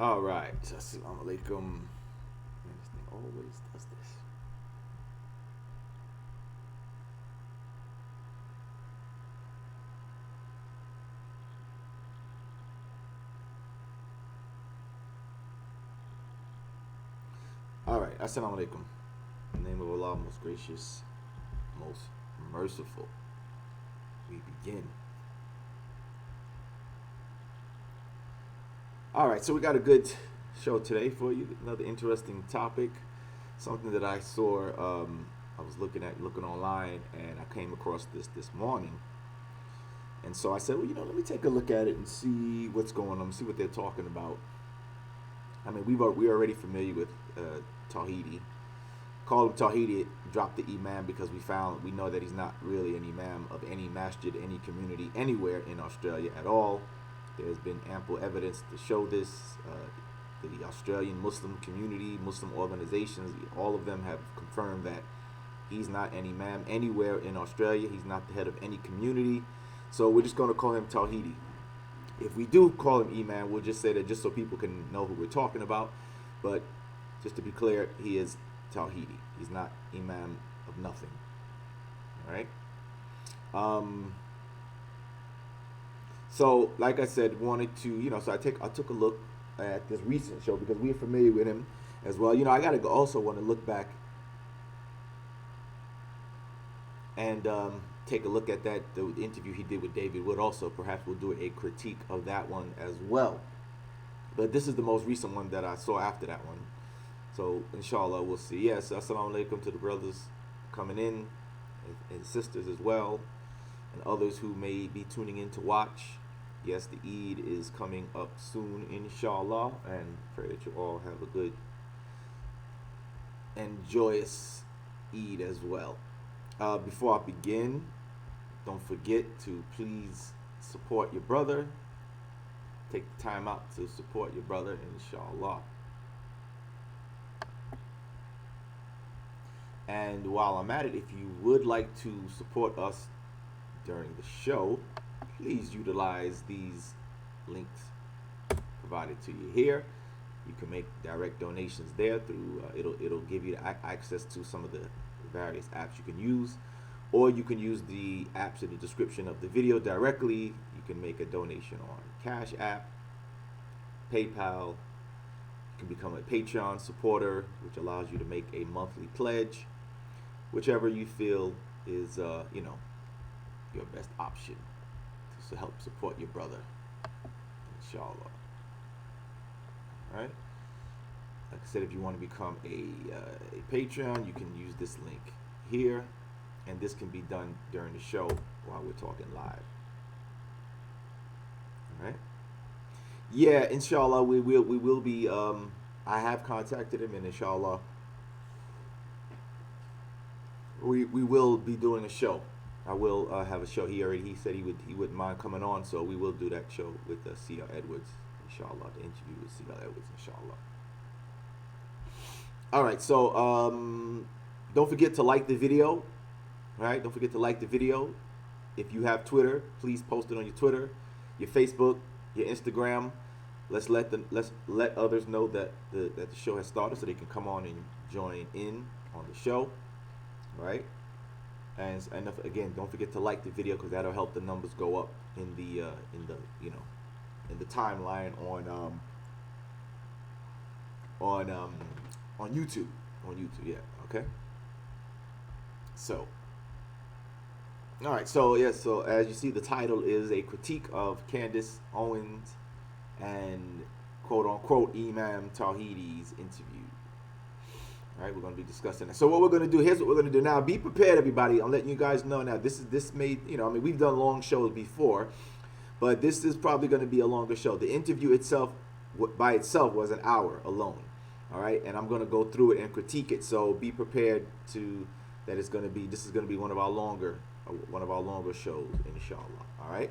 All right. Assalamu alaikum. Man, this thing always does this. All right. Assalamu alaikum. In the name of Allah, most gracious, most merciful, we begin. All right. So we got a good show today for you. Another interesting topic. Something that I saw. I was looking online, and I came across this morning. And so I said, well, let me take a look at it and see what's going on, see what they're talking about. I mean, we're already familiar with Tawhidi. Call him Tawhidi, drop the Imam, because we know that he's not really an Imam of any masjid, any community, anywhere in Australia at all. There's been ample evidence to show this. The Australian Muslim community, Muslim organizations, all of them have confirmed that he's not an Imam anywhere in Australia. He's not the head of any community. So we're just going to call him Tawhidi. If we do call him Imam, we'll just say that just so people can know who we're talking about. But just to be clear, he is Tawhidi. He's not Imam of nothing. All right? So, like I said, wanted to, so I took a look at this recent show because we're familiar with him as well. I also want to look back and take a look at the interview he did with David Wood. Also, perhaps we'll do a critique of that one as well. But this is the most recent one that I saw after that one. So, inshallah, we'll see. Yes, assalamu alaikum to the brothers coming in and sisters as well, and others who may be tuning in to watch. Yes, the Eid is coming up soon, inshallah, and pray that you all have a good and joyous Eid as well. Before I begin, don't forget to please support your brother. Take the time out to support your brother, inshallah. And while I'm at it, if you would like to support us during the show, please utilize these links provided to you here. You can make direct donations there through it'll give you access to some of the various apps you can use, or you can use the apps in the description of the video directly. You can make a donation on Cash App, PayPal. You can become a Patreon supporter, which allows you to make a monthly pledge, whichever you feel is your best option to help support your brother, inshallah. All right. Like I said, if you want to become a Patreon, you can use this link here, and this can be done during the show while we're talking live. All right. Yeah, inshallah, we will be. I have contacted him, and inshallah, we will be doing a show. I will have a show. He said he wouldn't mind coming on, so we will do that show with C.R. Edwards, inshallah. The interview with C.R. Edwards, inshallah. All right, so don't forget to like the video. All right, don't forget to like the video. If you have Twitter, please post it on your Twitter, your Facebook, your Instagram. Let's let others know that the show has started, so they can come on and join in on the show. All right. And again, don't forget to like the video, because that'll help the numbers go up in the timeline on YouTube. Yeah. Okay. So. All right. So yes. So as you see, the title is a critique of Candance, Owens, and quote unquote Imam Tawhidi's interview. All right, we're going to be discussing that. So what we're going to do, here's what we're going to do now. Be prepared, everybody. I'm letting you guys know now. This made, we've done long shows before, but this is probably going to be a longer show. The interview itself, by itself, was an hour alone. All right, and I'm going to go through it and critique it. So be prepared that this is going to be one of our longer shows, inshallah. All right,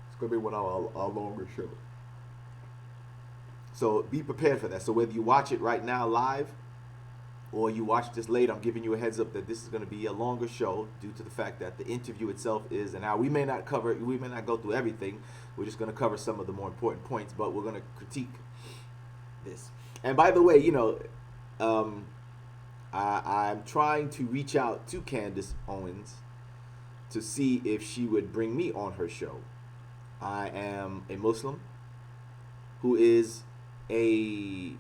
it's going to be one of our longer shows. So be prepared for that. So whether you watch it right now live, or you watch this later, I'm giving you a heads up that this is going to be a longer show due to the fact that the interview itself is an hour. We may not go through everything. We're just going to cover some of the more important points, but we're going to critique this. And by the way, um, I'm trying to reach out to Candace Owens to see if she would bring me on her show. I am a Muslim who is a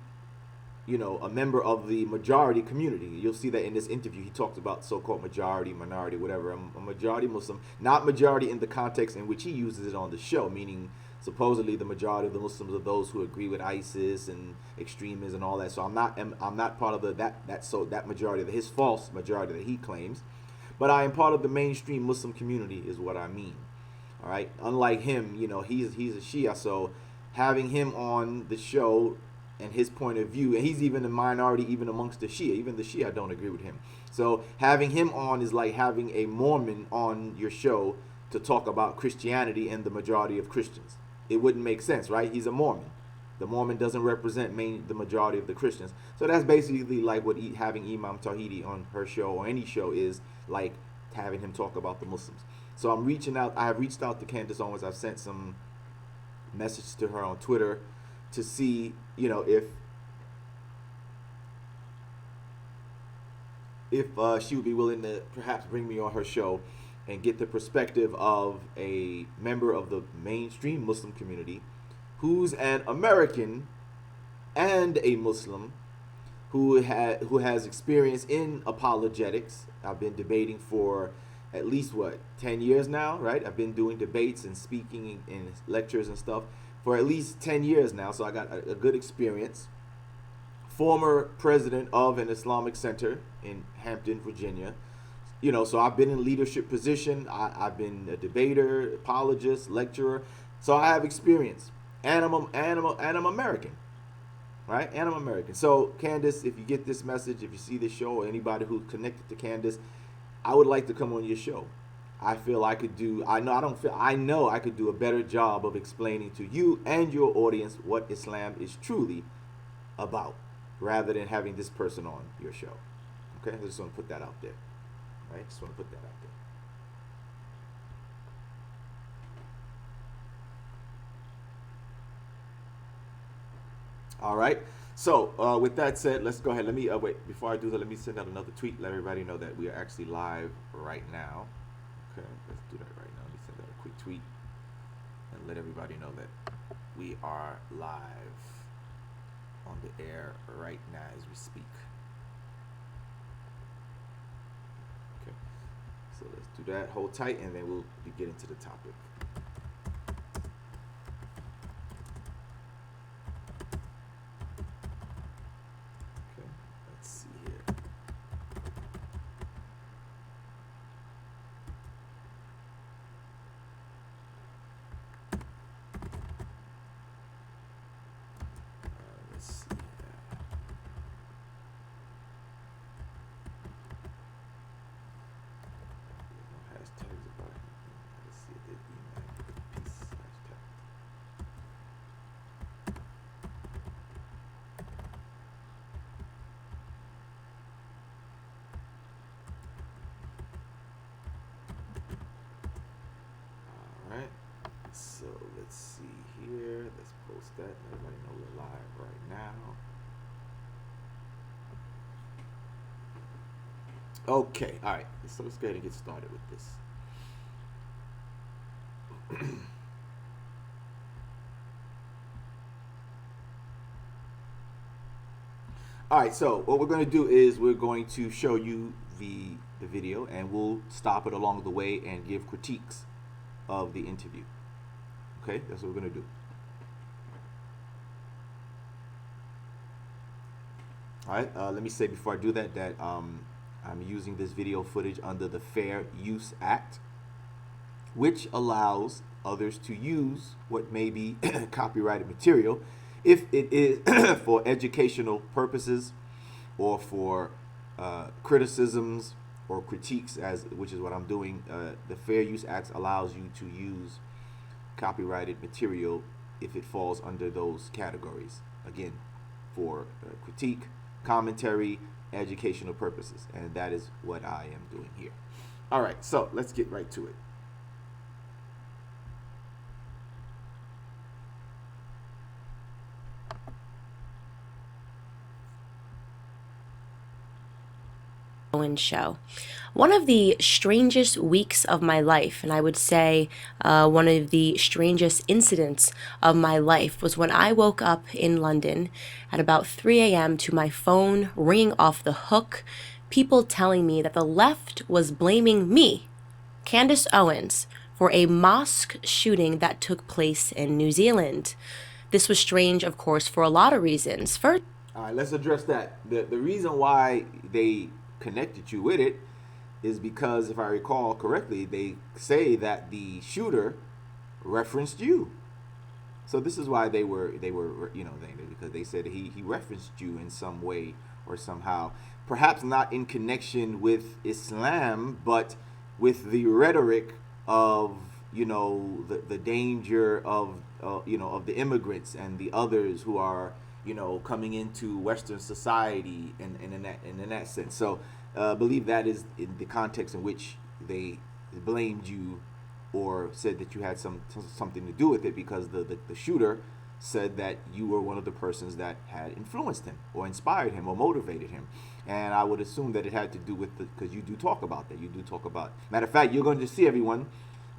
a member of the majority community. You'll see that in this interview. He talks about so-called majority, minority, whatever. I'm a majority Muslim, not majority in the context in which he uses it on the show, meaning supposedly the majority of the Muslims are those who agree with ISIS and extremism and all that. So I'm not part of that majority, his false majority that he claims, but I am part of the mainstream Muslim community is what I mean. All right. Unlike him, he's a Shia, so having him on the show and his point of view, and he's even a minority even amongst the Shia. Even the Shia don't agree with him. So having him on is like having a Mormon on your show to talk about Christianity and the majority of Christians. It wouldn't make sense, right? He's a Mormon. The Mormon doesn't represent the majority of the Christians. So that's basically like what having Imam Tawhidi on her show or any show is like having him talk about the Muslims. So I'm reaching out. I have reached out to Candace Owens. I've sent some message to her on Twitter to see, if she would be willing to perhaps bring me on her show and get the perspective of a member of the mainstream Muslim community who's an American and a Muslim who has experience in apologetics. I've been debating for at least 10 years now, right? I've been doing debates and speaking in lectures and stuff for at least 10 years now, so I got a good experience. Former president of an Islamic center in Hampton, Virginia. So I've been in leadership position. I've been a debater, apologist, lecturer. So I have experience. And I'm American, right? And I'm American. So Candace, if you get this message, if you see this show, or anybody who's connected to Candace, I would like to come on your show. I feel I could do. I know I could do a better job of explaining to you and your audience what Islam is truly about, rather than having this person on your show. Okay, I just want to put that out there. Right? Just want to put that out there. All right. So with that said, let's go ahead. Let me wait. Before I do that, let me send out another tweet. Let everybody know that we are actually live right now. Okay, let's do that right now. Let me send out a quick tweet and let everybody know that we are live on the air right now as we speak. Okay, so let's do that. Hold tight, and then we'll get into the topic. Okay, let's see here. Let's see here. Hashtags about him. Let's see if they email peace hashtag. All right. So let's see here. Let's post that. Let everybody know we're live right now. Okay. All right. So let's go ahead and get started with this. All right, so what we're going to do is we're going to show you the video, and we'll stop it along the way and give critiques of the interview. Okay, that's what we're going to do. All right, let me say before I do that I'm using this video footage under the Fair Use Act, which allows others to use what may be copyrighted material if it is for educational purposes or for criticisms or critiques, which is what I'm doing. The Fair Use Act allows you to use copyrighted material if it falls under those categories. Again, for critique, commentary, educational purposes, and that is what I am doing here. All right, so let's get right to it. Owens show. One of the strangest weeks of my life, and I would say one of the strangest incidents of my life, was when I woke up in London at about 3 a.m. to my phone ringing off the hook, people telling me that the left was blaming me, Candace Owens, for a mosque shooting that took place in New Zealand. This was strange, of course, for a lot of reasons. First, All right, let's address that. The reason why they connected you with it is because, if I recall correctly, they say that the shooter referenced you. So this is why they were because they said he referenced you in some way or somehow, perhaps not in connection with Islam, but with the rhetoric of the danger of of the immigrants and the others who are coming into Western society, and in that sense. So believe that is in the context in which they blamed you or said that you had something to do with it, because the shooter said that you were one of the persons that had influenced him or inspired him or motivated him. And I would assume that it had to do with because you do talk about that. You do talk about. Matter of fact, you're going to see, everyone,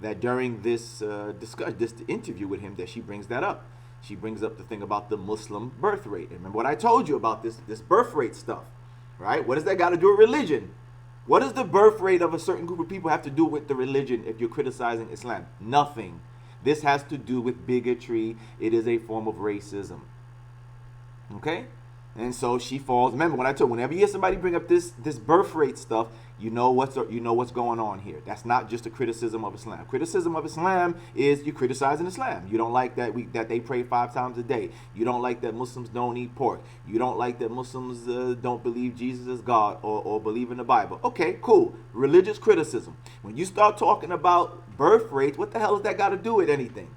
that during this interview with him, that she brings that up. She brings up the thing about the Muslim birth rate. And remember what I told you about this birth rate stuff, right? What does that got to do with religion? What does the birth rate of a certain group of people have to do with the religion if you're criticizing Islam? Nothing. This has to do with bigotry. It is a form of racism. Okay? And so she falls. Remember when I told, whenever you hear somebody bring up this birth rate stuff, you know what's going on here. That's not just a criticism of Islam. Criticism of Islam is you criticizing Islam. You don't like that they pray 5 times a day. You don't like that Muslims don't eat pork. You don't like that Muslims don't believe Jesus is God or believe in the Bible. Okay, cool. Religious criticism. When you start talking about birth rates, what the hell has that got to do with anything?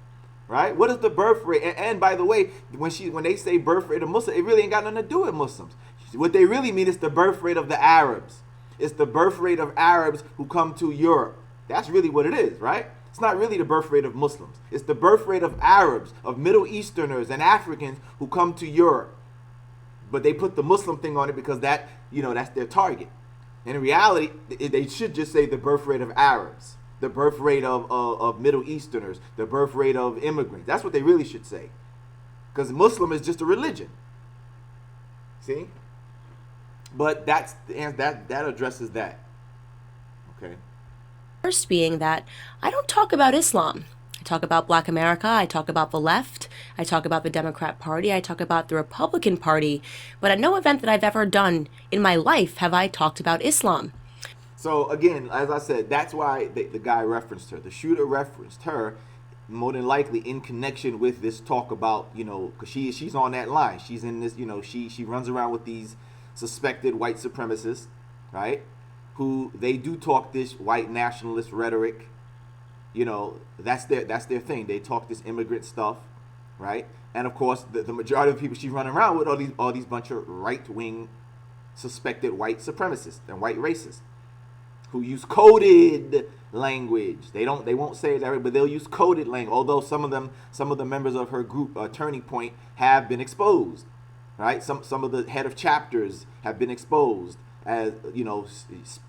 Right? What is the birth rate? And by the way, when they say birth rate of Muslims, it really ain't got nothing to do with Muslims. What they really mean is the birth rate of the Arabs. It's the birth rate of Arabs who come to Europe. That's really what it is, right? It's not really the birth rate of Muslims. It's the birth rate of Arabs, of Middle Easterners and Africans who come to Europe. But they put the Muslim thing on it because that's their target. And in reality, they should just say the birth rate of Arabs, the birth rate of Middle Easterners, the birth rate of immigrants. That's what they really should say. Because Muslim is just a religion. See? But that addresses that. Okay. first being that I don't talk about Islam. I talk about Black America, I talk about the left, I talk about the Democrat Party, I talk about the Republican Party, but at no event that I've ever done in my life have I talked about Islam. So again, as I said, that's why the guy referenced her. The shooter referenced her, more than likely in connection with this talk about, because she's on that line. She's in this, she runs around with these suspected white supremacists, right? Who they do talk this white nationalist rhetoric. That's their thing. They talk this immigrant stuff, right? And of course, the majority of the people she's running around with are all these bunch of right-wing suspected white supremacists and white racists who use coded language. They won't say it that way, but they'll use coded language. Although some of the members of her group, Turning Point, have been exposed, right? Some of the head of chapters have been exposed as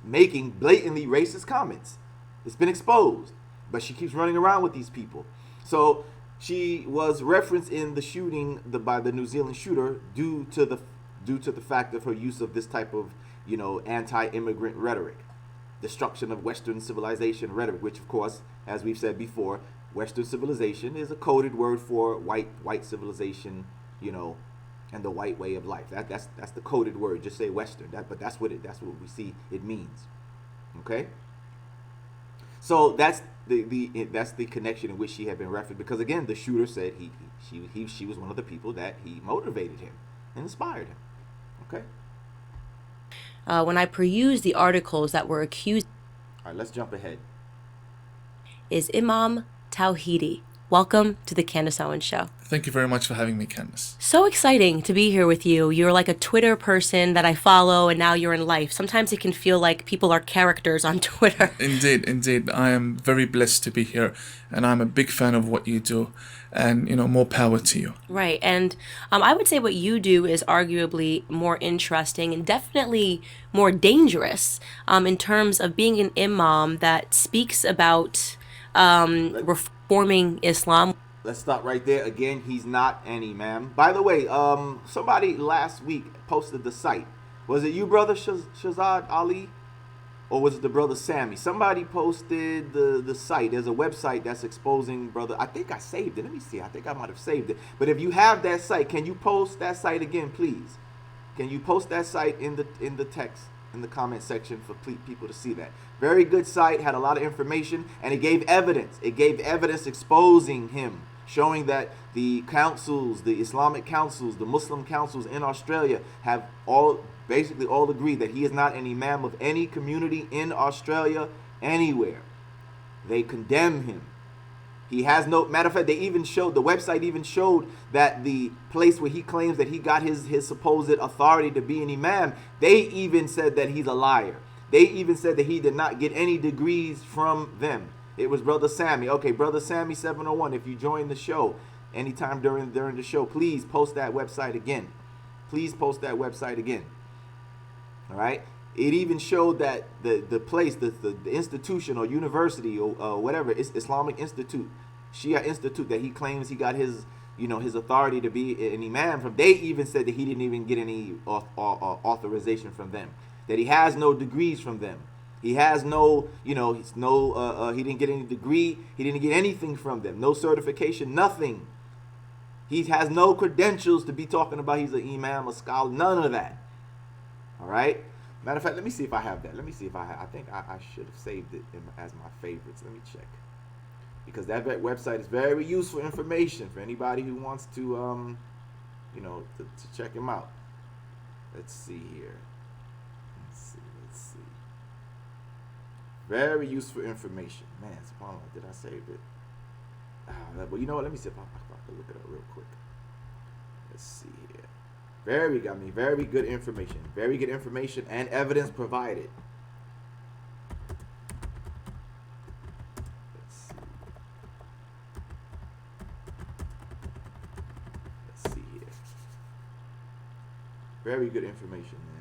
making blatantly racist comments. It's been exposed, but she keeps running around with these people. So she was referenced in the shooting by the New Zealand shooter due to the fact of her use of this type of anti-immigrant rhetoric. Destruction of Western civilization rhetoric, which of course, as we've said before, Western civilization is a coded word for white civilization, and the white way of life. That's the coded word. Just say Western. But that's what we see it means. Okay. So that's the connection in which she had been referenced, because again, the shooter said she was one of the people that he motivated him and inspired him. Okay. When I perused the articles that were accused, All right, let's jump ahead. is Imam Tawhidi. Welcome to the Candace Owens Show. Thank you very much for having me, Candance. So exciting to be here with you. You're like a Twitter person that I follow, and now you're in life. Sometimes it can feel like people are characters on Twitter. Indeed. I am very blessed to be here, and I'm a big fan of what you do, and, more power to you. Right. And I would say what you do is arguably more interesting and definitely more dangerous in terms of being an imam that speaks about reforming Islam. Let's stop right there. Again, he's not an imam. By the way, somebody last week posted the site. Was it you, brother Shazad Ali? Or was it the brother Sammy? Somebody posted the site. There's a website that's exposing brother. I think I saved it. Let me see. I think I might have saved it. But if you have that site, can you post that site again, please? Can you post that site in the text, in the comment section for people to see that? Very good site, had a lot of information, and it gave evidence. It gave evidence exposing him, showing that the councils, the Islamic councils, the Muslim councils in Australia have basically all agreed that he is not an imam of any community in Australia anywhere. They condemn him. He has no, matter of fact, the website even showed that the place where he claims that he got his supposed authority to be an imam, they even said that he's a liar. They even said that he did not get any degrees from them. It was Brother Sammy. Okay, Brother Sammy 701, if you join the show anytime during the show, please post that website again. Please post that website again. All right? It even showed that the place, the institution or university or whatever, Islamic Institute, Shia Institute, that he claims he got his authority to be an imam from, they even said that he didn't even get any authorization from them. That he has no degrees from them. He has no, he didn't get any degree. He didn't get anything from them. No certification, nothing. He has no credentials to be talking about he's an imam, a scholar, none of that. All right? Matter of fact, let me see if I have that. Let me see if I think I should have saved it as my favorites. Let me check. Because that website is very useful information for anybody who wants to, to check him out. Let's see here. Let's see. Very useful information. Man, subhanAllah, did I save it? But you know what? Let me see if I can look it up real quick. Let's see here. Very good information. Very good information and evidence provided. Let's see here. Very good information, man.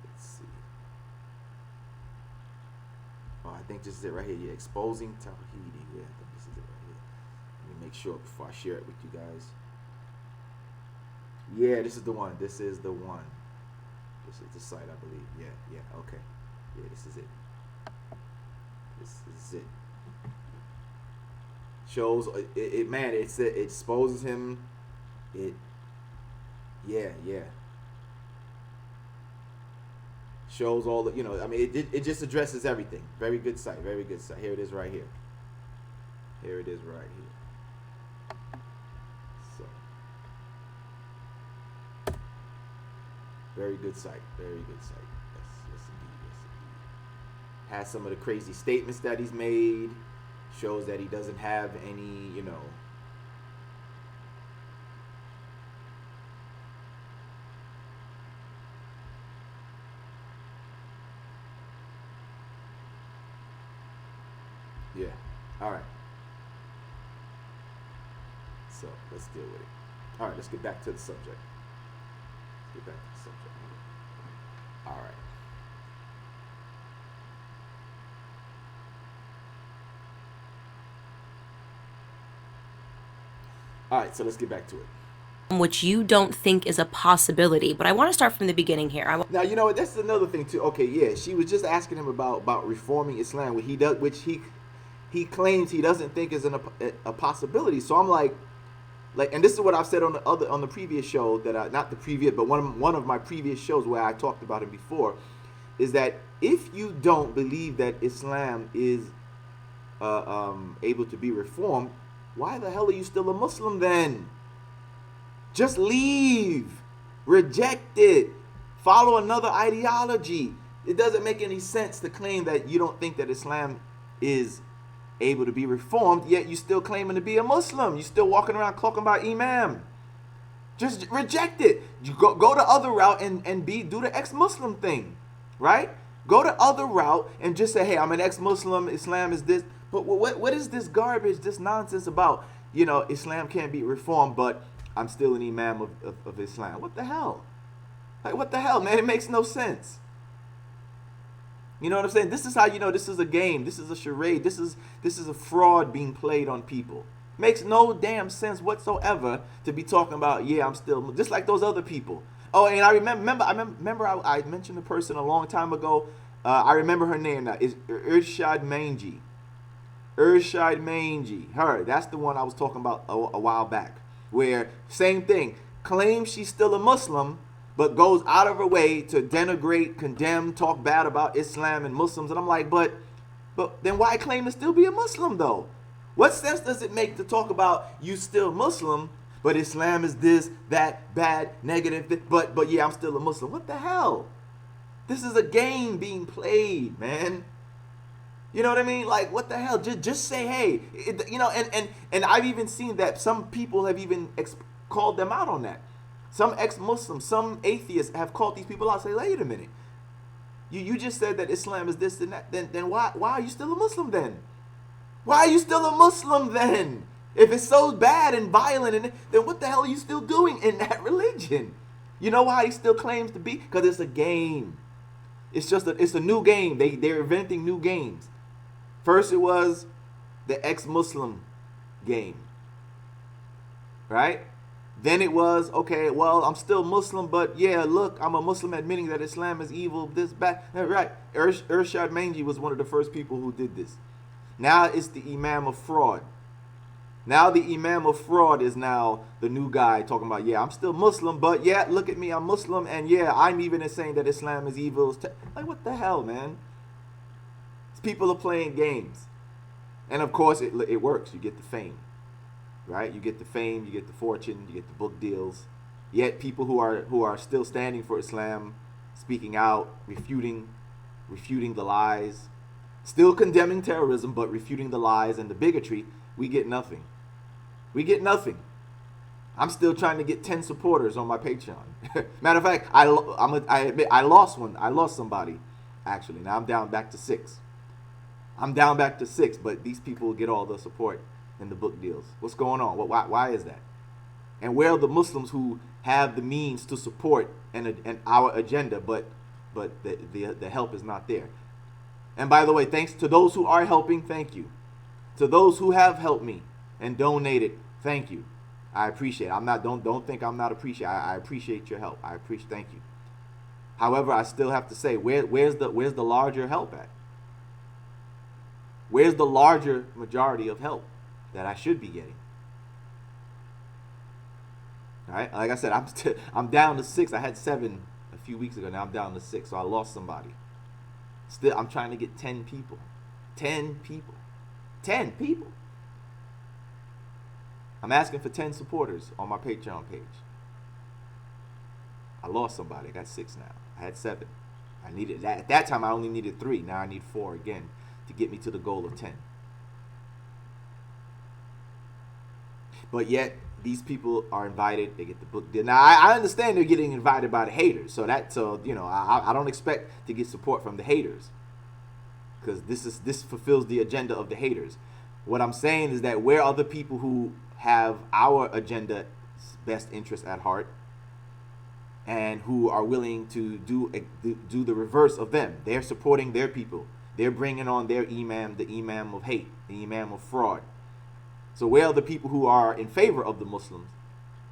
Let's see. I think this is it right here. Yeah, exposing Tawhidi. Yeah, I think this is it right here. Let me make sure before I share it with you guys. Yeah, this is the one. This is the one. This is the site, I believe. Yeah, okay. Yeah, this is it. This is it. Shows it man, it exposes him. Yeah. Shows all the, it just addresses everything. Very good site. Here it is right here. So, very good site. Yes, indeed. Has some of the crazy statements that he's made. Shows that he doesn't have any, Yeah. All right. So let's deal with it. All right. Let's get back to the subject. All right. All right. So let's get back to it. Which you don't think is a possibility, but I want to start from the beginning here. Now, that's another thing too. Okay, yeah, she was just asking him about reforming Islam, which he claims he doesn't think is a possibility. So I'm like, and this is what I've said on the previous show but one of my previous shows where I talked about him before, is that if you don't believe that Islam is able to be reformed, why the hell are you still a Muslim then? Just leave. Reject it. Follow another ideology. It doesn't make any sense to claim that you don't think that Islam is able to be reformed, yet you still claiming to be a Muslim. You still walking around talking about Imam. Just reject it. You go the other route and do the ex-Muslim thing, right? Go the other route and just say, hey, I'm an ex-Muslim. Islam is this. But what is this garbage, this nonsense about, Islam can't be reformed, but I'm still an Imam of Islam? What the hell? Like, what the hell, man? It makes no sense. You know what I'm saying? This is how you know this is a game. This is a charade. This is a fraud being played on people. Makes no damn sense whatsoever to be talking about, yeah, I'm still just like those other people. Oh, and I remember I mentioned the person a long time ago. I remember her name now. It's Irshad Manji. Irshad Manji. Her. That's the one I was talking about a while back. Where, same thing. Claims she's still a Muslim, but goes out of her way to denigrate, condemn, talk bad about Islam and Muslims. And I'm like, but then why claim to still be a Muslim though? What sense does it make to talk about you still Muslim, but Islam is this, that, bad, negative, but yeah, I'm still a Muslim? What the hell? This is a game being played, man. You know what I mean? Like, what the hell? Just say, hey, and I've even seen that some people have even called them out on that. Some ex-Muslims, some atheists have called these people out. Say, wait a minute, you just said that Islam is this and that. Then why are you still a Muslim then? Why are you still a Muslim then? If it's so bad and violent, then what the hell are you still doing in that religion? You know why he still claims to be? Because it's a game. It's a new game. They're inventing new games. First it was the ex-Muslim game, right? Then it was, okay, well, I'm still Muslim, but yeah, look, I'm a Muslim admitting that Islam is evil, this, bad, right? Irshad Manji was one of the first people who did this. Now it's the Imam of fraud. Now the Imam of fraud is now the new guy talking about, yeah, I'm still Muslim, but yeah, look at me, I'm Muslim, and yeah, I'm even saying that Islam is evil. Like, what the hell, man? People are playing games. And of course, it works. You get the fame, right? You get the fame, you get the fortune, you get the book deals. Yet people who are still standing for Islam, speaking out, refuting the lies, still condemning terrorism, but refuting the lies and the bigotry, we get nothing. We get nothing. I'm still trying to get 10 supporters on my Patreon. Matter of fact, I admit I lost one. I lost somebody, actually. Now I'm down back to 6. But these people get all the support in the book deals. What's going on? Why is that? And where are the Muslims who have the means to support and our agenda, but the help is not there? And by the way, thanks to those who are helping, thank you. To those who have helped me and donated, thank you. I appreciate it. Don't think I'm not appreciate. I appreciate your help. Thank you. However, I still have to say, where's the larger help at? Where's the larger majority of help that I should be getting? All right, like I said, I'm down to 6. I had 7 a few weeks ago. Now I'm down to 6, so I lost somebody. Still, I'm trying to get 10 people. 10 people. 10 people. I'm asking for 10 supporters on my Patreon page. I lost somebody. I got 6 now. I had 7. I needed that. At that time, I only needed 3. Now I need 4 again to get me to the goal of 10. But yet, these people are invited. They get the book deal. Now, I understand they're getting invited by the haters. I don't expect to get support from the haters, because this fulfills the agenda of the haters. What I'm saying is that where are the people who have our agenda, best interest at heart, and who are willing to do the reverse of them? They're supporting their people. They're bringing on their imam, the imam of hate, the imam of fraud. So where are the people who are in favor of the Muslims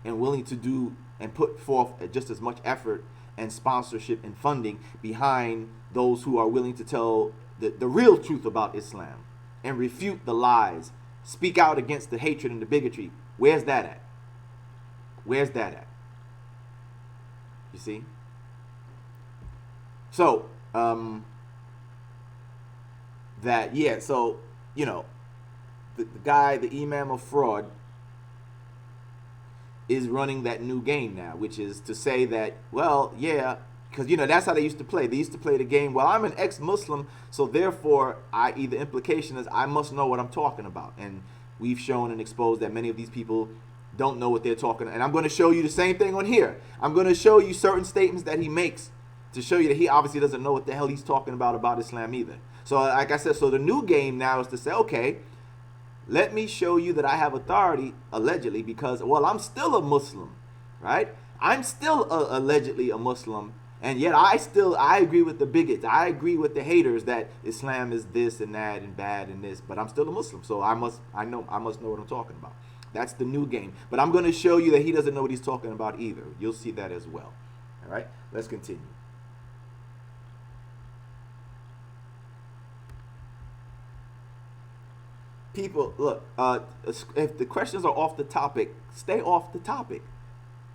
and willing to do and put forth just as much effort and sponsorship and funding behind those who are willing to tell the real truth about Islam and refute the lies, speak out against the hatred and the bigotry? Where's that at? Where's that at? You see? So, the guy, the imam of fraud, is running that new game now, which is to say that, well, yeah, Because, that's how they used to play. They used to play the game, well, I'm an ex-Muslim, so therefore, the implication is I must know what I'm talking about. And we've shown and exposed that many of these people don't know what they're talking about. And I'm going to show you the same thing on here. I'm going to show you certain statements that he makes to show you that he obviously doesn't know what the hell he's talking about Islam either. So, like I said, so the new game now is to say, okay, let me show you that I have authority, allegedly, because, well, I'm still a Muslim, right? I'm still allegedly a Muslim. And yet I agree with the bigots. I agree with the haters that Islam is this and that and bad and this, but I'm still a Muslim. So I must know what I'm talking about. That's the new game. But I'm going to show you that he doesn't know what he's talking about either. You'll see that as well. All right, let's continue. People, look, if the questions are off the topic, stay off the topic.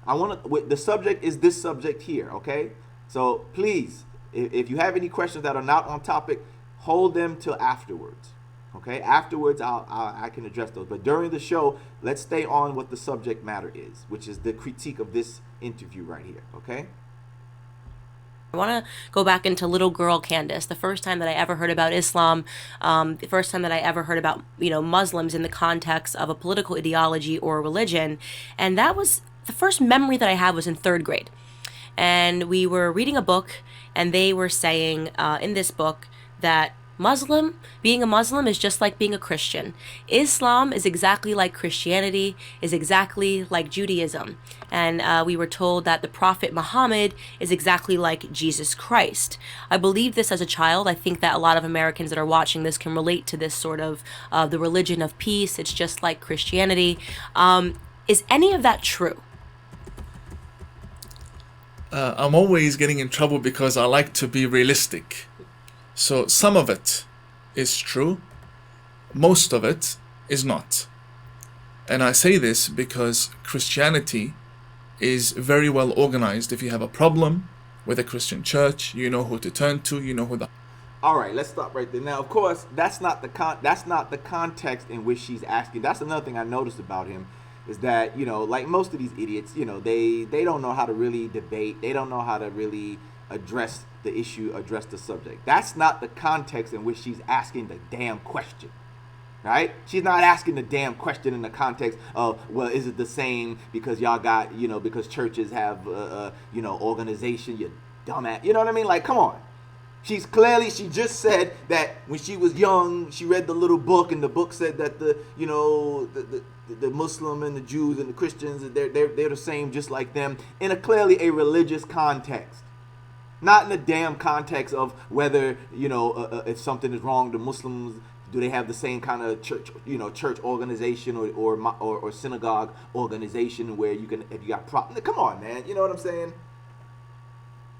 The subject is this subject here, okay? So please, if you have any questions that are not on topic, hold them till afterwards. Okay, afterwards I can address those. But during the show, let's stay on what the subject matter is, which is the critique of this interview right here. Okay. I want to go back into little girl Candance, the first time that I ever heard about Islam, the first time that I ever heard about, Muslims in the context of a political ideology or religion. And that was the first memory that I had was in 3rd grade. And we were reading a book, and they were saying in this book that being a Muslim is just like being a Christian. Islam is exactly like Christianity, is exactly like Judaism. And we were told that the Prophet Muhammad is exactly like Jesus Christ. I believed this as a child. I think that a lot of Americans that are watching this can relate to this sort of the religion of peace. It's just like Christianity. Is any of that true? I'm always getting in trouble because I like to be realistic. So some of it is true, most of it is not. And I say this because Christianity is very well organized. If you have a problem with a Christian church, you know who to turn to, you know who the... All right, let's stop right there. Now, of course, that's not the context in which she's asking. That's another thing I noticed about him. Is that, like most of these idiots, they don't know how to really debate. They don't know how to really address the issue, address the subject. That's not the context in which she's asking the damn question, right? She's not asking the damn question in the context of, well, is it the same because y'all got, because churches have, organization, you dumbass. You know what I mean? Like, come on. She just said that when she was young, she read the little book, and the book said that the Muslim and the Jews and the Christians, they're the same, just like them, in clearly a religious context. Not in the damn context of whether, if something is wrong, the Muslims, do they have the same kind of church organization or synagogue organization where you can, if you got problems. Come on, man. You know what I'm saying?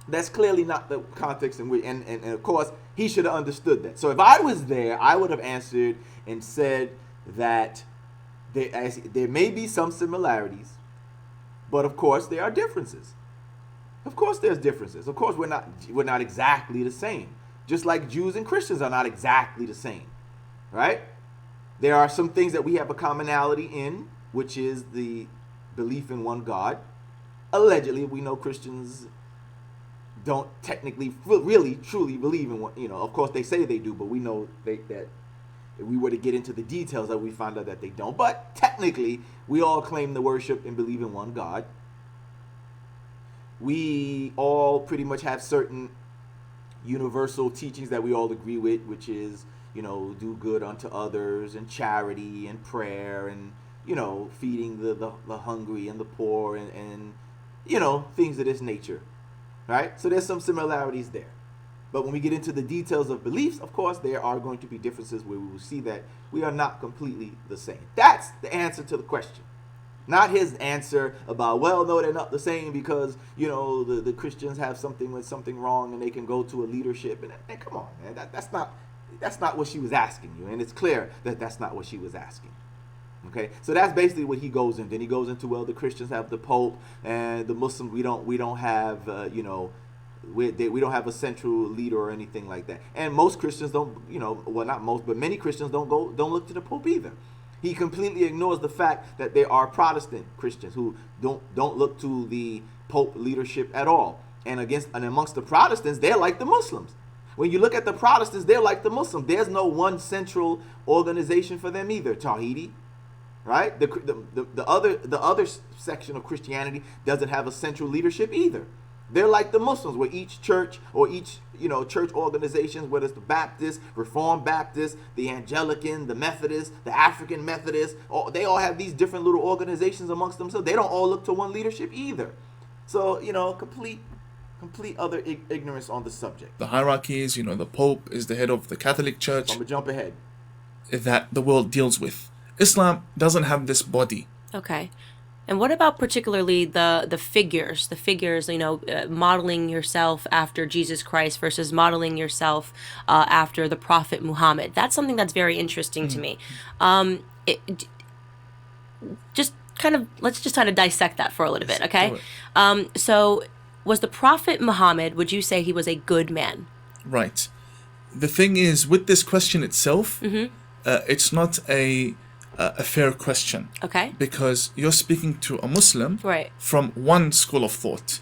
That's clearly not the context in which, and of course, he should have understood that. So if I was there, I would have answered and said that there may be some similarities, but of course there are differences. Of course there's differences. Of course we're not exactly the same. Just like Jews and Christians are not exactly the same, right? There are some things that we have a commonality in, which is the belief in one God. Allegedly, we know Christians don't technically really truly believe in one. Of course they say they do, but we know that if we were to get into the details, that we find out that they don't. But technically, we all claim to worship and believe in one God. We all pretty much have certain universal teachings that we all agree with, which is, do good unto others, and charity and prayer, and, feeding the hungry and the poor, and things of this nature. Right? So there's some similarities there. But when we get into the details of beliefs, of course, there are going to be differences where we will see that we are not completely the same. That's the answer to the question. Not his answer about, well, no, they're not the same because, the Christians have something wrong and they can go to a leadership. And come on, man, that's not what she was asking you. And it's clear that that's not what she was asking. Okay, so that's basically what he goes into. Then he goes into, well, the Christians have the Pope, and the Muslims we don't have, we don't have a central leader or anything like that. And most Christians don't, well, not most, but many Christians don't look to the Pope either. He completely ignores the fact that there are Protestant Christians who don't look to the Pope leadership at all. And amongst the Protestants, they're like the Muslims. When you look at the Protestants, they're like the Muslims. There's no one central organization for them either. Tawhidi, right? The other section of Christianity doesn't have a central leadership either. They're like the Muslims, where each church or each church organizations, whether it's the Baptist, Reformed Baptist, the Anglican, the Methodist, the African Methodist, they all have these different little organizations amongst themselves. They don't all look to one leadership either. So complete other ignorance on the subject. The hierarchy is, the Pope is the head of the Catholic Church. So I'm gonna jump ahead. That the world deals with. Islam doesn't have this body. Okay. And what about particularly the figures, modeling yourself after Jesus Christ versus modeling yourself after the Prophet Muhammad? That's something that's very interesting to me. Let's just try to dissect that for a little bit, okay? So was the Prophet Muhammad, would you say he was a good man? Right. The thing is, with this question itself, it's not a fair question. Okay. Because you're speaking to a Muslim right. from one school of thought,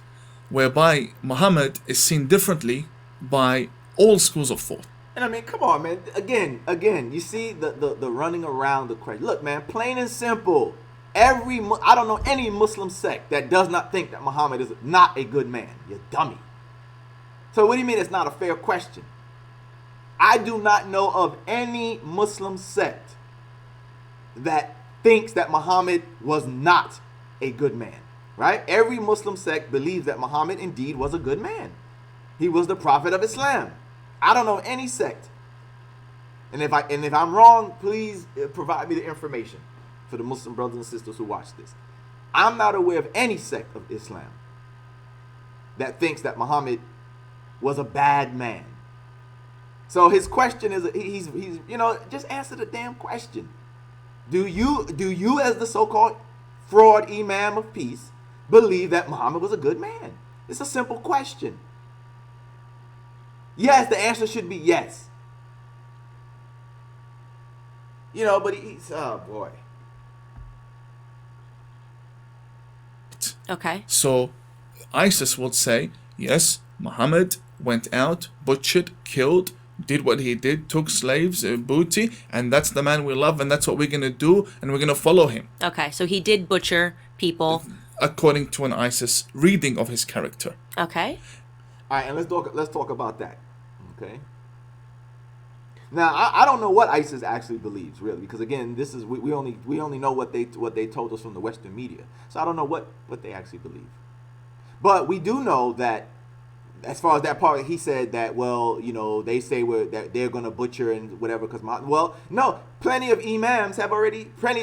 whereby Muhammad is seen differently by all schools of thought. And I mean, come on, man. Again, you see the running around the question. Look, man, plain and simple. I don't know any Muslim sect that does not think that Muhammad is not a good man. You dummy. So what do you mean it's not a fair question? I do not know of any Muslim sect that thinks that Muhammad was not a good man, right? Every Muslim sect believes that Muhammad indeed was a good man. He was the prophet of Islam. I don't know any sect. And if I'm wrong, please provide me the information for the Muslim brothers and sisters who watch this. I'm not aware of any sect of Islam that thinks that Muhammad was a bad man. So his question is, he's just answer the damn question. Do you as the so-called fraud Imam of peace believe that Muhammad was a good man? It's a simple question. Yes, the answer should be yes. But he's, oh boy. Okay. So ISIS would say, yes, Muhammad went out, butchered, killed, did what he did, took slaves, booty, and that's the man we love, and that's what we're going to do, and we're going to follow him. Okay, so he did butcher people. According to an ISIS reading of his character. Okay. All right, and let's talk about that. Okay. Now, I don't know what ISIS actually believes, really, because again, this is we only know what they told us from the Western media. So I don't know what they actually believe. But we do know that as far as that part, he said that, they say that they're going to butcher and whatever because no, plenty of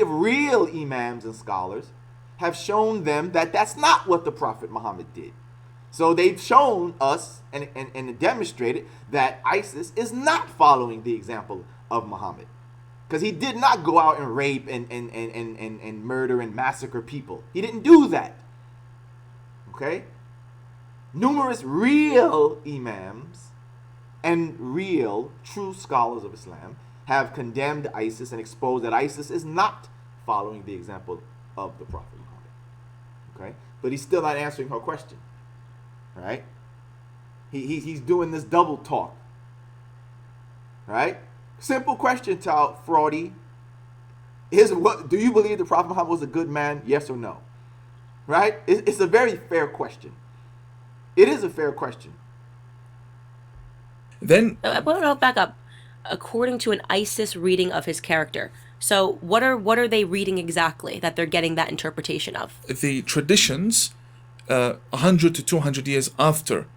real imams and scholars have shown them that that's not what the Prophet Muhammad did. So they've shown us and demonstrated that ISIS is not following the example of Muhammad. Because he did not go out and rape and murder and massacre people. He didn't do that. Okay? Numerous real imams and real true scholars of Islam have condemned ISIS and exposed that ISIS is not following the example of the Prophet Muhammad. Okay? But he's still not answering her question. Right? He's doing this double talk. Right? Simple question, Fraudy. Do you believe the Prophet Muhammad was a good man? Yes or no? Right? It's a very fair question. It is a fair question. Then, I'll back up. According to an ISIS reading of his character. So what are they reading exactly that they're getting that interpretation of? The traditions 100 to 200 years after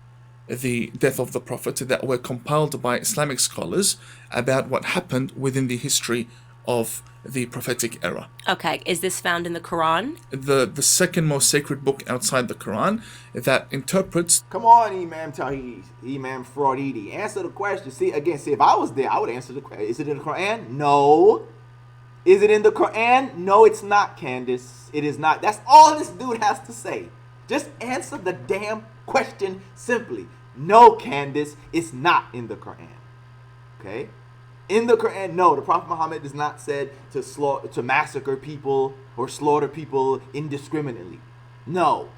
the death of the Prophet that were compiled by Islamic scholars about what happened within the history of the prophetic era. Okay, is this found in the Quran? The second most sacred book outside the Quran that interprets... Come on, Imam Tawhidi, Imam Fraudidi. Answer the question. See, if I was there, I would answer the question. Is it in the Quran? No. Is it in the Quran? No, it's not, Candace. It is not. That's all this dude has to say. Just answer the damn question simply. No, Candace, it's not in the Quran. Okay? In the Quran, no, the Prophet Muhammad is not said to massacre people or slaughter people indiscriminately. No.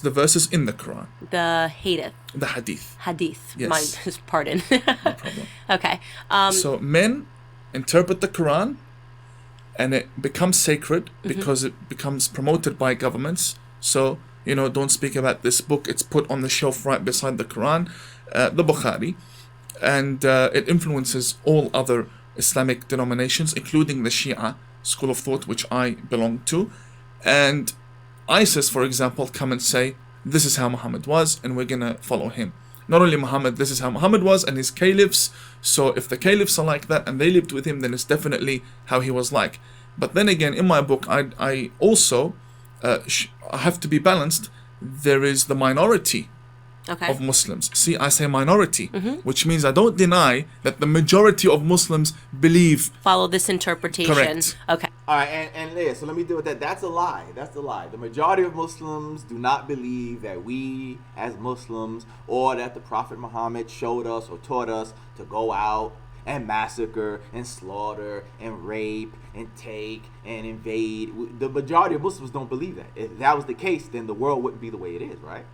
the verses in the Quran, The hadith. the hadith. Hadith. Yes. My pardon. No problem. Okay. So men interpret the Quran, and it becomes sacred because it becomes promoted by governments. So, don't speak about this book. It's put on the shelf right beside the Quran, the Bukhari, and it influences all other Islamic denominations, including the Shia school of thought, which I belong to. And ISIS, for example, come and say, this is how Muhammad was, and we're going to follow him. Not only Muhammad, this is how Muhammad was and his caliphs. So if the caliphs are like that and they lived with him, then it's definitely how he was like. But then again, in my book, I also I have to be balanced. There is the minority of Muslims. See, I say minority, which means I don't deny that the majority of Muslims believe. Follow this interpretation. Correct. Okay. All right, and Leah, so let me deal with that. That's a lie. That's a lie. The majority of Muslims do not believe that we, as Muslims, or that the Prophet Muhammad showed us or taught us to go out and massacre and slaughter and rape and take and invade. The majority of Muslims don't believe that. If that was the case, then the world wouldn't be the way it is, right?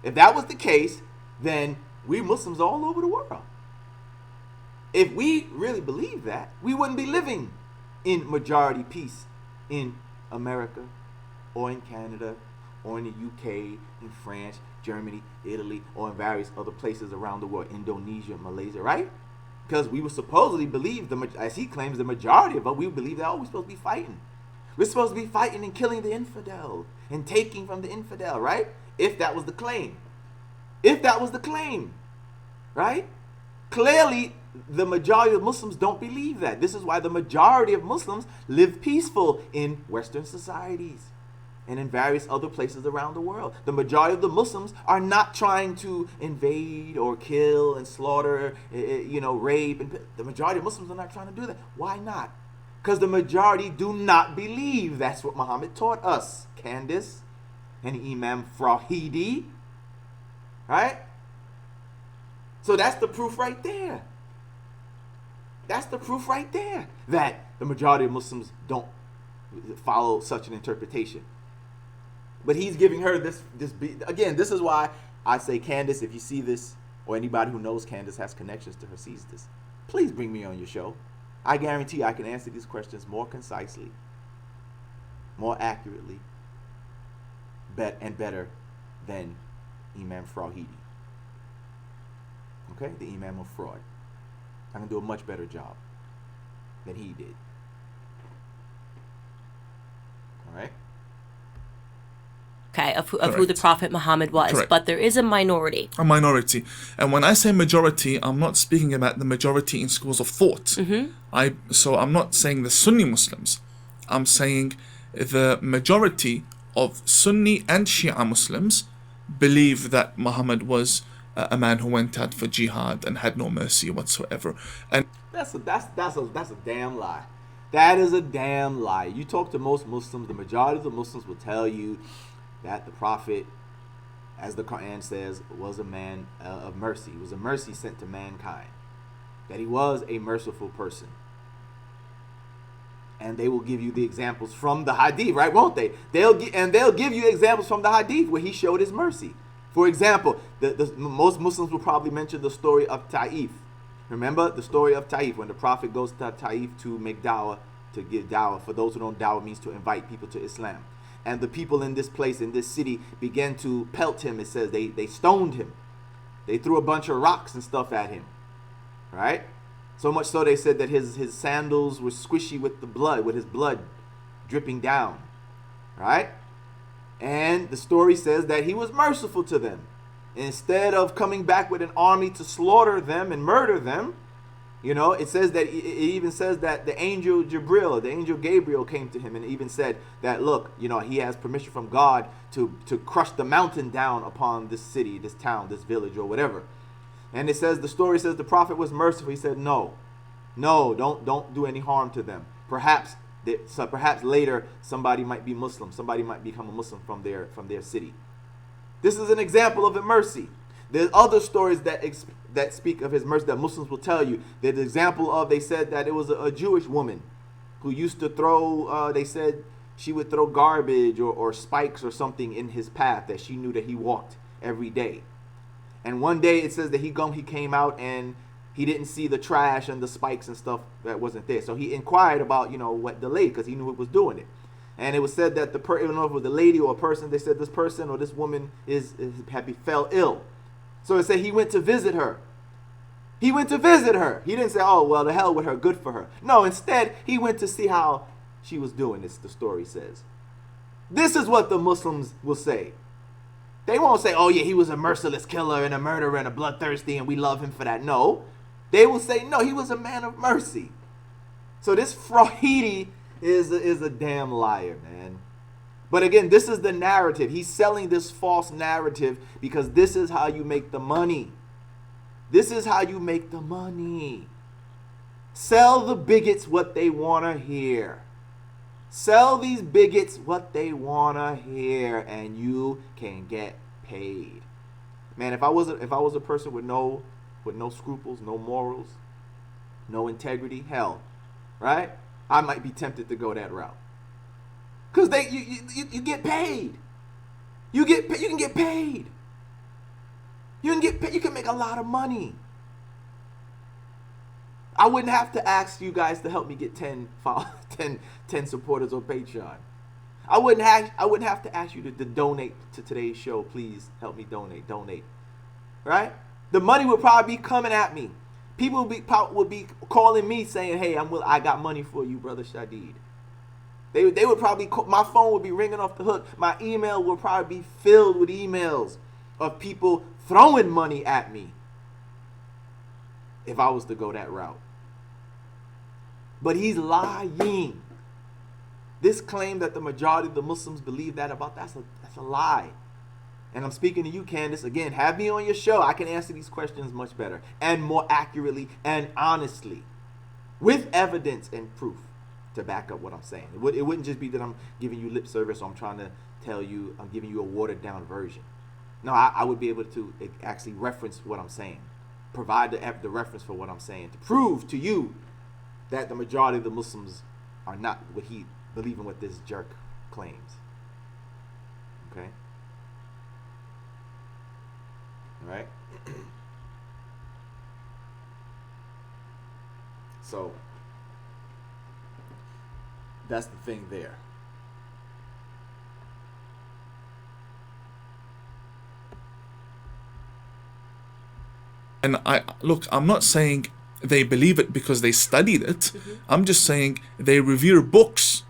If that was the case, then we Muslims are all over the world. If we really believe that, we wouldn't be living in majority peace in America or in Canada or in the UK, in France, Germany, Italy, or in various other places around the world, Indonesia, Malaysia, right? Because we would supposedly believe, as he claims, the majority of us, we believe that, we're supposed to be fighting. We're supposed to be fighting and killing the infidel and taking from the infidel, right? If that was the claim. If that was the claim, right? Clearly, the majority of Muslims don't believe that. This is why the majority of Muslims live peaceful in Western societies and in various other places around the world. The majority of the Muslims are not trying to invade or kill and slaughter, rape. And the majority of Muslims are not trying to do that. Why not? Because the majority do not believe that's what Muhammad taught us. Candance and Imam Tawhidi, right? So that's the proof right there. That's the proof right there that the majority of Muslims don't follow such an interpretation. But he's giving her this again, this is why I say, Candance, if you see this, or anybody who knows Candance has connections to her sees this, please bring me on your show. I guarantee I can answer these questions more concisely, more accurately, and better than Imam Tawhidi. Okay? The Imam of fraud. I can do a much better job than he did. All right? Okay, of who the Prophet Muhammad was. Correct. But there is a minority. A minority. And when I say majority, I'm not speaking about the majority in schools of thought. So I'm not saying the Sunni Muslims. I'm saying the majority of Sunni and Shia Muslims believe that Muhammad was a man who went out for jihad and had no mercy whatsoever. And that's a damn lie. That is a damn lie. You talk to most Muslims, the majority of the Muslims will tell you that the Prophet, as the Quran says, was a man of mercy. He was a mercy sent to mankind. That he was a merciful person. And they will give you the examples from the Hadith, right? Won't they? They'll give you examples from the Hadith where he showed his mercy. For example, most Muslims will probably mention the story of Taif. Remember the story of Taif, when the Prophet goes to Taif to make dawah, to give dawah. For those who don't, dawah means to invite people to Islam. And the people in this place, in this city, began to pelt him. It says they stoned him. They threw a bunch of rocks and stuff at him. Right? So much so they said that his sandals were squishy with the blood, with his blood dripping down. Right? And the story says that he was merciful to them. Instead of coming back with an army to slaughter them and murder them, it says that, it even says that the angel Gabriel came to him and even said that, look, he has permission from God to crush the mountain down upon this city, this town, this village, or whatever. And the story says the Prophet was merciful. He said, no, don't do any harm to them. Perhaps later somebody might be Muslim. Somebody might become a Muslim from their city. This is an example of a mercy. There's other stories that speak of his mercy that Muslims will tell you. There's an example of, they said that it was a Jewish woman who used to throw, they said she would throw garbage or spikes or something in his path that she knew that he walked every day. And one day it says that he came out and he didn't see the trash and the spikes and stuff that wasn't there. So he inquired about, what the lady, because he knew it was doing it. And it was said that I don't know if it was a lady or a person, they said this person or this woman fell ill. So it said he went to visit her. He went to visit her. He didn't say, oh, well, the hell with her, good for her. No, instead, he went to see how she was doing, the story says. This is what the Muslims will say. They won't say, oh, yeah, he was a merciless killer and a murderer and a bloodthirsty and we love him for that. No. They will say, no, he was a man of mercy. So this Tawhidi is a damn liar, man. But again, this is the narrative. He's selling this false narrative because this is how you make the money. This is how you make the money. Sell the bigots what they want to hear. Sell these bigots what they want to hear and you can get paid. Man, if I was a person with no scruples, no morals, no integrity, hell, right? I might be tempted to go that route. Cuz you get paid. You can get paid. You can make a lot of money. I wouldn't have to ask you guys to help me get 10 supporters on Patreon. I wouldn't have to ask you to donate to today's show. Please help me donate. Right? The money would probably be coming at me. People would be calling me saying, "Hey, I got money for you, brother Shadid." They would probably my phone would be ringing off the hook. My email would probably be filled with emails of people throwing money at me if I was to go that route. But he's lying. This claim that the majority of the Muslims believe that's a lie. And I'm speaking to you, Candance. Again, have me on your show. I can answer these questions much better and more accurately and honestly with evidence and proof to back up what I'm saying. It wouldn't just be that I'm giving you lip service or I'm trying to tell you I'm giving you a watered down version. No, I would be able to actually reference what I'm saying, provide the reference for what I'm saying to prove to you that the majority of the Muslims are not believing what this jerk claims. Okay? All right? So, that's the thing there. And I'm not saying they believe it because they studied it. Mm-hmm. I'm just saying they revere books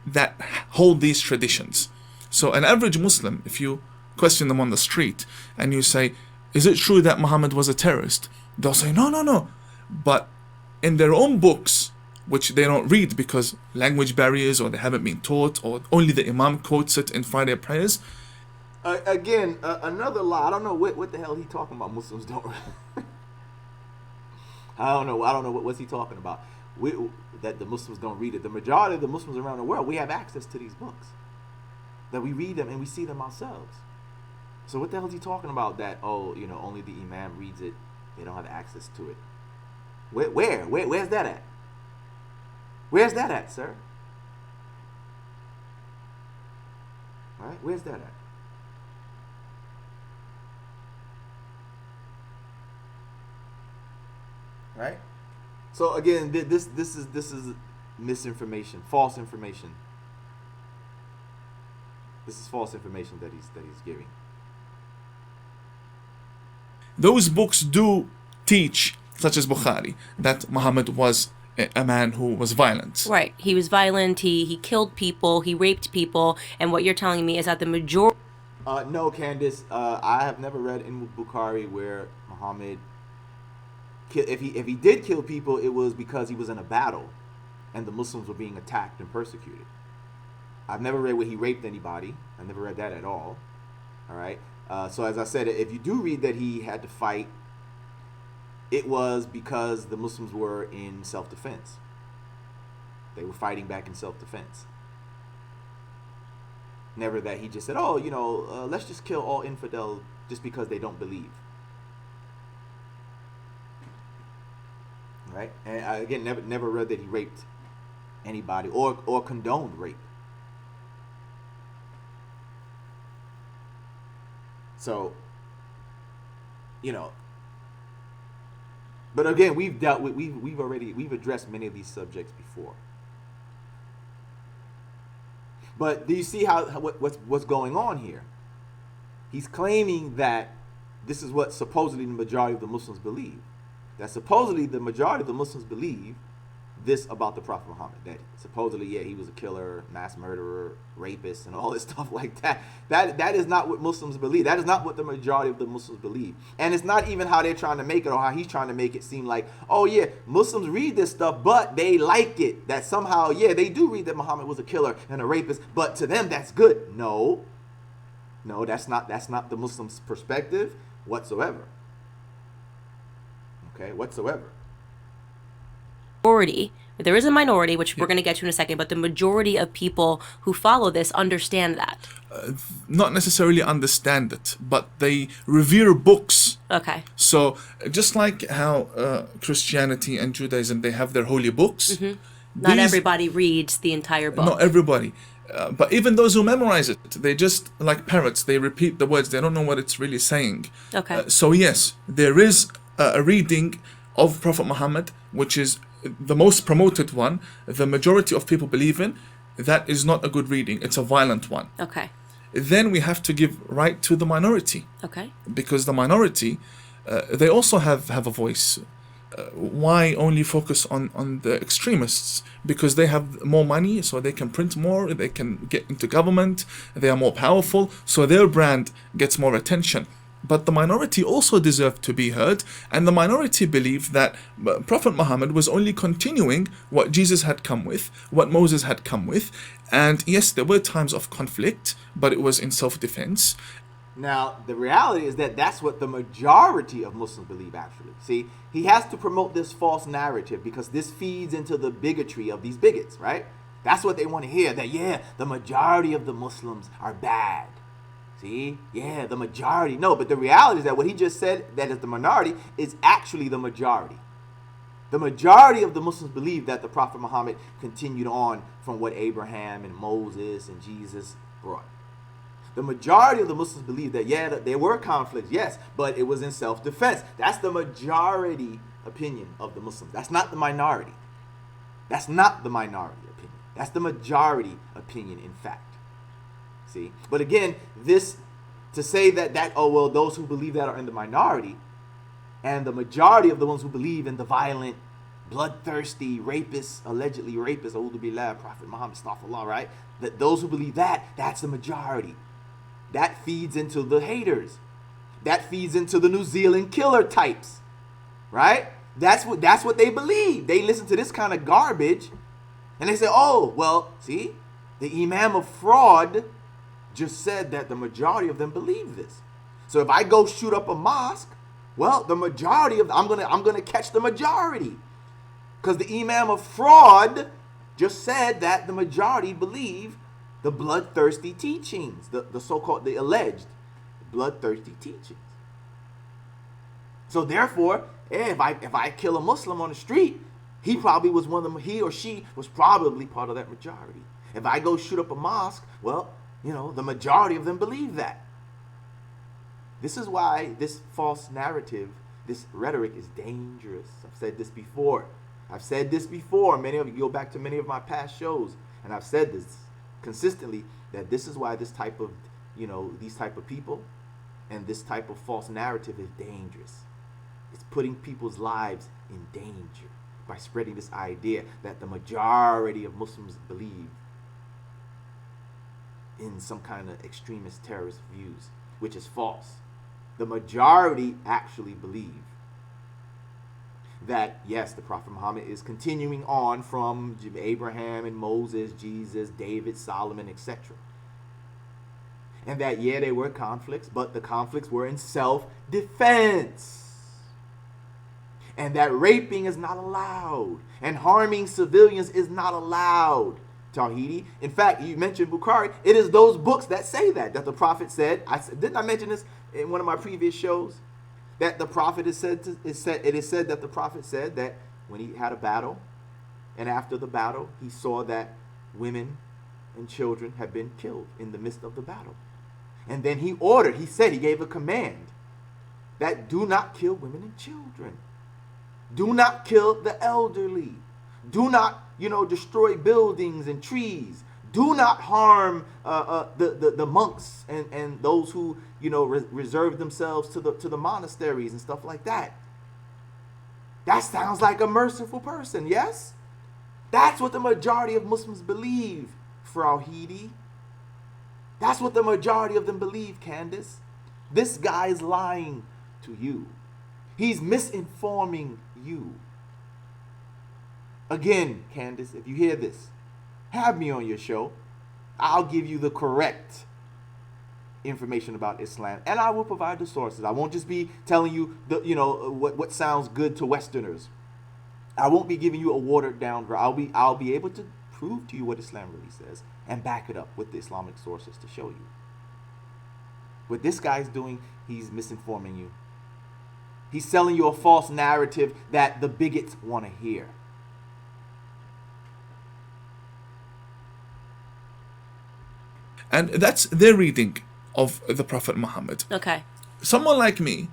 that hold these traditions. So an average Muslim, if you question them on the street and you say, is it true that Muhammad was a terrorist? They'll say, no. But in their own books, which they don't read because language barriers or they haven't been taught or only the Imam quotes it in Friday prayers. Again, another lie. I don't know what the hell he talking about. Muslims don't. I don't know what's he talking about. That the Muslims don't read it. The majority of the Muslims around the world, we have access to these books. That we read them and we see them ourselves. So what the hell is he talking about? That only the Imam reads it. They don't have access to it. Where's that at? Where's that at, sir? All right, where's that at? Right? So again, this is misinformation, false information. This is false information that he's giving. Those books do teach, such as Bukhari, that Muhammad was a man who was violent. Right. He was violent. He killed people. He raped people. And what you're telling me is that the majority. No, Candance. I have never read in Bukhari where Muhammad. If he did kill people, it was because he was in a battle, and the Muslims were being attacked and persecuted. I've never read where he raped anybody. I never read that at all. All right. So as I said, if you do read that he had to fight, it was because the Muslims were in self-defense. They were fighting back in self-defense. Never that he just said, let's just kill all infidels just because they don't believe. Right? And I, again, never read that he raped anybody or condoned rape. So, but again, we've addressed many of these subjects before. But do you see what's going on here? He's claiming that this is what supposedly the majority of the Muslims believe. That supposedly the majority of the Muslims believe this about the Prophet Muhammad. That supposedly, he was a killer, mass murderer, rapist, and all this stuff like that. That is not what Muslims believe. That is not what the majority of the Muslims believe. And it's not even how they're trying to make it, or how he's trying to make it seem like, oh yeah, Muslims read this stuff, but they like it. That somehow, they do read that Muhammad was a killer and a rapist, but to them that's good. No, that's not the Muslim's perspective whatsoever. Okay, whatsoever. Majority, there is a minority, which we're going to get to in a second, but the majority of people who follow this understand that. Not necessarily understand it, but they revere books. Okay. So just like how Christianity and Judaism, they have their holy books. Mm-hmm. Not everybody reads the entire book. Not everybody. But even those who memorize it, they just, like parrots, they repeat the words. They don't know what it's really saying. Okay. So yes, there is a reading of Prophet Muhammad, which is the most promoted one. The majority of people believe in. That is not a good reading. It's a violent one. Okay. Then we have to give right to the minority. Okay. Because the minority, they also have a voice. Why only focus on the extremists? Because they have more money, so they can print more, they can get into government, they are more powerful, so their brand gets more attention. But the minority also deserve to be heard, and the minority believe that Prophet Muhammad was only continuing what Jesus had come with, what Moses had come with. And yes, there were times of conflict, but it was in self-defense. Now, the reality is that that's what the majority of Muslims believe, actually. See, he has to promote this false narrative because this feeds into the bigotry of these bigots, right? That's what they want to hear, that, the majority of the Muslims are bad. See? The majority. No, but the reality is that what he just said, that is the minority, is actually the majority. The majority of the Muslims believe that the Prophet Muhammad continued on from what Abraham and Moses and Jesus brought. The majority of the Muslims believe that, that there were conflicts, yes, but it was in self-defense. That's the majority opinion of the Muslims. That's not the minority. That's not the minority opinion. That's the majority opinion, in fact. See? But again, this, to say that those who believe that are in the minority, and the majority of the ones who believe in the violent, bloodthirsty, rapists, allegedly rapists, Prophet Muhammad, astaghfirullah, right? That those who believe that, that's the majority. That feeds into the haters. That feeds into the New Zealand killer types, right? That's what they believe. They listen to this kind of garbage, and they say, see, the Imam of fraud just said that the majority of them believe this. So if I go shoot up a mosque, the majority of I'm gonna catch the majority, because the Imam of fraud just said that the majority believe the bloodthirsty teachings, the so-called, the alleged bloodthirsty teachings. So therefore, if I kill a Muslim on the street, he or she was probably part of that majority. If I go shoot up a mosque, the majority of them believe that. This is why this false narrative, this rhetoric is dangerous. I've said this before. Many of you go back to many of my past shows, and I've said this consistently, that this is why this type of, these type of people and this type of false narrative is dangerous. It's putting people's lives in danger by spreading this idea that the majority of Muslims believe in some kind of extremist terrorist views, which is false. The majority actually believe that, yes, the Prophet Muhammad is continuing on from Abraham and Moses, Jesus, David, Solomon, etc. And that, there were conflicts, but the conflicts were in self-defense. And that raping is not allowed, and harming civilians is not allowed. Tawhidi. In fact, you mentioned Bukhari. It is those books that say that the Prophet said. Didn't I mention this in one of my previous shows? That the Prophet it is said that the Prophet said that when he had a battle, and after the battle, he saw that women and children had been killed in the midst of the battle. And then he gave a command that do not kill women and children. Do not kill the elderly. Do not, destroy buildings and trees. Do not harm the monks and those who, reserve themselves to the monasteries and stuff like that. That sounds like a merciful person, yes? That's what the majority of Muslims believe, Tawhidi. That's what the majority of them believe, Candace. This guy is lying to you. He's misinforming you. Again, Candace, if you hear this, have me on your show. I'll give you the correct information about Islam, and I will provide the sources. I won't just be telling you what sounds good to Westerners. I won't be giving you a watered down. I'll be able to prove to you what Islam really says and back it up with the Islamic sources to show you. What this guy's doing, he's misinforming you. He's selling you a false narrative that the bigots want to hear. And that's their reading of the Prophet Muhammad. Okay. Someone like me,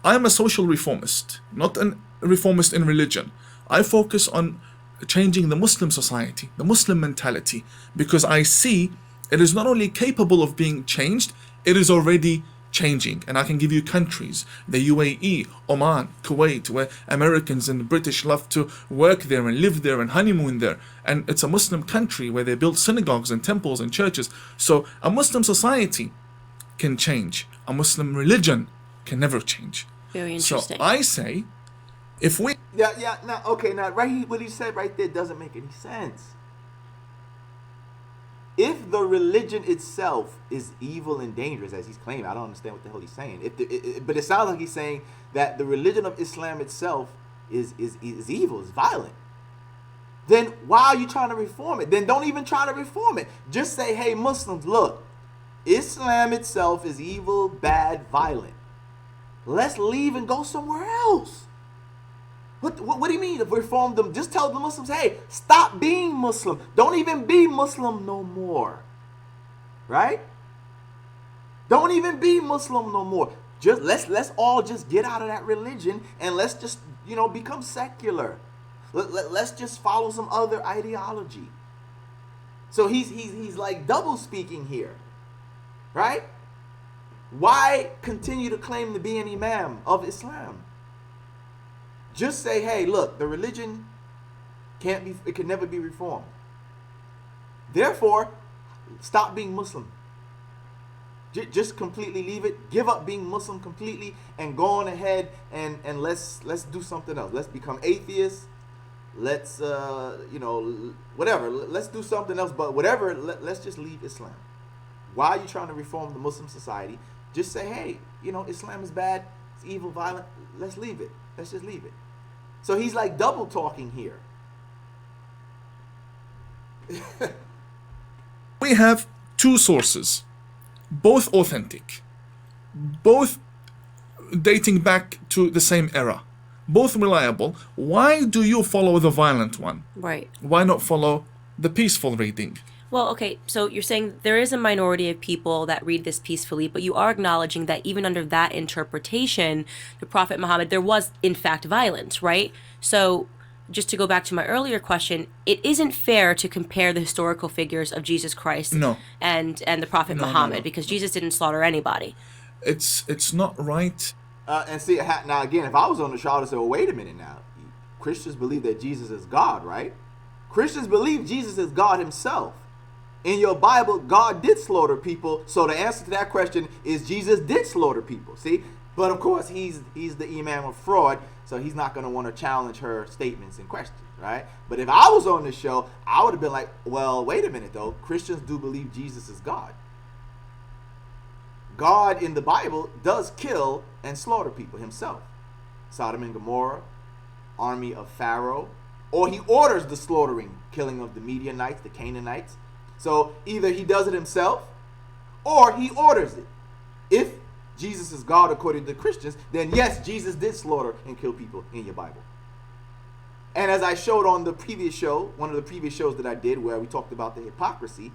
I'm a social reformist, not a reformist in religion. I focus on changing the Muslim society, the Muslim mentality, because I see it is not only capable of being changed, it is already changing. And I can give you countries, the UAE, Oman, Kuwait, where Americans and British love to work there and live there and honeymoon there. And it's a Muslim country where they build synagogues and temples and churches. So a Muslim society can change. A Muslim religion can never change. Very interesting. So I say, if we... Now, right, what he said right there doesn't make any sense. If the religion itself is evil and dangerous, as he's claiming, I don't understand what the hell he's saying. But it sounds like he's saying that the religion of Islam itself is evil, is violent. Then why are you trying to reform it? Then don't even try to reform it. Just say, hey, Muslims, look, Islam itself is evil, bad, violent. Let's leave and go somewhere else. What do you mean reform them? Just tell the Muslims, hey, stop being Muslim. Don't even be Muslim no more. Right? Don't even be Muslim no more. Just let's all just get out of that religion and let's just, become secular. Let's just follow some other ideology. So he's like double speaking here. Right? Why continue to claim to be an Imam of Islam? Just say, hey, look, the religion can never be reformed. Therefore, stop being Muslim. Just completely leave it. Give up being Muslim completely and go on ahead and let's do something else. Let's become atheists. Let's whatever. Let's do something else. But whatever, let's just leave Islam. Why are you trying to reform the Muslim society? Just say, hey, Islam is bad. It's evil, violent. Let's leave it. Let's just leave it. So he's like double talking here. We have two sources, both authentic, both dating back to the same era, both reliable. Why do you follow the violent one? Right. Why not follow the peaceful reading? Well, okay, so you're saying there is a minority of people that read this peacefully, but you are acknowledging that even under that interpretation, the Prophet Muhammad, there was in fact violence, right? So just to go back to my earlier question, it isn't fair to compare the historical figures of Jesus Christ and the Prophet Muhammad, because Jesus didn't slaughter anybody. It's not right. And see, now again, if I was on the show, I'd say, well, wait a minute now. Christians believe that Jesus is God, right? Christians believe Jesus is God himself. In your Bible, God did slaughter people. So the answer to that question is Jesus did slaughter people. See? But of course, he's the Imam of fraud, so he's not going to want to challenge her statements and questions, right? But if I was on the show, I would have been like, well, wait a minute, though. Christians do believe Jesus is God. God in the Bible does kill and slaughter people himself. Sodom and Gomorrah, army of Pharaoh, or he orders the slaughtering, killing of the Midianites, the Canaanites. So either he does it himself or he orders it. If Jesus is God according to Christians, then yes, Jesus did slaughter and kill people in your Bible. And as I showed on the previous show, one of the previous shows that I did where we talked about the hypocrisy,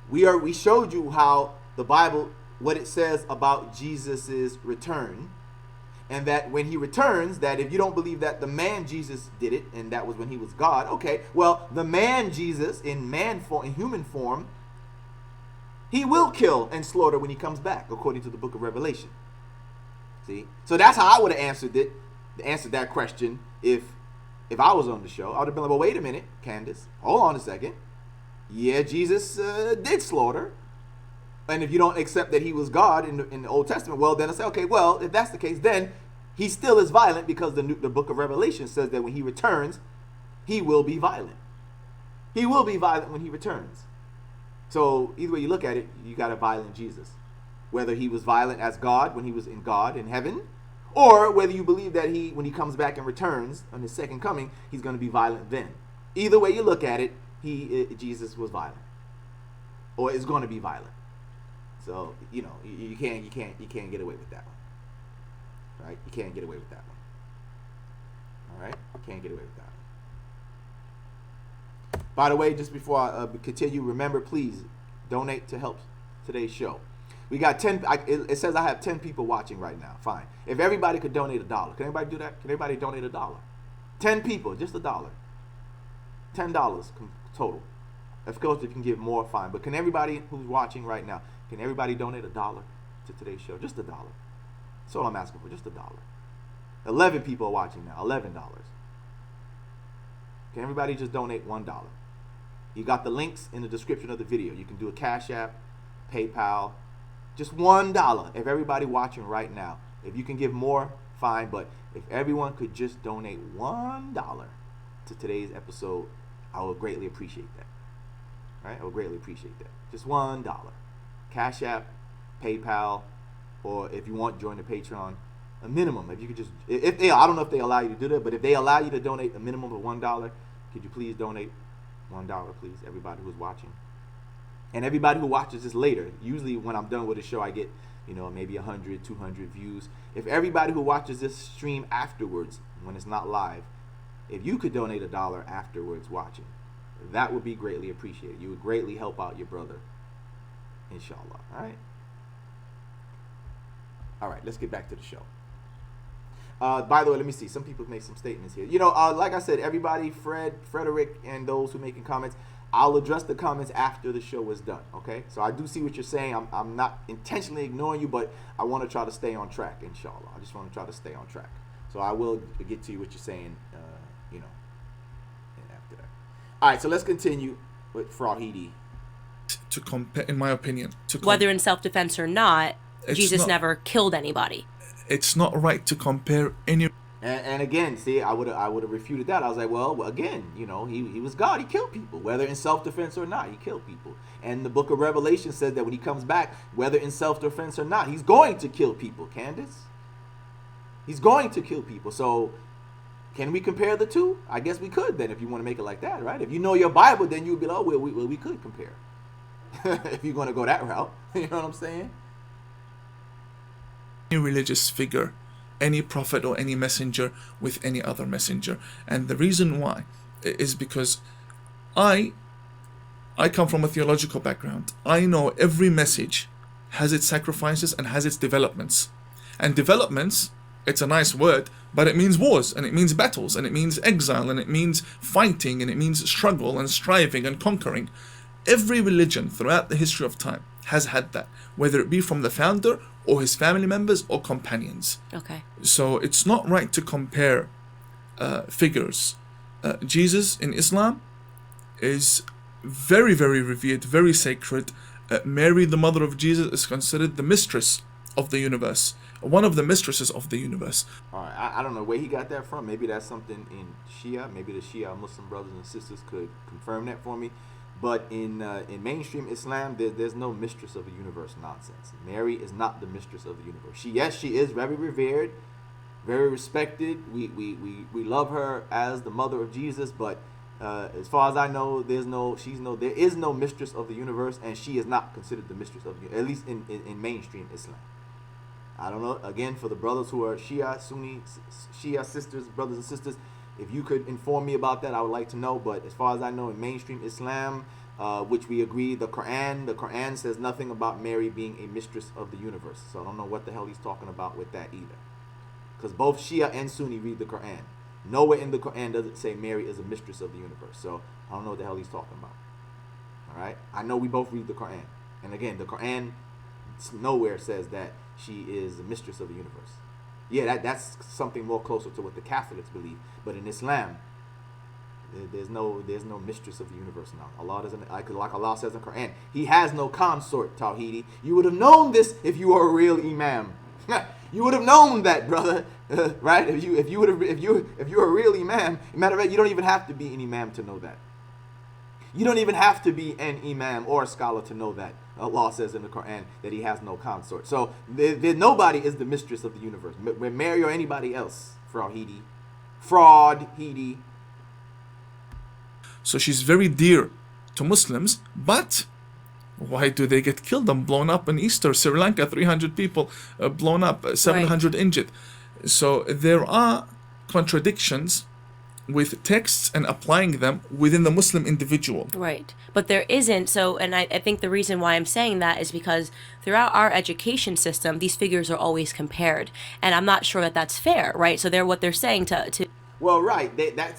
we showed you how the Bible, what it says about Jesus's return, and that when he returns, that if you don't believe that the man Jesus did it, and that was when he was God, okay, well, the man Jesus in human form, he will kill and slaughter when he comes back, according to the book of Revelation. See? So that's how I would have answered that question if I was on the show. I would have been like, well, wait a minute, Candance, hold on a second. Yeah, Jesus did slaughter. And if you don't accept that he was God in the Old Testament, well, then I say, okay, well, if that's the case, then he still is violent, because the book of Revelation says that when he returns, he will be violent. He will be violent when he returns. So either way you look at it, you got a violent Jesus. Whether he was violent as God when he was in God in heaven, or whether you believe that when he comes back and returns on his second coming, he's going to be violent then. Either way you look at it, Jesus was violent, or is going to be violent. So you can't get away with that one, right? You can't get away with that one. All right, you can't get away with that one. By the way, just before I continue, remember, please donate to help today's show. We got 10. It says I have 10 people watching right now. Fine. If everybody could donate $1, can everybody do that? Can everybody donate $1? 10 people, just $1. $10 total. Of course, if you can give more, fine. But can everybody who's watching right now, can everybody donate $1 to today's show? Just $1. That's all I'm asking for, just $1. 11 people are watching now, $11. Can everybody just donate $1? You got the links in the description of the video. You can do a Cash App, PayPal, just $1. If everybody watching right now, if you can give more, fine. But if everyone could just donate $1 to today's episode, I would greatly appreciate that. All right, I would greatly appreciate that. Just $1. Cash App, PayPal, or if you want, join the Patreon. A minimum, if you could just, I don't know if they allow you to do that, but if they allow you to donate a minimum of $1, could you please donate $1, please, everybody who's watching. And everybody who watches this later, usually when I'm done with the show, I get, maybe 100, 200 views. If everybody who watches this stream afterwards, when it's not live, if you could donate $1 afterwards watching, that would be greatly appreciated. You would greatly help out your brother, inshallah. All right, let's get back to the show. By the way, let me see. Some people made some statements here. Like I said, everybody, Frederick, and those who making comments, I'll address the comments after the show is done, okay? So I do see what you're saying. I'm not intentionally ignoring you, but I want to try to stay on track, inshallah. I just want to try to stay on track. So I will get to you what you're saying, and after that. All right, so let's continue with Tawhidi. To compare, in my opinion, whether in self-defense or not, Jesus never killed anybody. It's not right to compare any. And again, see, I would have refuted that. I was like, well, again, he was God. He killed people, whether in self-defense or not. He killed people. And the book of Revelation says that when he comes back, whether in self-defense or not, he's going to kill people, Candance. He's going to kill people. So can we compare the two? I guess we could then, if you want to make it like that, right? If you know your Bible, then you would be like, oh, well, we could compare. If you're going to go that route. You know what I'm saying? Any religious figure, any prophet or any messenger with any other messenger. And the reason why is because I come from a theological background. I know every message has its sacrifices and has its developments. And developments, it's a nice word, but it means wars, and it means battles, and it means exile, and it means fighting, and it means struggle and striving and conquering. Every religion throughout the history of time has had that, whether it be from the founder or his family members or companions. Okay. So it's not right to compare figures. Jesus in Islam is very, very revered, very sacred. Mary, the mother of Jesus, is considered the mistress of the universe, one of the mistresses of the universe. All right, I don't know where he got that from. Maybe that's something in Shia. Maybe the Shia Muslim brothers and sisters could confirm that for me. But in mainstream Islam, there's no mistress of the universe nonsense. Mary is not the mistress of the universe. She is very revered, very respected. We love her as the mother of Jesus. But as far as I know, there is no mistress of the universe, and she is not considered the mistress of the universe, at least in mainstream Islam. I don't know. Again, for the brothers who are Shia, Sunni, Shia sisters, brothers and sisters, if you could inform me about that, I would like to know. But as far as I know, in mainstream Islam, which we agree. The Quran says nothing about Mary being a mistress of the universe. So I don't know what the hell he's talking about with that either. Because both Shia and Sunni read the Quran. Nowhere in the Quran does it say Mary is a mistress of the universe. So I don't know what the hell he's talking about. All right? I know we both read the Quran. And again, the Quran nowhere says that she is a mistress of the universe. Yeah, that's something more closer to what the Catholics believe. But in Islam, there's no mistress of the universe now. Allah doesn't, like Allah says in the Quran, He has no consort, Tawhidi. You would have known this if you were a real Imam. You would have known that, brother, right? If you're a real Imam. Matter of fact, you don't even have to be an Imam to know that. You don't even have to be an Imam or a scholar to know that. Allah says in the Quran that He has no consort. So nobody is the mistress of the universe. Mary or anybody else, fraud, Hidi. So she's very dear to Muslims, but why do they get killed and blown up in Easter? Sri Lanka, 300 people blown up, 700 injured. So there are contradictions with texts and applying them within the Muslim individual. Right. But there isn't. So, and I think the reason why I'm saying that is because throughout our education system, these figures are always compared. And I'm not sure that that's fair, right? So what they're saying to Well, right.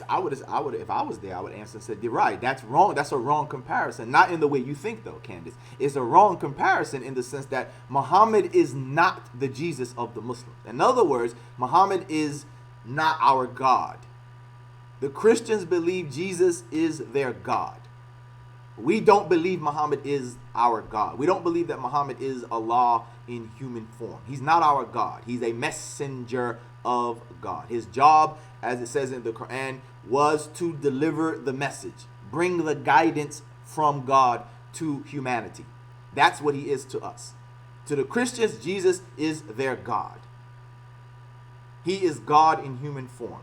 I would if I was there, I would answer and say, you're right. That's wrong. That's a wrong comparison. Not in the way you think, though, Candance. It's a wrong comparison in the sense that Muhammad is not the Jesus of the Muslims. In other words, Muhammad is not our God. The Christians believe Jesus is their God. We don't believe Muhammad is our God. We don't believe that Muhammad is Allah in human form. He's not our God. He's a messenger of God. His job, as it says in the Quran, was to deliver the message, bring the guidance from God to humanity. That's what He is to us. To the Christians, Jesus is their God. He is God in human form.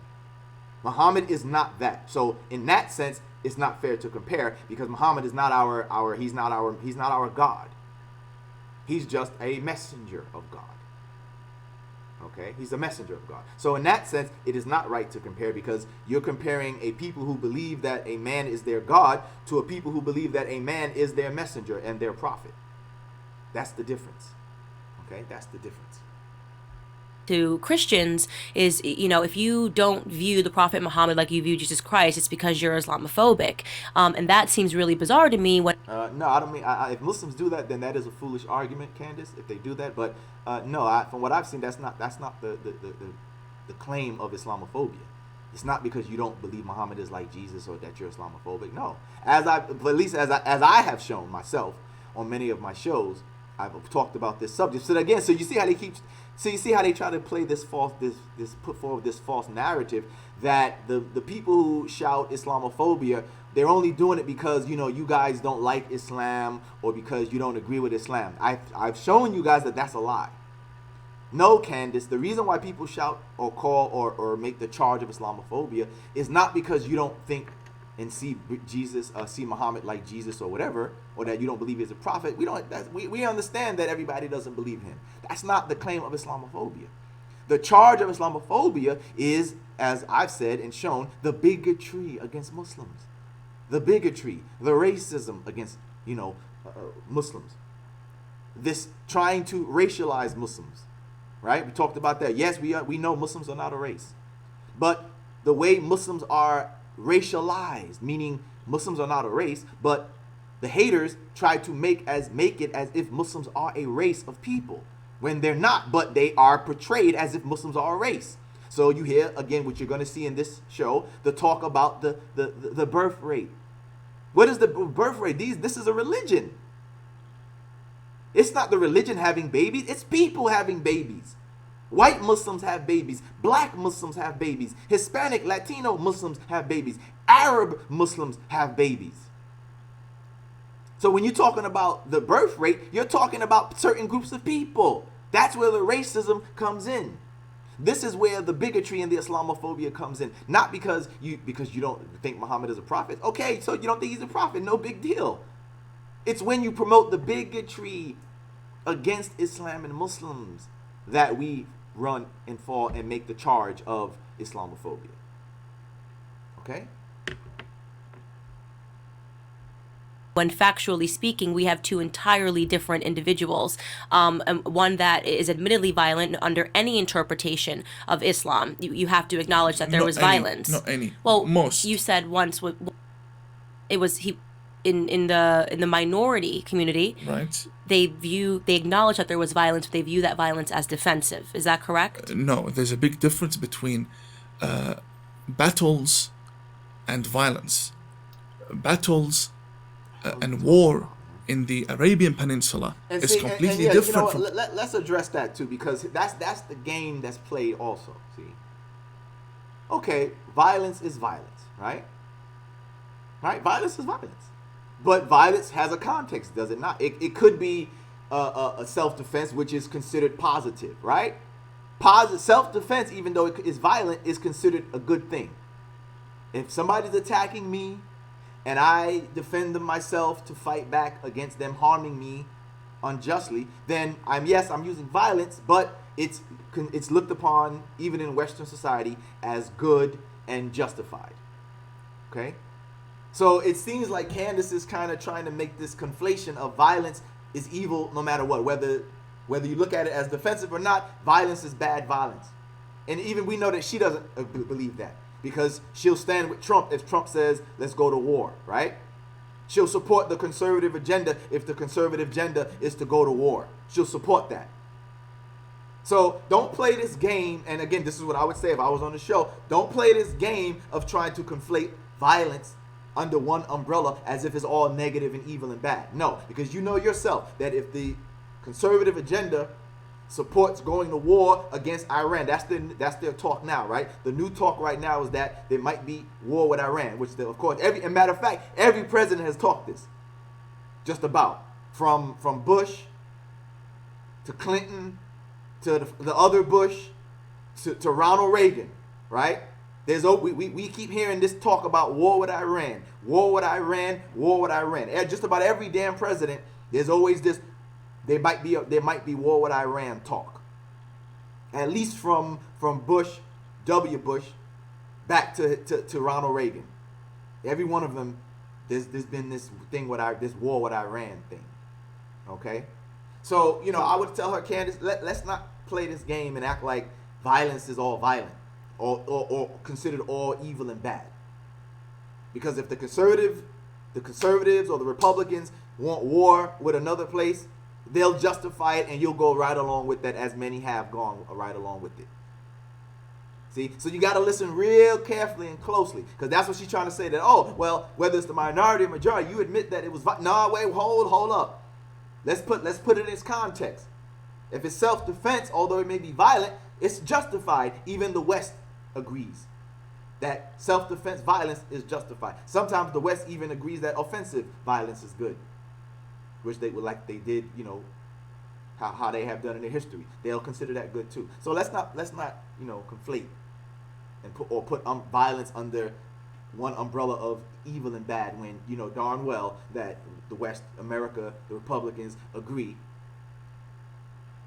Muhammad is not that. So in that sense, it's not fair to compare because Muhammad is not he's not our God. He's just a messenger of God. Okay? He's a messenger of God. So in that sense, it is not right to compare because you're comparing a people who believe that a man is their God to a people who believe that a man is their messenger and their prophet. That's the difference. Okay? That's the difference. To Christians is, if you don't view the Prophet Muhammad like you view Jesus Christ, it's because you're Islamophobic. And that seems really bizarre to me. No, I don't mean, if Muslims do that, then that is a foolish argument, Candance, if they do that. But no, from what I've seen, that's not the claim of Islamophobia. It's not because you don't believe Muhammad is like Jesus or that you're Islamophobic. No. At least as I have shown myself on many of my shows, I've talked about this subject. So again, you see how they try to play put forward this false narrative that the people who shout Islamophobia, they're only doing it because you guys don't like Islam or because you don't agree with Islam. I've shown you guys that that's a lie. No, Candance, the reason why people shout or call or make the charge of Islamophobia is not because you don't think and see Jesus, see Muhammad like Jesus or whatever, or that you don't believe he's a prophet. We understand that everybody doesn't believe him. That's not the claim of Islamophobia. The charge of Islamophobia is, as I've said and shown, the bigotry against Muslims, the bigotry, the racism against Muslims, this trying to racialize Muslims. Right? We talked about that. Yes, we know Muslims are not a race, but the way Muslims are racialized, meaning Muslims are not a race, but the haters try to make it as if Muslims are a race of people when they're not, but they are portrayed as if Muslims are a race. So you hear again what you're going to see in this show, the talk about the birth rate. What is the birth rate? This is a religion. It's not the religion having babies, it's people having babies. White Muslims have babies. Black Muslims have babies. Hispanic, Latino Muslims have babies. Arab Muslims have babies. So when you're talking about the birth rate, you're talking about certain groups of people. That's where the racism comes in. This is where the bigotry and the Islamophobia comes in. Not because you don't think Muhammad is a prophet. Okay, so you don't think he's a prophet. No big deal. It's when you promote the bigotry against Islam and Muslims that we run and fall and make the charge of Islamophobia. Okay? when factually speaking, we have two entirely different individuals. One that is admittedly violent under any interpretation of Islam. You have to acknowledge that there was violence. Not any. Well, most. you said once it was he in the minority community. Right. They acknowledge that there was violence, but they view that violence as defensive. Is that correct? No, there's a big difference between battles and violence. Battles and war in the Arabian Peninsula is completely different from. Let's address that too, because that's the game that's played also. See, okay, violence is violence, right? Right, violence is violence, but violence has a context, does it not? It could be a self-defense, which is considered positive, right? Positive self-defense, even though it is violent, is considered a good thing. If somebody's attacking me and I defend them myself to fight back against them harming me unjustly, then I'm using violence, but it's looked upon, even in Western society, as good and justified. Okay? So it seems like Candance is kind of trying to make this conflation of violence is evil no matter what. Whether you look at it as defensive or not, violence is bad violence. And even we know that she doesn't believe that, because she'll stand with Trump if Trump says, let's go to war, right? She'll support the conservative agenda if the conservative agenda is to go to war. She'll support that. So don't play this game, and again, this is what I would say if I was on the show, don't play this game of trying to conflate violence under one umbrella as if it's all negative and evil and bad. No, because you know yourself that if the conservative agenda supports going to war against Iran, that's their talk now, right? The new talk right now is that there might be war with Iran, which of course, as a matter of fact, every president has talked this. Just about. From Bush to Clinton to the other Bush to Ronald Reagan, right? We keep hearing this talk about war with Iran, war with Iran, war with Iran. Just about every damn president, there's always this, there might be war with Iran talk. At least from Bush, W. Bush, back to Ronald Reagan. Every one of them, there's been this thing with this war with Iran thing. Okay? So, I would tell her, Candance, let's not play this game and act like violence is all violent. Or considered all evil and bad. Because if the conservatives or the Republicans want war with another place, they'll justify it and you'll go right along with that, as many have gone right along with it. See? So you got to listen real carefully and closely, because that's what she's trying to say, that, oh, well, whether it's the minority or majority, you admit that it was, no, wait, hold up. Let's put it in its context. If it's self-defense, although it may be violent, it's justified. Even the West agrees that self-defense violence is justified. Sometimes the West even agrees that offensive violence is good, which they would, like they did, how they have done in their history. They'll consider that good too. So let's not conflate and put violence under one umbrella of evil and bad, when darn well that the West, America, the Republicans agree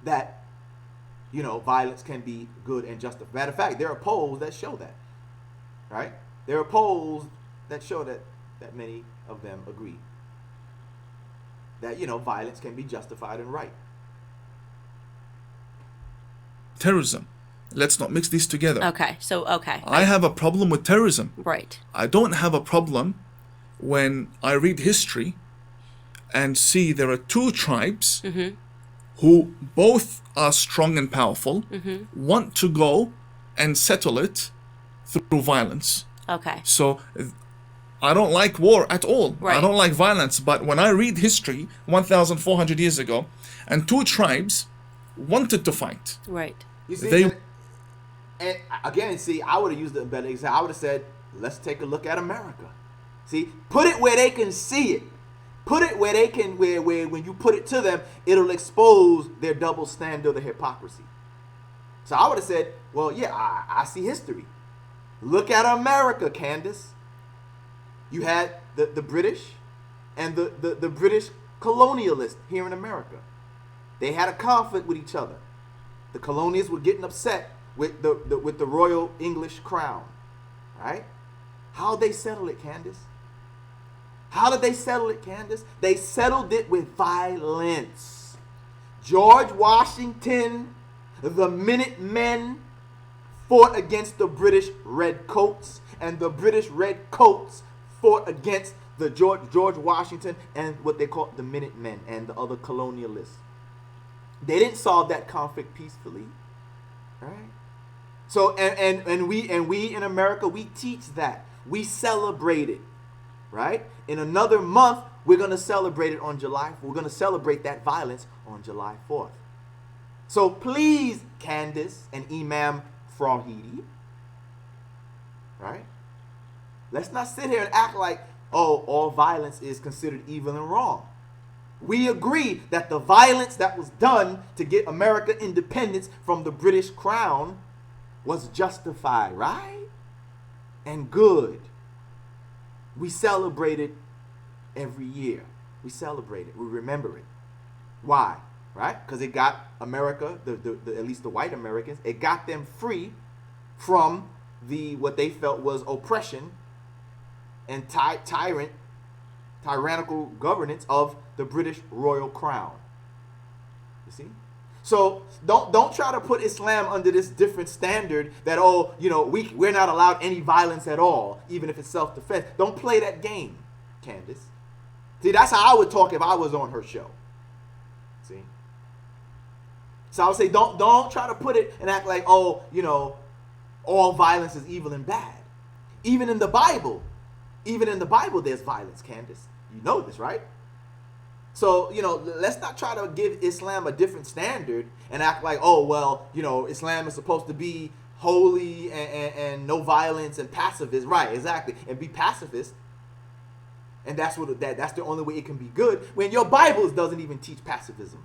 that violence can be good and justified. Matter of fact, there are polls that show that, right? There are polls that show that many of them agree that, violence can be justified and right. Terrorism. Let's not mix these together. Okay. I have a problem with terrorism. Right. I don't have a problem when I read history and see there are two tribes who both are strong and powerful, want to go and settle it through violence. Okay. So I don't like war at all. Right. I don't like violence. But when I read history 1,400 years ago, and two tribes wanted to fight. Right. You see, and again, I would have used it better. I would have said, let's take a look at America. See, put it where they can see it. Put it where they can, where when you put it to them, it'll expose their double standard of hypocrisy. So I would have said, well, yeah, I see history. Look at America, Candance. You had the British and the British colonialists here in America. They had a conflict with each other. The colonialists were getting upset with the Royal English Crown. Right? How'd they settle it, Candance? How did they settle it, Candace? They settled it with violence. George Washington, the Minutemen, fought against the British Redcoats, and the British Redcoats fought against the George Washington and what they call the Minutemen and the other colonialists. They didn't solve that conflict peacefully, right? So and we in America, we teach that. We celebrate it, right? In another month, we're going to celebrate it on July. We're going to celebrate that violence on July 4th. So please, Candace and Imam Tawhidi, right? Let's not sit here and act like, oh, all violence is considered evil and wrong. We agree that the violence that was done to get America independence from the British crown was justified, right? And good. We celebrate it every year. We celebrate it. We remember it. Why? Right? Because it got America, at least the white Americans, it got them free from what they felt was oppression and tyrannical governance of the British royal crown. You see? So don't try to put Islam under this different standard that, oh, you know, we're not allowed any violence at all, even if it's self-defense. Don't play that game, Candace. See, that's how I would talk if I was on her show. See? So I would say don't try to put it and act like, oh, you know, all violence is evil and bad. Even in the Bible there's violence, Candace. You know this, right? So, you know, let's not try to give Islam a different standard and act like, oh, well, you know, Islam is supposed to be holy and no violence and pacifist. Right, exactly. And be pacifist. And that's the only way it can be good. When your Bible doesn't even teach pacifism.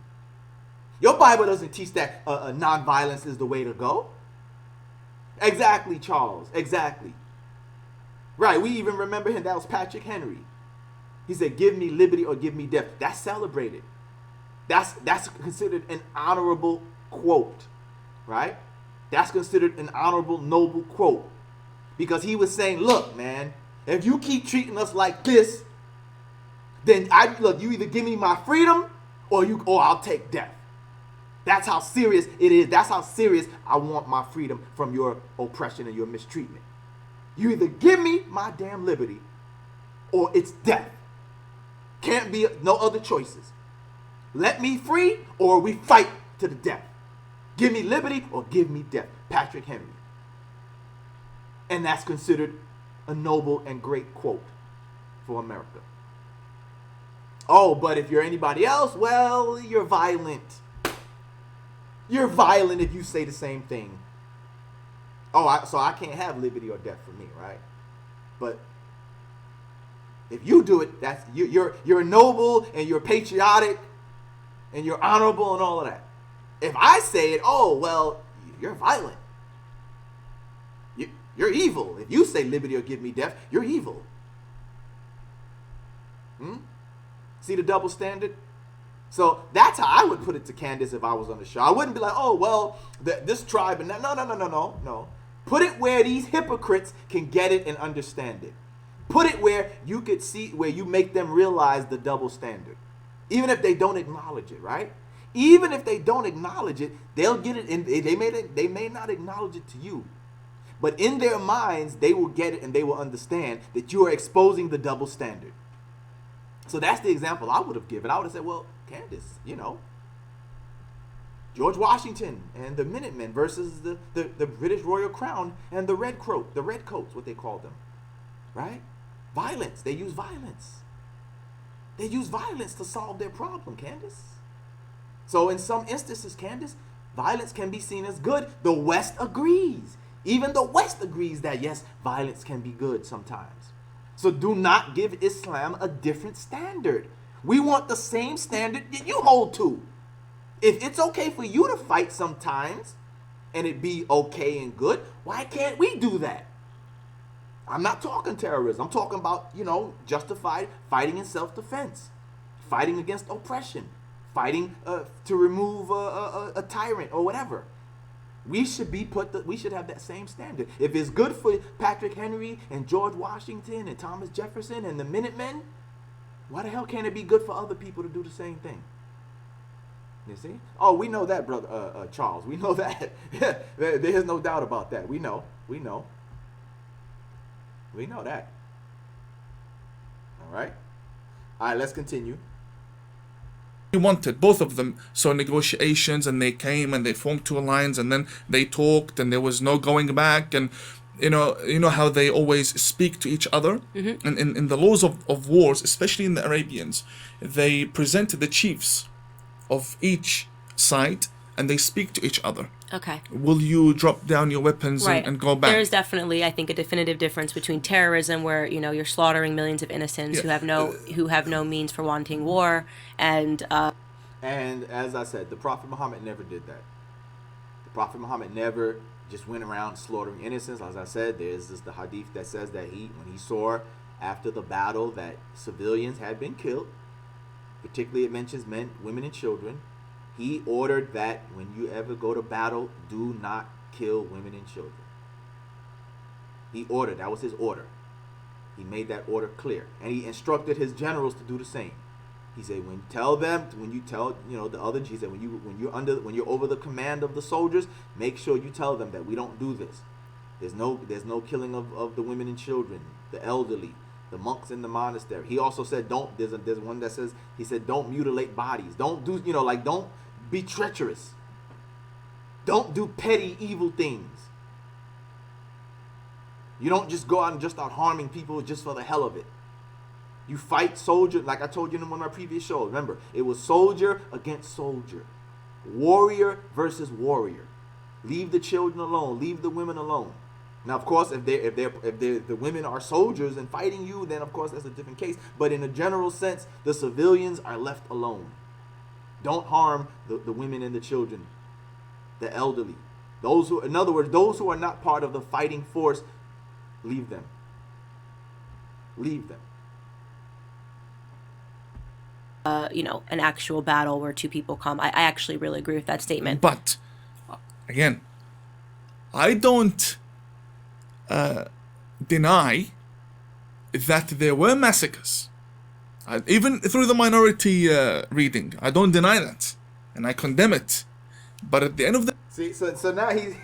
Your Bible doesn't teach that nonviolence is the way to go. Exactly, Charles. Exactly. Right, we even remember him. That was Patrick Henry. He said, give me liberty or give me death. That's celebrated. That's considered an honorable quote, right? That's considered an honorable, noble quote. Because he was saying, look, man, if you keep treating us like this, then you either give me my freedom or I'll take death. That's how serious it is. That's how serious I want my freedom from your oppression and your mistreatment. You either give me my damn liberty or it's death. Can't be no other choices. Let me free or we fight to the death. Give me liberty or give me death. Patrick Henry. And that's considered a noble and great quote for America. Oh, but if you're anybody else, well, you're violent. You're violent if you say the same thing. Oh, so I can't have liberty or death for me, right? But if you do it, that's you're noble and you're patriotic and you're honorable and all of that. If I say it, oh, well, you're violent. You're evil. If you say liberty or give me death, you're evil. See the double standard? So that's how I would put it to Candace if I was on the show. I wouldn't be like, oh, well, this tribe and that. No. Put it where these hypocrites can get it and understand it. Put it where you could see, where you make them realize the double standard. Even if they don't acknowledge it, right? Even if they don't acknowledge it, they'll get it, and they may not acknowledge it to you. But in their minds, they will get it and they will understand that you are exposing the double standard. So that's the example I would have given. I would have said, well, Candace, you know, George Washington and the Minutemen versus the British Royal Crown and the Redcoats, what they call them, right? Violence. They use violence. They use violence to solve their problem, Candace. So in some instances, Candace, violence can be seen as good. The West agrees. Even the West agrees that, yes, violence can be good sometimes. So do not give Islam a different standard. We want the same standard that you hold to. If it's okay for you to fight sometimes and it be okay and good, why can't we do that? I'm not talking terrorism. I'm talking about, you know, justified fighting in self-defense, fighting against oppression, fighting to remove a tyrant or whatever. We should have that same standard. If it's good for Patrick Henry and George Washington and Thomas Jefferson and the Minutemen, Why the hell can't it be good for other people to do the same thing? You see? Oh, we know that, brother Charles. We know that. There's no doubt about that. We know. We know that. All right. All right, let's continue. He wanted both of them, so negotiations, and they came and they formed two alliances, and then they talked, and there was no going back. And you know how they always speak to each other. And in the laws of wars, especially in the Arabians, they presented the chiefs of each side and they speak to each other. Okay. Will you drop down your weapons and go back? There's definitely, I think, a definitive difference between terrorism, where you're slaughtering millions of innocents who have no means for wanting war, and as I said, the Prophet Muhammad never did that. The Prophet Muhammad never just went around slaughtering innocents. As I said, there's the hadith that says that when he saw after the battle that civilians had been killed, particularly it mentions men, women, and children, he ordered that when you ever go to battle, do not kill women and children. He ordered, that was his order. He made that order clear. And he instructed his generals to do the same. He said, when you tell the other, he said, when you're over the command of the soldiers, make sure you tell them that we don't do this. There's no killing of the women and children, the elderly, the monks in the monastery. He also said, there's one that says, he said, don't mutilate bodies. Don't do, don't be treacherous. Don't do petty evil things. You don't just go out and just start harming people just for the hell of it. You fight soldier, like I told you in one of my previous shows. Remember, it was soldier against soldier. Warrior versus warrior. Leave the children alone. Leave the women alone. Now, of course, if the women are soldiers and fighting you, then of course that's a different case. But in a general sense, the civilians are left alone. Don't harm the women and the children, the elderly. In other words, those who are not part of the fighting force, leave them. Leave them. An actual battle where two people come. I actually really agree with that statement. But, again, I don't deny that there were massacres. Even through the minority reading, I don't deny that. And I condemn it. But at the end of the... See, so now he's...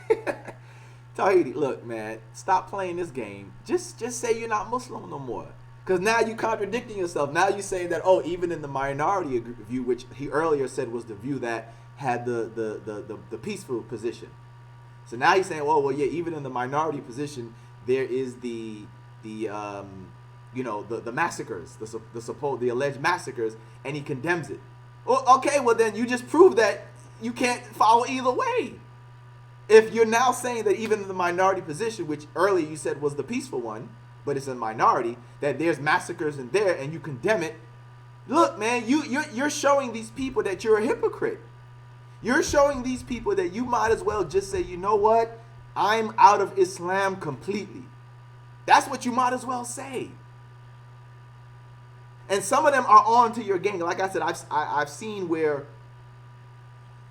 Tawhidi, look, man, stop playing this game. Just say you're not Muslim no more. Because now you're contradicting yourself. Now you're saying that, even in the minority view, which he earlier said was the view that had the peaceful position. So now he's saying, even in the minority position, there is the massacres, the alleged massacres, and he condemns it. Well, okay, well then you just proved that you can't follow either way. If you're now saying that even in the minority position, which earlier you said was the peaceful one, but it's a minority, that there's massacres in there and you condemn it. Look, man, you're showing these people that you're a hypocrite. You're showing these people that you might as well just say, you know what? I'm out of Islam completely. That's what you might as well say. And some of them are on to your game. Like I said, I've seen where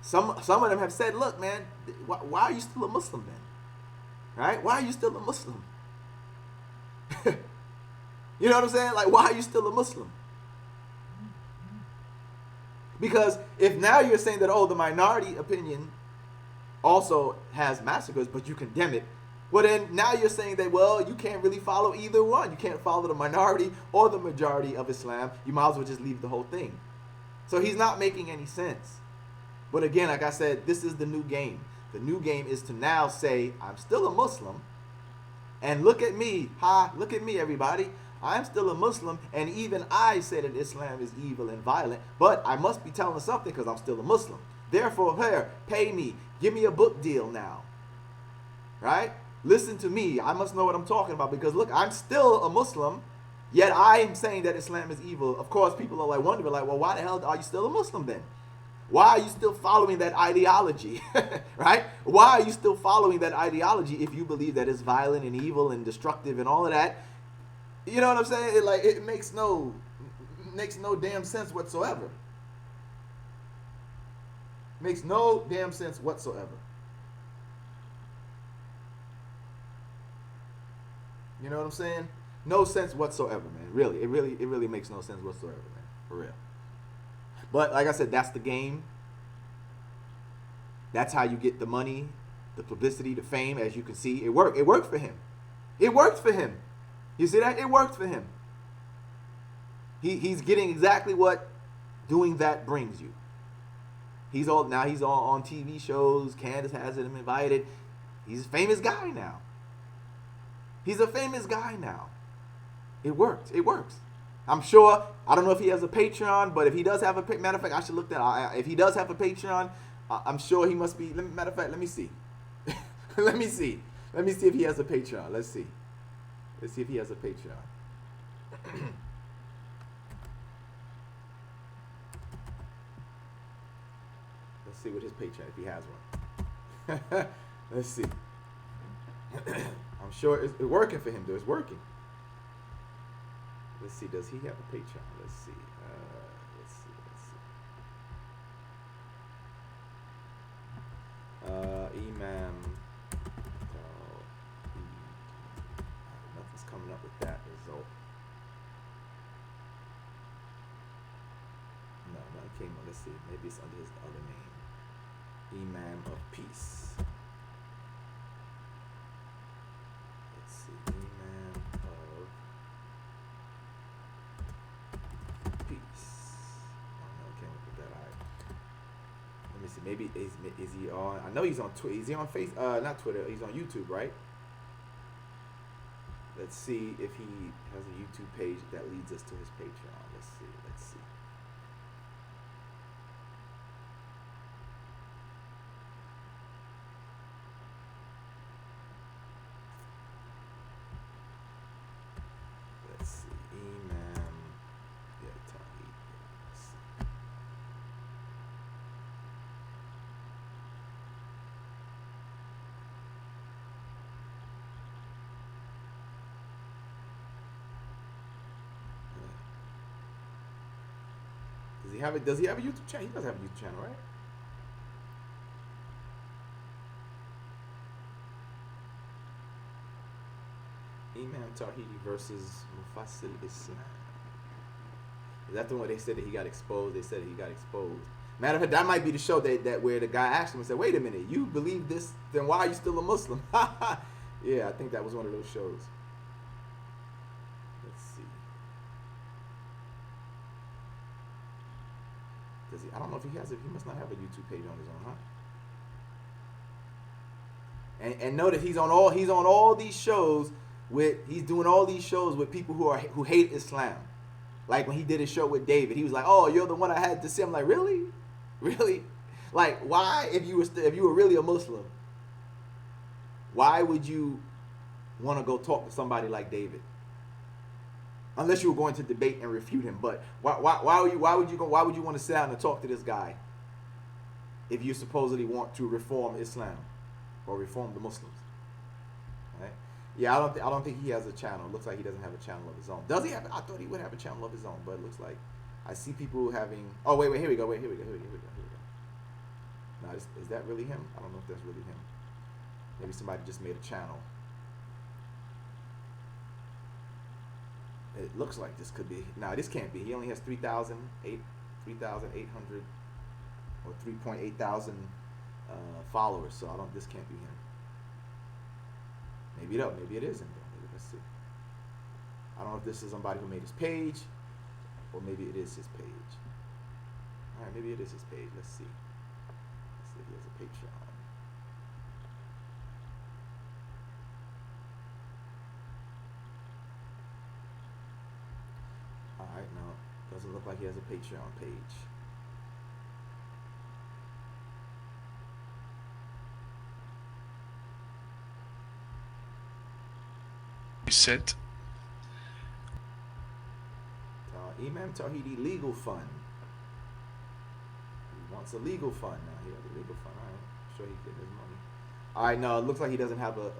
some of them have said, look, man, why are you still a Muslim then? Right? Why are you still a Muslim? You know what I'm saying? Like, why are you still a Muslim? Because if now you're saying that, the minority opinion also has massacres, but you condemn it, well then now you're saying that, you can't really follow either one. You can't follow the minority or the majority of Islam. You might as well just leave the whole thing. So he's not making any sense. But again, like I said, this is the new game. The new game is to now say, I'm still a Muslim. And look at me, look at me, everybody. I'm still a Muslim, and even I say that Islam is evil and violent, but I must be telling something because I'm still a Muslim. Therefore, here, pay me. Give me a book deal now. Right? Listen to me. I must know what I'm talking about because, look, I'm still a Muslim, yet I'm saying that Islam is evil. Of course, people are wondering, why the hell are you still a Muslim then? Why are you still following that ideology, right? Why are you still following that ideology if you believe that it's violent and evil and destructive and all of that? You know what I'm saying? It makes no damn sense whatsoever. Makes no damn sense whatsoever. You know what I'm saying? No sense whatsoever, man. Really, it really makes no sense whatsoever, man. For real. But like I said, that's the game. That's how you get the money, the publicity, the fame. As you can see, it worked. It worked for him. It worked for him. You see that? It worked for him. He's getting exactly what doing that brings you. He's all on TV shows. Candance has him invited. He's a famous guy now. He's a famous guy now. It works. It works. I'm sure. I don't know if he has a Patreon, but if he does have a matter of fact, I should look that. If he does have a Patreon, I'm sure he must be. Matter of fact, let me see. Let me see. Let me see if he has a Patreon. Let's see. Let's see if he has a Patreon. Let's see what his Patreon, if he has one. Let's see. I'm sure it's working for him, though. It's working. Let's see. Does he have a Patreon? Let's see. Let's see. Imam. Nothing's coming up with that result. No, nothing came up. Let's see. Maybe it's under his other name. Imam of Peace. Let's see. Imam of Peace. Oh no, it came up with that. Alright. Let me see. Maybe is he on? I know he's on Twitter. Is he on Facebook? Not Twitter. He's on YouTube, right? Let's see if he has a YouTube page that leads us to his Patreon. Let's see. Let's see. Let's see. Imam. Yeah, Tawhidi. Let's see. Does he have a YouTube channel? He does have a YouTube channel, right? Imam Tawhidi versus Mufassil Islam. Is that the one they said that he got exposed? They said that he got exposed. Matter of fact, that might be the show that where the guy asked him and said, "Wait a minute, you believe this? Then why are you still a Muslim?" Yeah, I think that was one of those shows. Let's see. Does he? I don't know if he has it. He must not have a YouTube page on his own, huh? And know that he's on all these shows he's doing all these shows with people who hate Islam. Like when he did his show with David, he was like, "Oh, you're the one I had to see." I'm like, "Really? Really? Like, why if you were really a Muslim, why would you want to go talk to somebody like David? Unless you were going to debate and refute him, but why would you want to sit down and talk to this guy if you supposedly want to reform Islam or reform the Muslims?" Right? Yeah, I don't think he has a channel. It looks like he doesn't have a channel of his own. Does he have? I thought he would have a channel of his own, but it looks like I see people having. Oh wait, here we go. Here we go. Now is that really him? I don't know if that's really him. Maybe somebody just made a channel. It looks like this could be. Nah, this can't be. He only has 3,800 or 3.8 thousand followers. So this can't be him. Maybe it is him though. Maybe, let's see. I don't know if this is somebody who made his page, or maybe it is his page. All right, maybe it is his page. Let's see. Let's see if he has a Patreon. Alright, no. Doesn't look like he has a Patreon page. You said Imam Tawhidi Legal Fund. He wants a legal fund now. He has a legal fund. Alright. I'm sure he's getting his money. Alright, no, it looks like he doesn't have a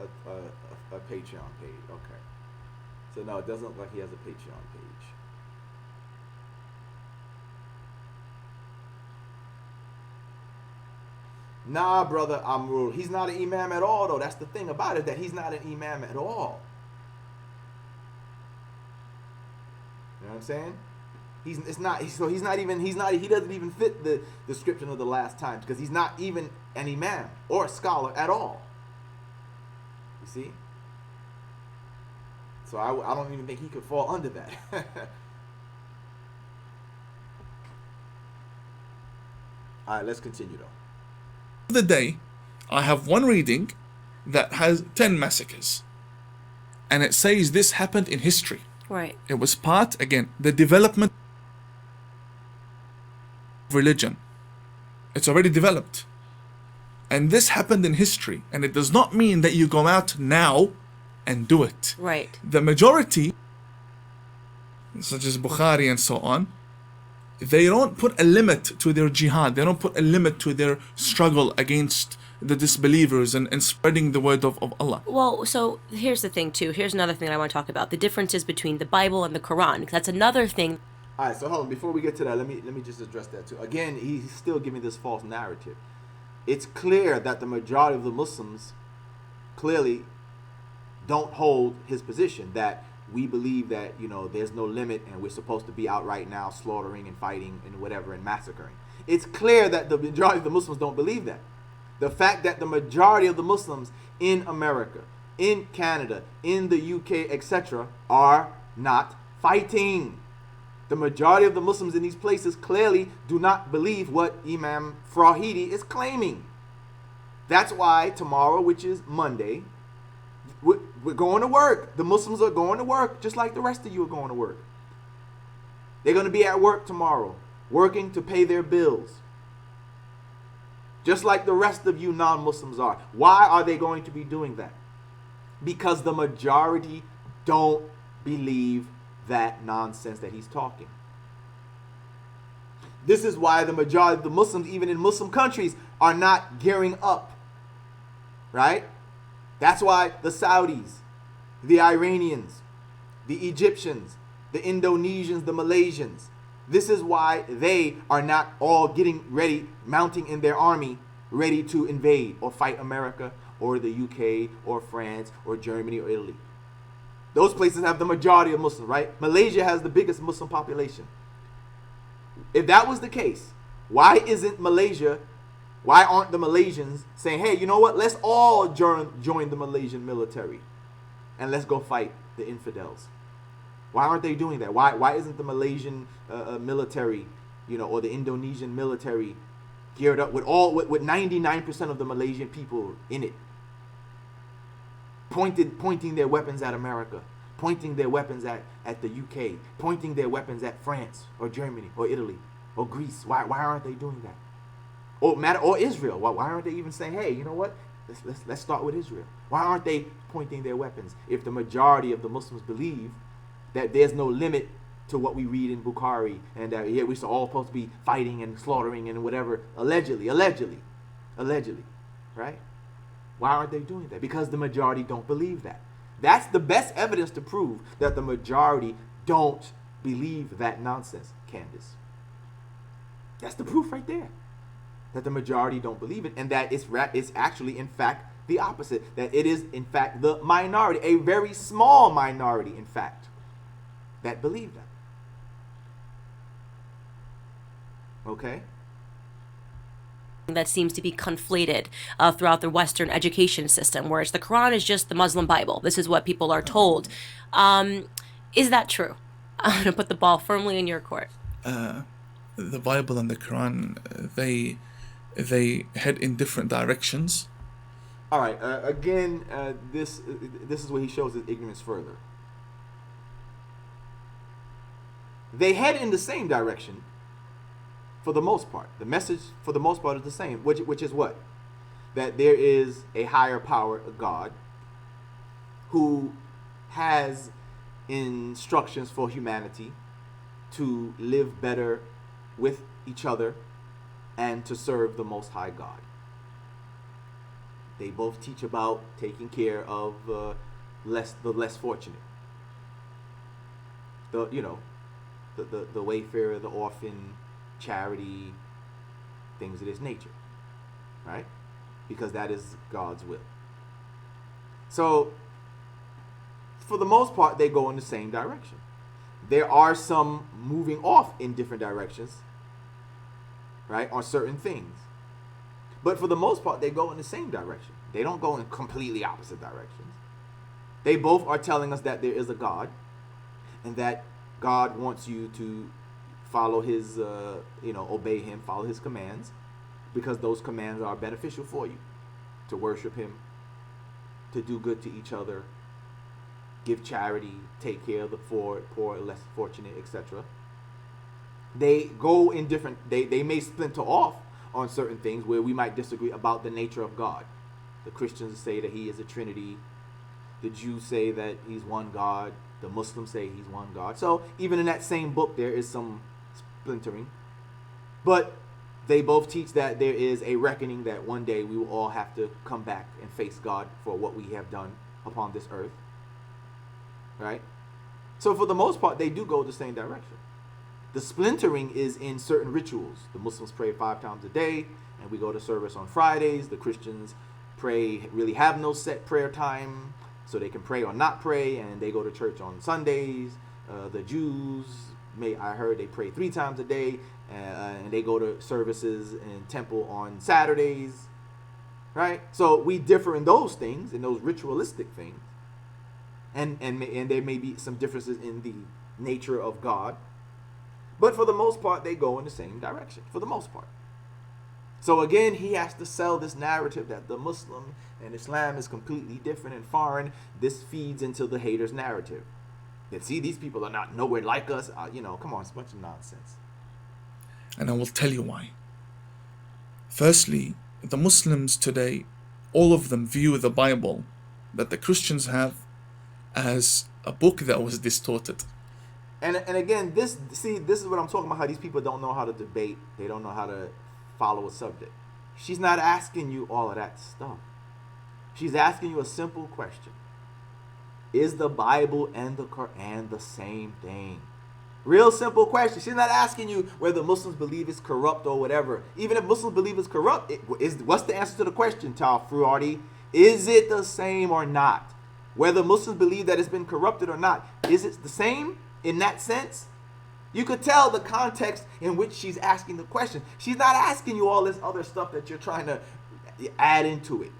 Patreon page. Okay. So no, it doesn't look like he has a Patreon page. Nah, brother Amrul. He's not an imam at all, though. That's the thing about it, that he's not an imam at all. I'm saying? He doesn't even fit the description of the last times, because he's not even an imam or a scholar at all. You see? So I don't even think he could fall under that. All right, let's continue though. The day, I have one reading that has 10 massacres. And it says this happened in history. Right. It was part, again, the development of religion. It's already developed. And this happened in history. And it does not mean that you go out now and do it. Right. The majority, such as Bukhari and so on, they don't put a limit to their jihad. They don't put a limit to their struggle against the disbelievers and spreading the word of Allah. Well, so here's the thing too. Here's another thing I want to talk about. The differences between the Bible and the Quran. That's another thing. All right, so hold on. Before we get to that, let me just address that too. Again, he's still giving this false narrative. It's clear that the majority of the Muslims clearly don't hold his position, that we believe that, there's no limit and we're supposed to be out right now slaughtering and fighting and whatever and massacring. It's clear that the majority of the Muslims don't believe that. The fact that the majority of the Muslims in America, in Canada, in the UK, etc., are not fighting. The majority of the Muslims in these places clearly do not believe what Imam Tawhidi is claiming. That's why tomorrow, which is Monday, we're going to work. The Muslims are going to work just like the rest of you are going to work. They're going to be at work tomorrow, working to pay their bills. Just like the rest of you non-Muslims are. Why are they going to be doing that? Because the majority don't believe that nonsense that he's talking. This is why the majority of the Muslims, even in Muslim countries, are not gearing up. Right? That's why the Saudis, the Iranians, the Egyptians, the Indonesians, the Malaysians, this is why they are not all getting ready, mounting in their army, ready to invade or fight America or the UK or France or Germany or Italy. Those places have the majority of Muslims, right? Malaysia has the biggest Muslim population. If that was the case, why aren't the Malaysians saying, hey, you know what? Let's all join the Malaysian military and let's go fight the infidels. Why aren't they doing that? Why isn't the Malaysian military, or the Indonesian military geared up with 99% of the Malaysian people in it, pointing their weapons at America, pointing their weapons at the UK, pointing their weapons at France or Germany or Italy or Greece? Why aren't they doing that? Or Israel? Why aren't they even saying, hey, you know what? Let's start with Israel. Why aren't they pointing their weapons if the majority of the Muslims believe that there's no limit to what we read in Bukhari, and that we're all supposed to be fighting and slaughtering and whatever, allegedly, right? Why aren't they doing that? Because the majority don't believe that. That's the best evidence to prove that the majority don't believe that nonsense, Candance. That's the proof right there. That the majority don't believe it, and that it's actually, in fact, the opposite. That it is, in fact, the minority, a very small minority, in fact, that believe that. Okay? That seems to be conflated throughout the Western education system, whereas the Quran is just the Muslim Bible. This is what people are told. Is that true? I'm going to put the ball firmly in your court. The Bible and the Quran, they head in different directions. All right. Again, this is where he shows his ignorance further. They head in the same direction for the most part. The message for the most part is the same, which is what? That there is a higher power, a God, who has instructions for humanity to live better with each other and to serve the Most High God. They both teach about taking care of the less fortunate. The wayfarer, the orphan, charity, things of this nature, right? Because that is God's will. So, for the most part, they go in the same direction. There are some moving off in different directions, right, on certain things. But for the most part, they go in the same direction. They don't go in completely opposite directions. They both are telling us that there is a God, and that God wants you to follow his, obey him, follow his commands, because those commands are beneficial for you. To worship him, to do good to each other, give charity, take care of the poor, less fortunate, etc. They go in different, they may splinter off on certain things where we might disagree about the nature of God. The Christians say that he is a Trinity. The Jews say that he's one God. The Muslims say he's one God. So even in that same book, there is some splintering. But they both teach that there is a reckoning, that one day we will all have to come back and face God for what we have done upon this earth. Right? So for the most part, they do go the same direction. The splintering is in certain rituals. The Muslims pray 5 times a day, and we go to service on Fridays. The Christians really have no set prayer time, so they can pray or not pray, and they go to church on Sundays. The Jews, I heard they pray 3 times a day, and they go to services in temple on Saturdays, right? So we differ in those things, in those ritualistic things, and there may be some differences in the nature of God, but for the most part, they go in the same direction, for the most part. So again, he has to sell this narrative that the Muslim and Islam is completely different and foreign. This feeds into the haters' narrative. That, see, these people are not nowhere like us. Come on, it's a bunch of nonsense. And I will tell you why. Firstly, the Muslims today, all of them view the Bible that the Christians have as a book that was distorted. And again, this is what I'm talking about, how these people don't know how to debate. They don't know how to follow a subject. She's not asking you all of that stuff. She's asking you a simple question. Is the Bible and the Quran the same thing? Real simple question. She's not asking you whether Muslims believe it's corrupt or whatever. Even if Muslims believe it's corrupt, what's the answer to the question, Tawhidi? Is it the same or not? Whether Muslims believe that it's been corrupted or not, is it the same in that sense? You could tell the context in which she's asking the question. She's not asking you all this other stuff that you're trying to add into it.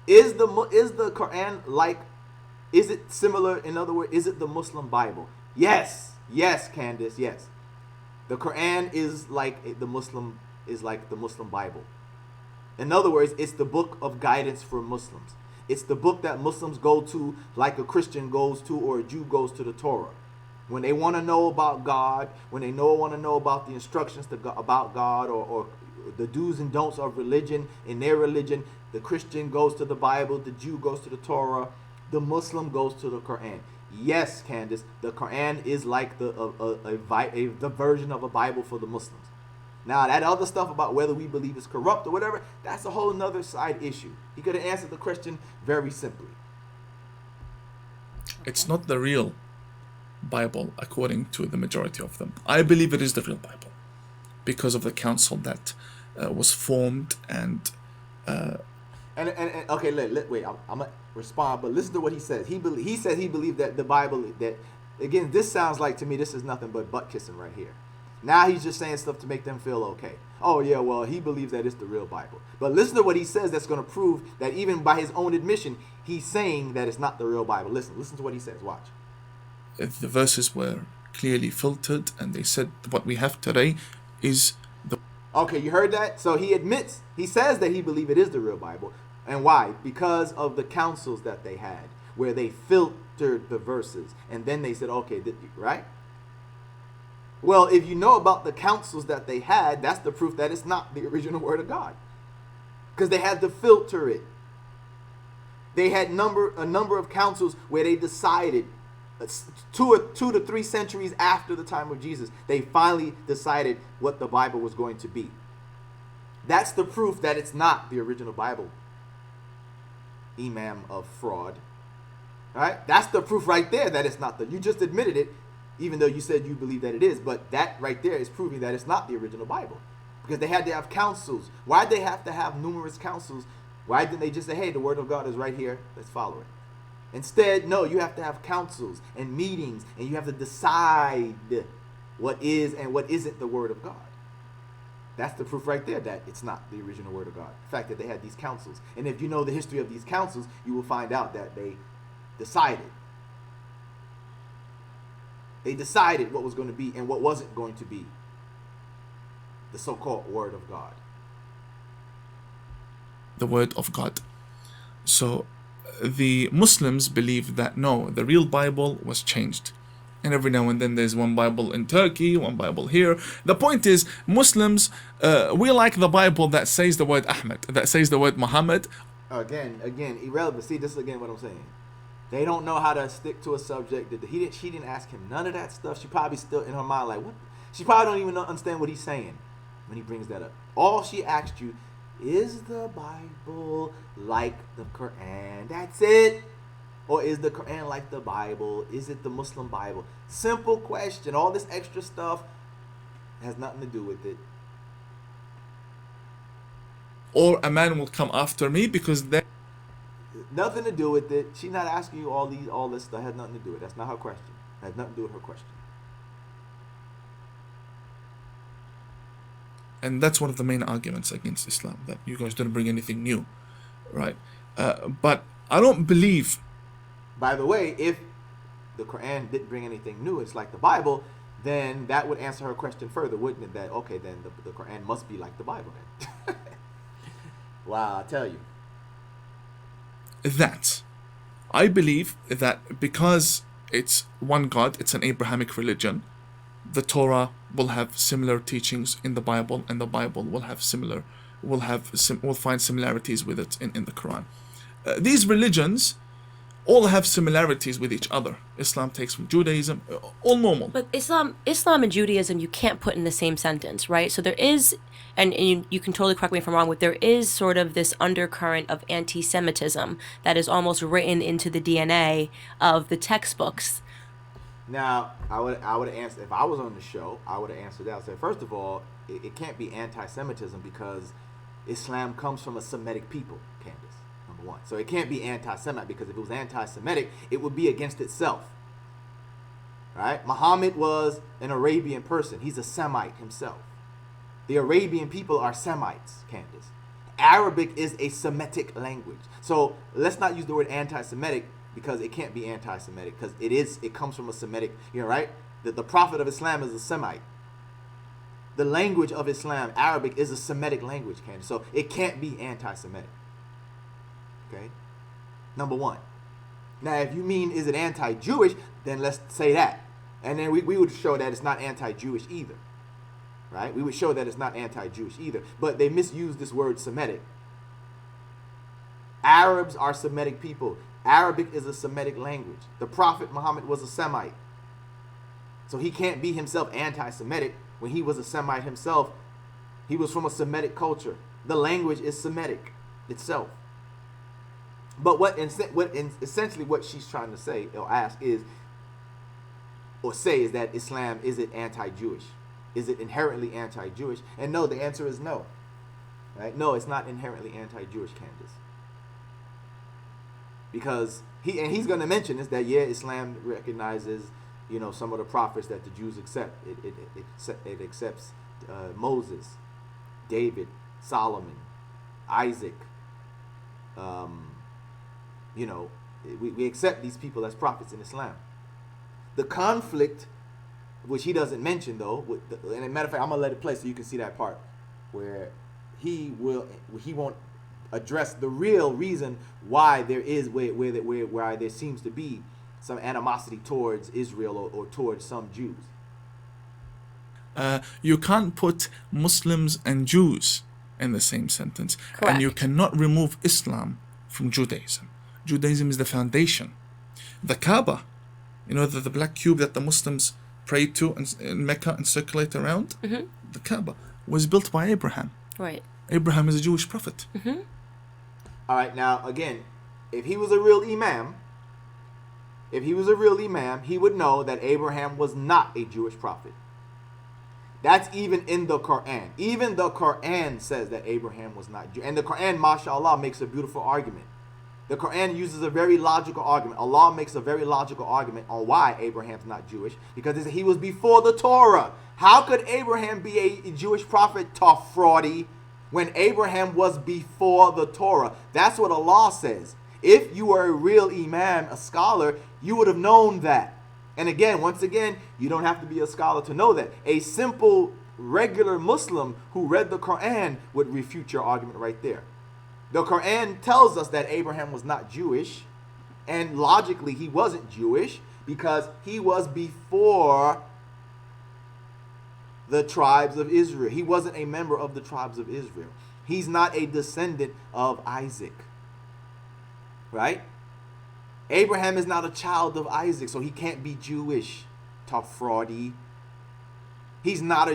Is the Quran is it similar? In other words, is it the Muslim Bible? Yes, Candace, yes. The Quran is like the Muslim Bible. In other words, it's the book of guidance for Muslims. It's the book that Muslims go to like a Christian goes to or a Jew goes to the Torah. When they want to know about God, when they want to know about the instructions about God or the do's and don'ts of religion, in their religion, the Christian goes to the Bible, the Jew goes to the Torah, the Muslim goes to the Quran. Yes, Candace, the Quran is like the version of a Bible for the Muslims. Now, that other stuff about whether we believe it's corrupt or whatever, that's a whole nother side issue. He could have answered the question very simply. It's not the real Bible according to the majority of them. I believe it is the real Bible because of the council that was formed and okay, wait, I'm gonna respond, but listen to what he says. He said he believed that the Bible, that, again, this sounds like, to me, this is nothing but butt kissing right here. Now he's just saying stuff to make them feel okay. Oh yeah, well, he believes that it's the real Bible. But listen to what he says that's going to prove that even by his own admission, he's saying that it's not the real Bible. Listen to what he says. Watch. If the verses were clearly filtered and they said what we have today is the... Okay, you heard that? So he admits, he says that he believes it is the real Bible. And why? Because of the councils that they had, where they filtered the verses. And then they said, okay, right? Well, if you know about the councils that they had, that's the proof that it's not the original word of God. Because they had to filter it. They had a number of councils where they decided, 2 to 3 centuries after the time of Jesus, they finally decided what the Bible was going to be. That's the proof that it's not the original Bible, Imam of fraud. All right? That's the proof right there that it's not you just admitted it, even though you said you believe that it is. But that right there is proving that it's not the original Bible. Because they had to have councils. Why did they have to have numerous councils? Why didn't they just say, hey, the word of God is right here, let's follow it? Instead, no, you have to have councils and meetings, and you have to decide what is and what isn't the word of God. That's the proof right there that it's not the original word of God. The fact that they had these councils. And if you know the history of these councils, you will find out that they decided. They decided what was going to be and what wasn't going to be the so-called word of God. The word of God. So the Muslims believe that no, the real Bible was changed. And every now and then there's one Bible in Turkey, one Bible here. The point is, Muslims, we like the Bible that says the word Ahmed, that says the word Muhammad. Again, irrelevant. See, this is again what I'm saying. They don't know how to stick to a subject. She didn't ask him none of that stuff. She probably still in her mind like, what? She probably don't even understand what he's saying when he brings that up. All she asked you, is the Bible like the Quran? That's it. Or is the Quran like the Bible? Is it the Muslim Bible? Simple question. All this extra stuff has nothing to do with it. Or a man will come after me because then... Nothing to do with it. She's not asking you all this stuff. Has nothing to do with it. That's not her question. Has nothing to do with her question. And that's one of the main arguments against Islam, that you guys didn't bring anything new, right? But I don't believe... By the way, if the Quran didn't bring anything new, it's like the Bible, then that would answer her question further, wouldn't it? That, okay, then the Quran must be like the Bible then. Wow, I tell you. That. I believe that because it's one God, it's an Abrahamic religion, the Torah will have similar teachings in the Bible, and the Bible will have will find similarities with it in the Quran. These religions all have similarities with each other. Islam takes from Judaism, all normal. But Islam and Judaism, you can't put in the same sentence, right? So there is, and you can totally correct me if I'm wrong, but there is sort of this undercurrent of anti-Semitism that is almost written into the DNA of the textbooks. Now, I would answer, if I was on the show, I would have answered that. I said, first of all, it can't be anti-Semitism because Islam comes from a Semitic people, Candance. Number one. So it can't be anti-Semitic, because if it was anti-Semitic, it would be against itself. Right? Muhammad was an Arabian person. He's a Semite himself. The Arabian people are Semites, Candance. Arabic is a Semitic language. So let's not use the word anti-Semitic, because it can't be anti-Semitic, because it comes from a Semitic, right? The prophet of Islam is a Semite. The language of Islam, Arabic, is a Semitic language, Candance. So it can't be anti-Semitic. Okay? Number one. Now, if you mean, is it anti-Jewish, then let's say that. And then we would show that it's not anti-Jewish either. Right? We would show that it's not anti-Jewish either. But they misuse this word Semitic. Arabs are Semitic people. Arabic is a Semitic language. The Prophet Muhammad was a Semite. So he can't be himself anti-Semitic. When he was a Semite himself, he was from a Semitic culture. The language is Semitic itself. But essentially what she's trying to say or ask is, or say, is that Islam, is it anti-Jewish? Is it inherently anti-Jewish? And no, the answer is no. Right? No, it's not inherently anti-Jewish, Candance. Because he's going to mention this, that Islam recognizes, some of the prophets that the Jews accept. It accepts Moses, David, Solomon, Isaac. We accept these people as prophets in Islam. The conflict, which he doesn't mention though, and as a matter of fact, I'm gonna let it play so you can see that part where he won't address the real reason why there is where there seems to be some animosity towards Israel or towards some Jews. You can't put Muslims and Jews in the same sentence. Correct. And you cannot remove Islam from Judaism. Judaism is the foundation. The Kaaba, the black cube that the Muslims pray to in Mecca and circulate around, mm-hmm. The Kaaba was built by Abraham. Right. Abraham is a Jewish prophet. Mm-hmm. All right, now again, if he was a real Imam, he would know that Abraham was not a Jewish prophet. That's even in the Quran. Even the Quran says that Abraham was not Jewish. And the Quran, mashallah, makes a beautiful argument. The Quran uses a very logical argument. Allah makes a very logical argument on why Abraham's not Jewish, because he was before the Torah. How could Abraham be a Jewish prophet, Tawhidi, when Abraham was before the Torah? That's what Allah says. If you were a real Imam, a scholar, you would have known that. And again, once again, you don't have to be a scholar to know that. A simple, regular Muslim who read the Quran would refute your argument right there. The Quran tells us that Abraham was not Jewish, and logically he wasn't Jewish because he was before the tribes of Israel. He wasn't a member of the tribes of Israel. He's not a descendant of Isaac. Right? Abraham is not a child of Isaac, so he can't be Jewish. Tawhidi. He's not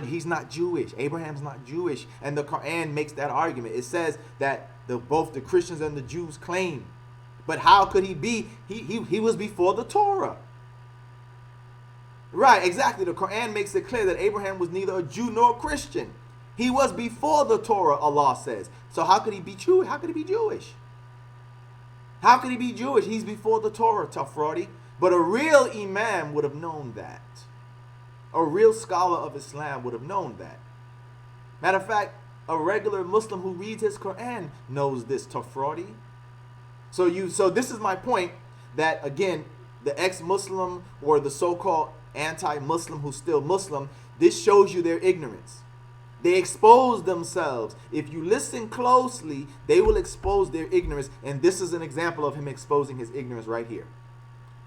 Jewish. Abraham's not Jewish. And the Quran makes that argument. It says that both the Christians and the Jews claim. But how could he be? He was before the Torah. Right, exactly. The Quran makes it clear that Abraham was neither a Jew nor a Christian. He was before the Torah, Allah says. So how could he be Jewish? How could he be Jewish? How could he be Jewish? He's before the Torah, Tawhidi. But a real Imam would have known that. A real scholar of Islam would have known that. Matter of fact, a regular Muslim who reads his Quran knows this, Tawhidi. So this is my point, that again, the ex-Muslim or the so-called anti-Muslim who's still Muslim, this shows you their ignorance. They expose themselves. If you listen closely, they will expose their ignorance. And this is an example of him exposing his ignorance right here.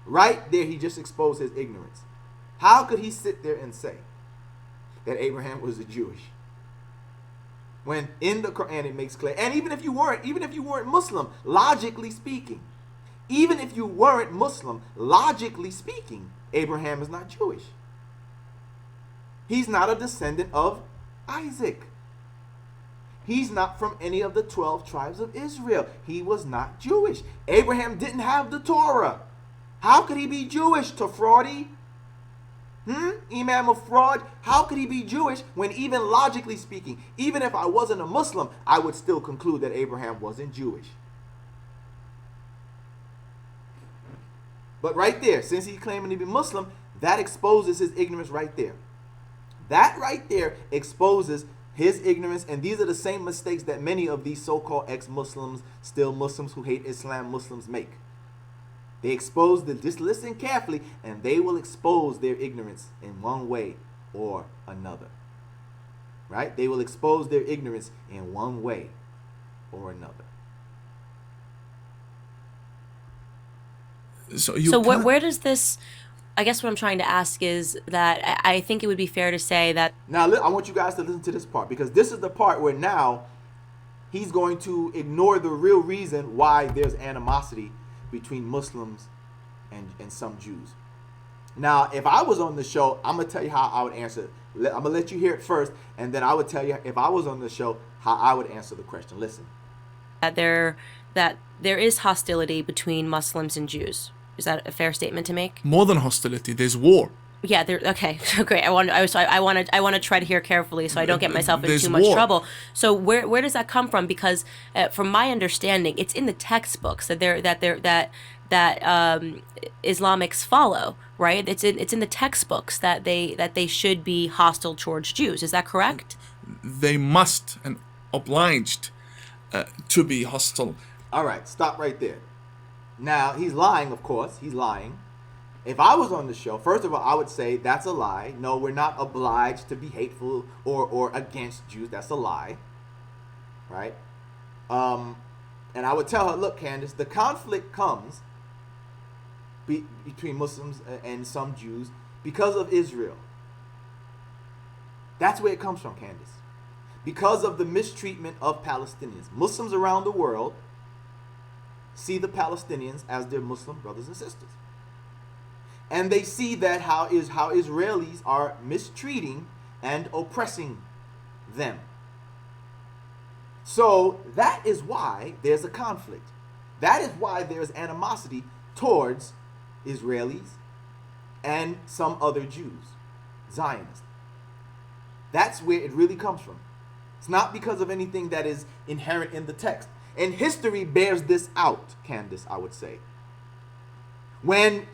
Right there, he just exposed his ignorance. How could he sit there and say that Abraham was a Jewish? When in the Quran it makes clear, and even if you weren't Muslim, logically speaking, Abraham is not Jewish. He's not a descendant of Isaac. He's not from any of the 12 tribes of Israel. He was not Jewish. Abraham didn't have the Torah. How could he be Jewish, Tawhidi? Imam of fraud, how could he be Jewish when even logically speaking, even if I wasn't a Muslim, I would still conclude that Abraham wasn't Jewish. But right there, since he's claiming to be Muslim, that exposes his ignorance right there. That right there exposes his ignorance, and these are the same mistakes that many of these so-called ex-Muslims, still Muslims who hate Islam Muslims make. They expose just listen carefully, and they will expose their ignorance in one way or another. Right? They will expose their ignorance in one way or another. So where does this, I guess what I'm trying to ask is that I think it would be fair to say that... Now, I want you guys to listen to this part, because this is the part where now he's going to ignore the real reason why there's animosity between Muslims and some Jews. Now, if I was on the show, I'm going to tell you how I would answer it. I'm going to let you hear it first, and then I would tell you, if I was on the show, how I would answer the question. Listen. That there is hostility between Muslims and Jews. Is that a fair statement to make? More than hostility, there's war. Yeah, okay, great. I want to try to hear carefully so I don't get myself in too much trouble. So where does that come from? Because from my understanding, it's in the textbooks that Islamics follow, right? It's in the textbooks that they should be hostile towards Jews. Is that correct? They must and obliged to be hostile. All right, stop right there. Now, he's lying, of course. He's lying. If I was on the show, first of all, I would say that's a lie. No, we're not obliged to be hateful or against Jews. That's a lie. Right? And I would tell her, look, Candance, the conflict comes between Muslims and some Jews because of Israel. That's where it comes from, Candance. Because of the mistreatment of Palestinians. Muslims around the world see the Palestinians as their Muslim brothers and sisters. And they see that how Israelis are mistreating and oppressing them. So that is why there's a conflict. That is why there's animosity towards Israelis and some other Jews, Zionists. That's where it really comes from. It's not because of anything that is inherent in the text. And history bears this out, Candance, I would say. When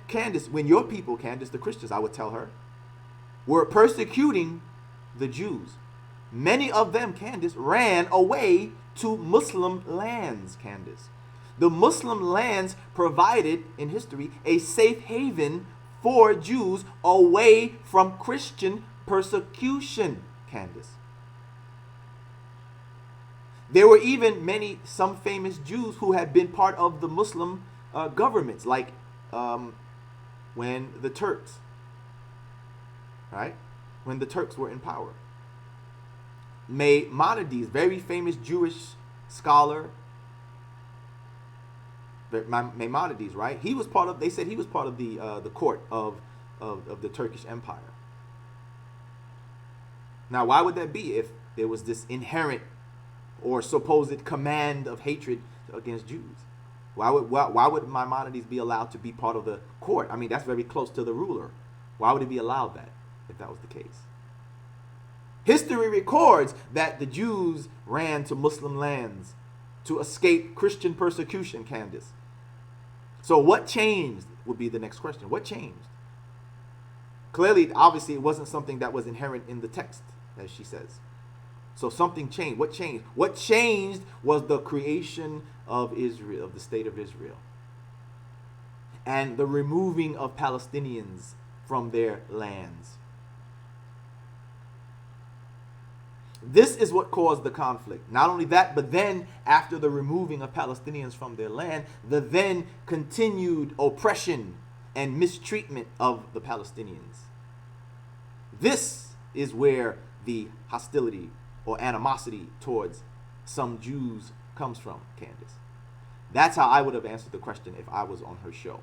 your people, Candance, the Christians, I would tell her, were persecuting the Jews, many of them, Candance, ran away to Muslim lands, Candance. The Muslim lands provided, in history, a safe haven for Jews away from Christian persecution, Candance. There were even some famous Jews who had been part of the Muslim governments, like when the Turks, right? When the Turks were in power. Maimonides, very famous Jewish scholar, Maimonides, right? They said he was part of the court of the Turkish Empire. Now, why would that be if there was this inherent or supposed command of hatred against Jews? Why would Maimonides be allowed to be part of the court? I mean, that's very close to the ruler. Why would he be allowed that if that was the case? History records that the Jews ran to Muslim lands to escape Christian persecution, Candance. So what changed would be the next question. What changed? Clearly, obviously, it wasn't something that was inherent in the text, as she says. So something changed. What changed? What changed was the creation of Israel, of the state of Israel, and the removing of Palestinians from their lands. This is what caused the conflict. Not only that, but then after the removing of Palestinians from their land, the then continued oppression and mistreatment of the Palestinians. This is where the hostility or animosity towards some Jews comes from, Candance. That's how I would have answered the question if I was on her show.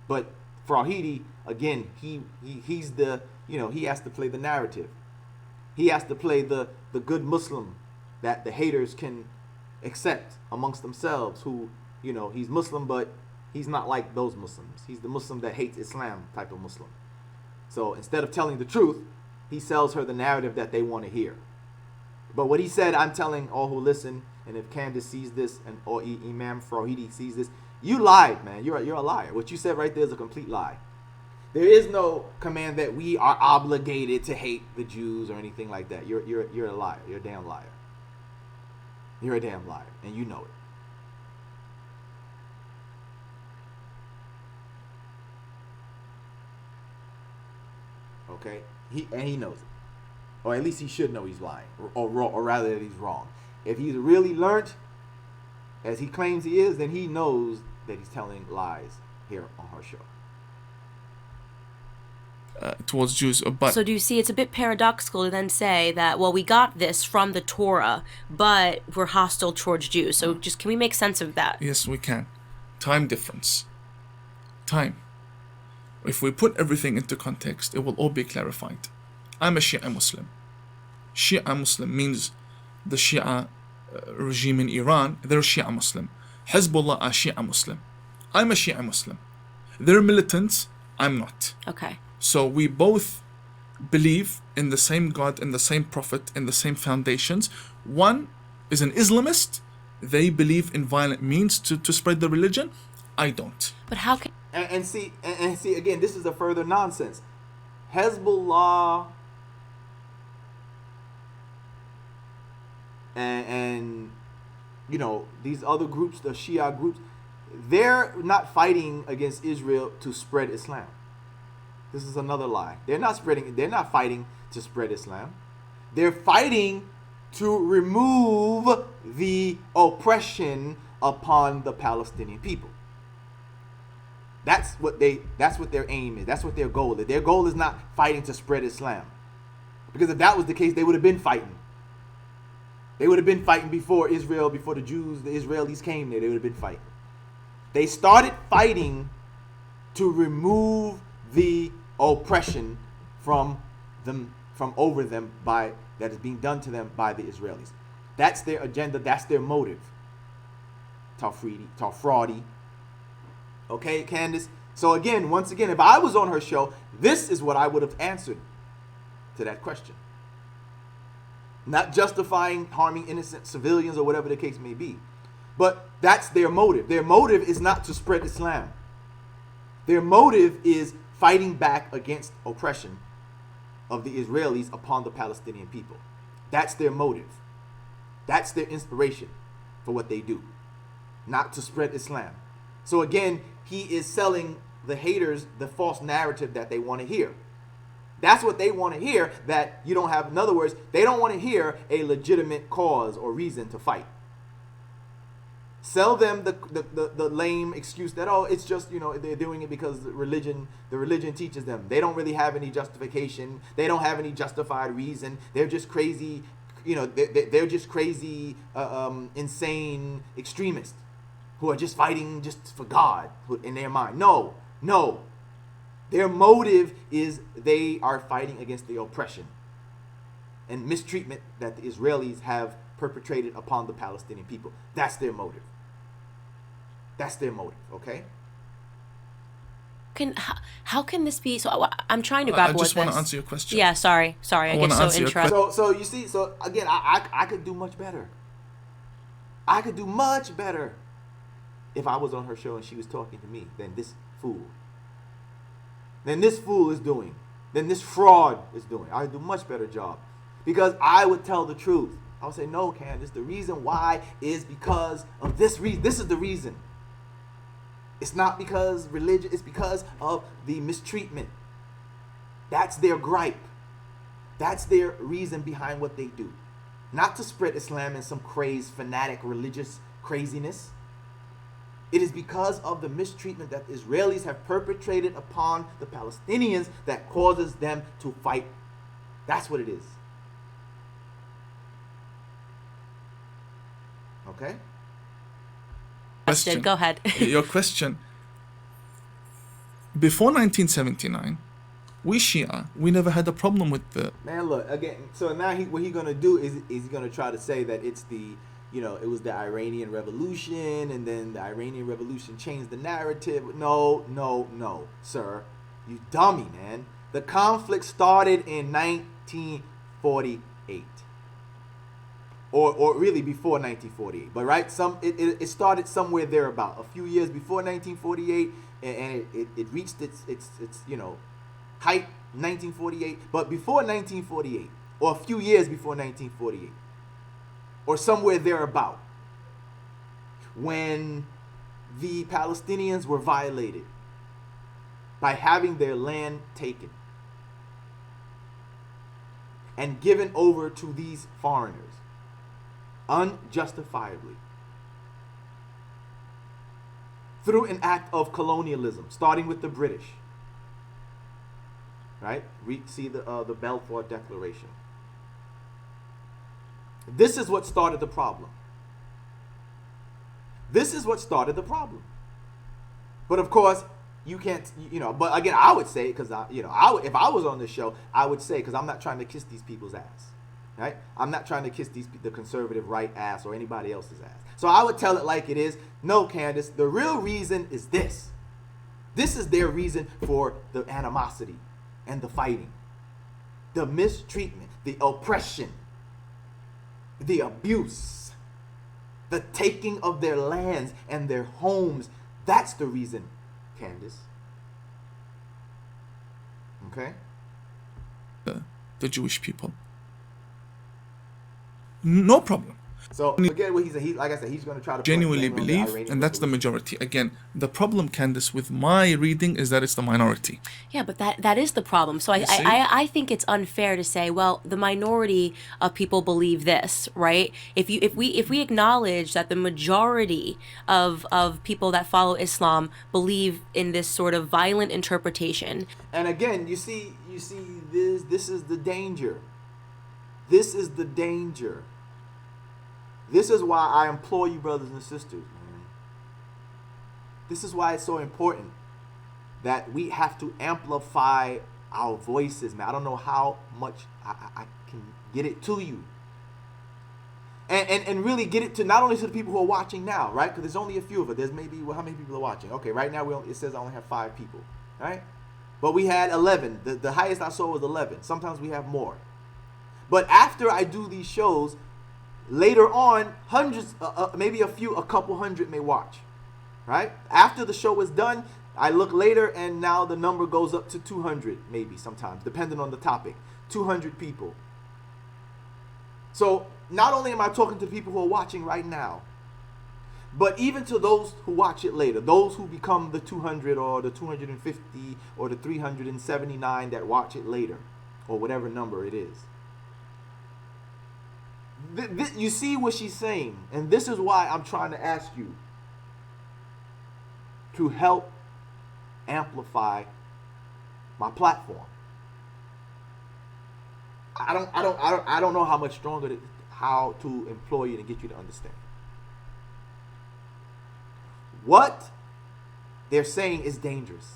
But Tawhidi, again, he's the, he has to play the narrative. He has to play the good Muslim that the haters can accept amongst themselves, who, he's Muslim, but he's not like those Muslims. He's the Muslim that hates Islam type of Muslim. So instead of telling the truth, he sells her the narrative that they want to hear. But what he said, I'm telling all who listen, and if Candance sees this, or Imam Tawhidi sees this, you lied, man. You're a liar. What you said right there is a complete lie. There is no command that we are obligated to hate the Jews or anything like that. You're a liar. You're a damn liar. You're a damn liar, and you know it. Okay? He knows it. Or at least he should know he's lying. Or rather that he's wrong. If he's really learned, as he claims he is, then he knows that he's telling lies here on her show. Towards Jews. But so do you see it's a bit paradoxical to then say that, well, we got this from the Torah, but we're hostile towards Jews. So just can we make sense of that? Yes, we can. Time difference. Time. If we put everything into context, it will all be clarified. I'm a Shia Muslim. Shia Muslim means the Shia regime in Iran, they're Shia Muslim. Hezbollah are Shia Muslim. I'm a Shia Muslim. They're militants, I'm not. Okay. So we both believe in the same God, in the same Prophet, in the same foundations. One is an Islamist. They believe in violent means to spread the religion. I don't. But how can... And see, again, this is a further nonsense. Hezbollah and these other groups, the Shia groups, they're not fighting against Israel to spread Islam. This is another lie. They're not fighting to spread Islam. They're fighting to remove the oppression upon the Palestinian people. That's what their aim is. That's what their goal is. Their goal is not fighting to spread Islam. Because if that was the case, they would have been fighting. They would have been fighting before Israel, before the Israelis came there. They would have been fighting. They started fighting to remove the oppression from over them that is being done to them by the Israelis. That's their agenda. That's their motive. Tawhidi. Okay, Candance? So once again, if I was on her show, this is what I would have answered to that question. not justifying harming innocent civilians or whatever the case may be. But that's their motive. Their motive is not to spread Islam. Their motive is fighting back against oppression of the Israelis upon the Palestinian people. That's their motive. That's their inspiration for what they do. Not to spread Islam. So again, he is selling the haters the false narrative that they want to hear. That's what they want to hear, that you don't have, in other words, they don't want to hear a legitimate cause or reason to fight. Sell them the lame excuse that, oh, it's just, they're doing it because the religion teaches them. They don't really have any justification. They don't have any justified reason. They're just crazy, they're just crazy, insane extremists who are just fighting just for God in their mind. No. Their motive is they are fighting against the oppression and mistreatment that the Israelis have perpetrated upon the Palestinian people. That's their motive. That's their motive, okay? How can this be? So I'm trying to grapple with this. I just want to answer your question. Yeah, sorry. I get so interested. So you see, so again, I could do much better. I could do much better if I was on her show and she was talking to me than this fool. Than this fool is doing. Than this fraud is doing. I would do a much better job. Because I would tell the truth. I would say, no, Candance, the reason why is because of this reason. This is the reason. It's not because religion, it's because of the mistreatment. That's their gripe. That's their reason behind what they do. Not to spread Islam and some crazed, fanatic, religious craziness. It is because of the mistreatment that the Israelis have perpetrated upon the Palestinians that causes them to fight. That's what it is. Okay? Go ahead. Your question. Before 1979, we Shia, we never had a problem with the... Man, look, again, so now what he's going to do is he's going to try to say that it's the... it was the Iranian Revolution, and then the Iranian Revolution changed the narrative. No, sir. You dummy, man. The conflict started in 1948. Or really before 1948. But right, it started somewhere thereabout. A few years before 1948, and it reached its height 1948. But before 1948, or a few years before 1948, or somewhere thereabout, when the Palestinians were violated by having their land taken and given over to these foreigners unjustifiably through an act of colonialism, starting with the British. Right? See the Balfour Declaration. This is what started the problem. This is what started the problem. But of course, you can't, but again, I would say, because if I was on this show, I would say, because I'm not trying to kiss these people's ass. Right? I'm not trying to kiss the conservative right ass or anybody else's ass. So I would tell it like it is. No, Candance, the real reason is this. This is their reason for the animosity and the fighting, the mistreatment, the oppression, the abuse, the taking of their lands and their homes. That's the reason, Candance. Okay? The Jewish people. No problem. So again, what he said, like I said, he's going to try to genuinely believe, and that's the majority. Again, the problem, Candance, with my reading is that it's the minority. Yeah, but that is the problem. So I think it's unfair to say, well, the minority of people believe this, right? If we acknowledge that the majority of people that follow Islam believe in this sort of violent interpretation. And again, you see this is the danger. This is the danger. This is why I implore you, brothers and sisters, man. This is why it's so important that we have to amplify our voices, man. I don't know how much I can get it to you. And really get it to not only to the people who are watching now, right? Because there's only a few of us. There's maybe, how many people are watching? Okay, right now it says I only have 5 people, right? But we had 11. The highest I saw was 11. Sometimes we have more. But after I do these shows, later on, hundreds, maybe a couple hundred may watch, right? After the show is done, I look later and now the number goes up to 200, maybe sometimes, depending on the topic. 200 people. So not only am I talking to people who are watching right now, but even to those who watch it later, those who become the 200 or the 250 or the 379 that watch it later, or whatever number it is. You see what she's saying, and this is why I'm trying to ask you to help amplify my platform. I don't know how much stronger how to employ you and get you to understand. What they're saying is dangerous.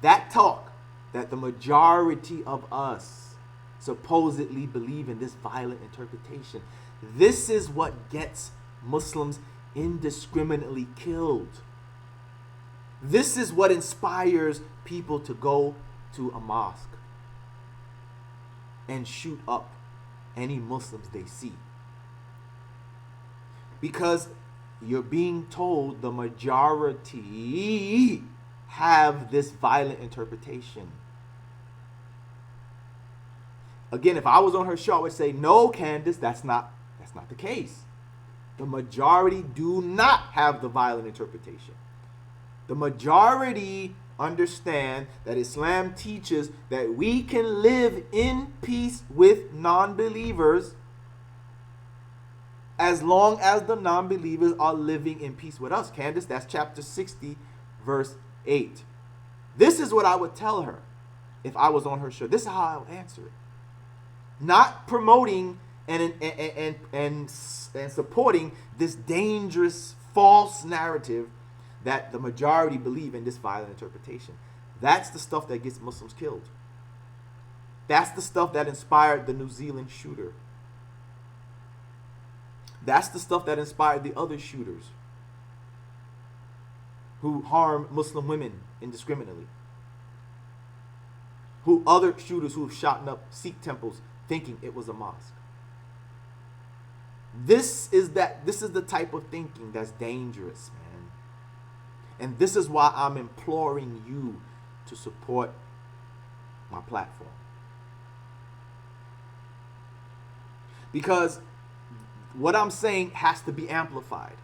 That talk that the majority of us supposedly believe in, this violent interpretation, this is what gets Muslims indiscriminately killed. This is what inspires people to go to a mosque and shoot up any Muslims they see. Because you're being told the majority have this violent interpretation. Again, if I was on her show, I would say, no, Candace, that's not the case. The majority do not have the violent interpretation. The majority understand that Islam teaches that we can live in peace with non-believers as long as the non-believers are living in peace with us. Candace, that's chapter 60, verse 8. This is what I would tell her if I was on her show. This is how I would answer it. Not promoting and supporting this dangerous false narrative that the majority believe in, this violent interpretation. That's the stuff that gets Muslims killed. That's the stuff that inspired the New Zealand shooter. That's the stuff that inspired the other shooters who harm Muslim women indiscriminately. Who other shooters who have shot up Sikh temples thinking it was a mosque. This is the type of thinking that's dangerous, man. And this is why I'm imploring you to support my platform. Because what I'm saying has to be amplified.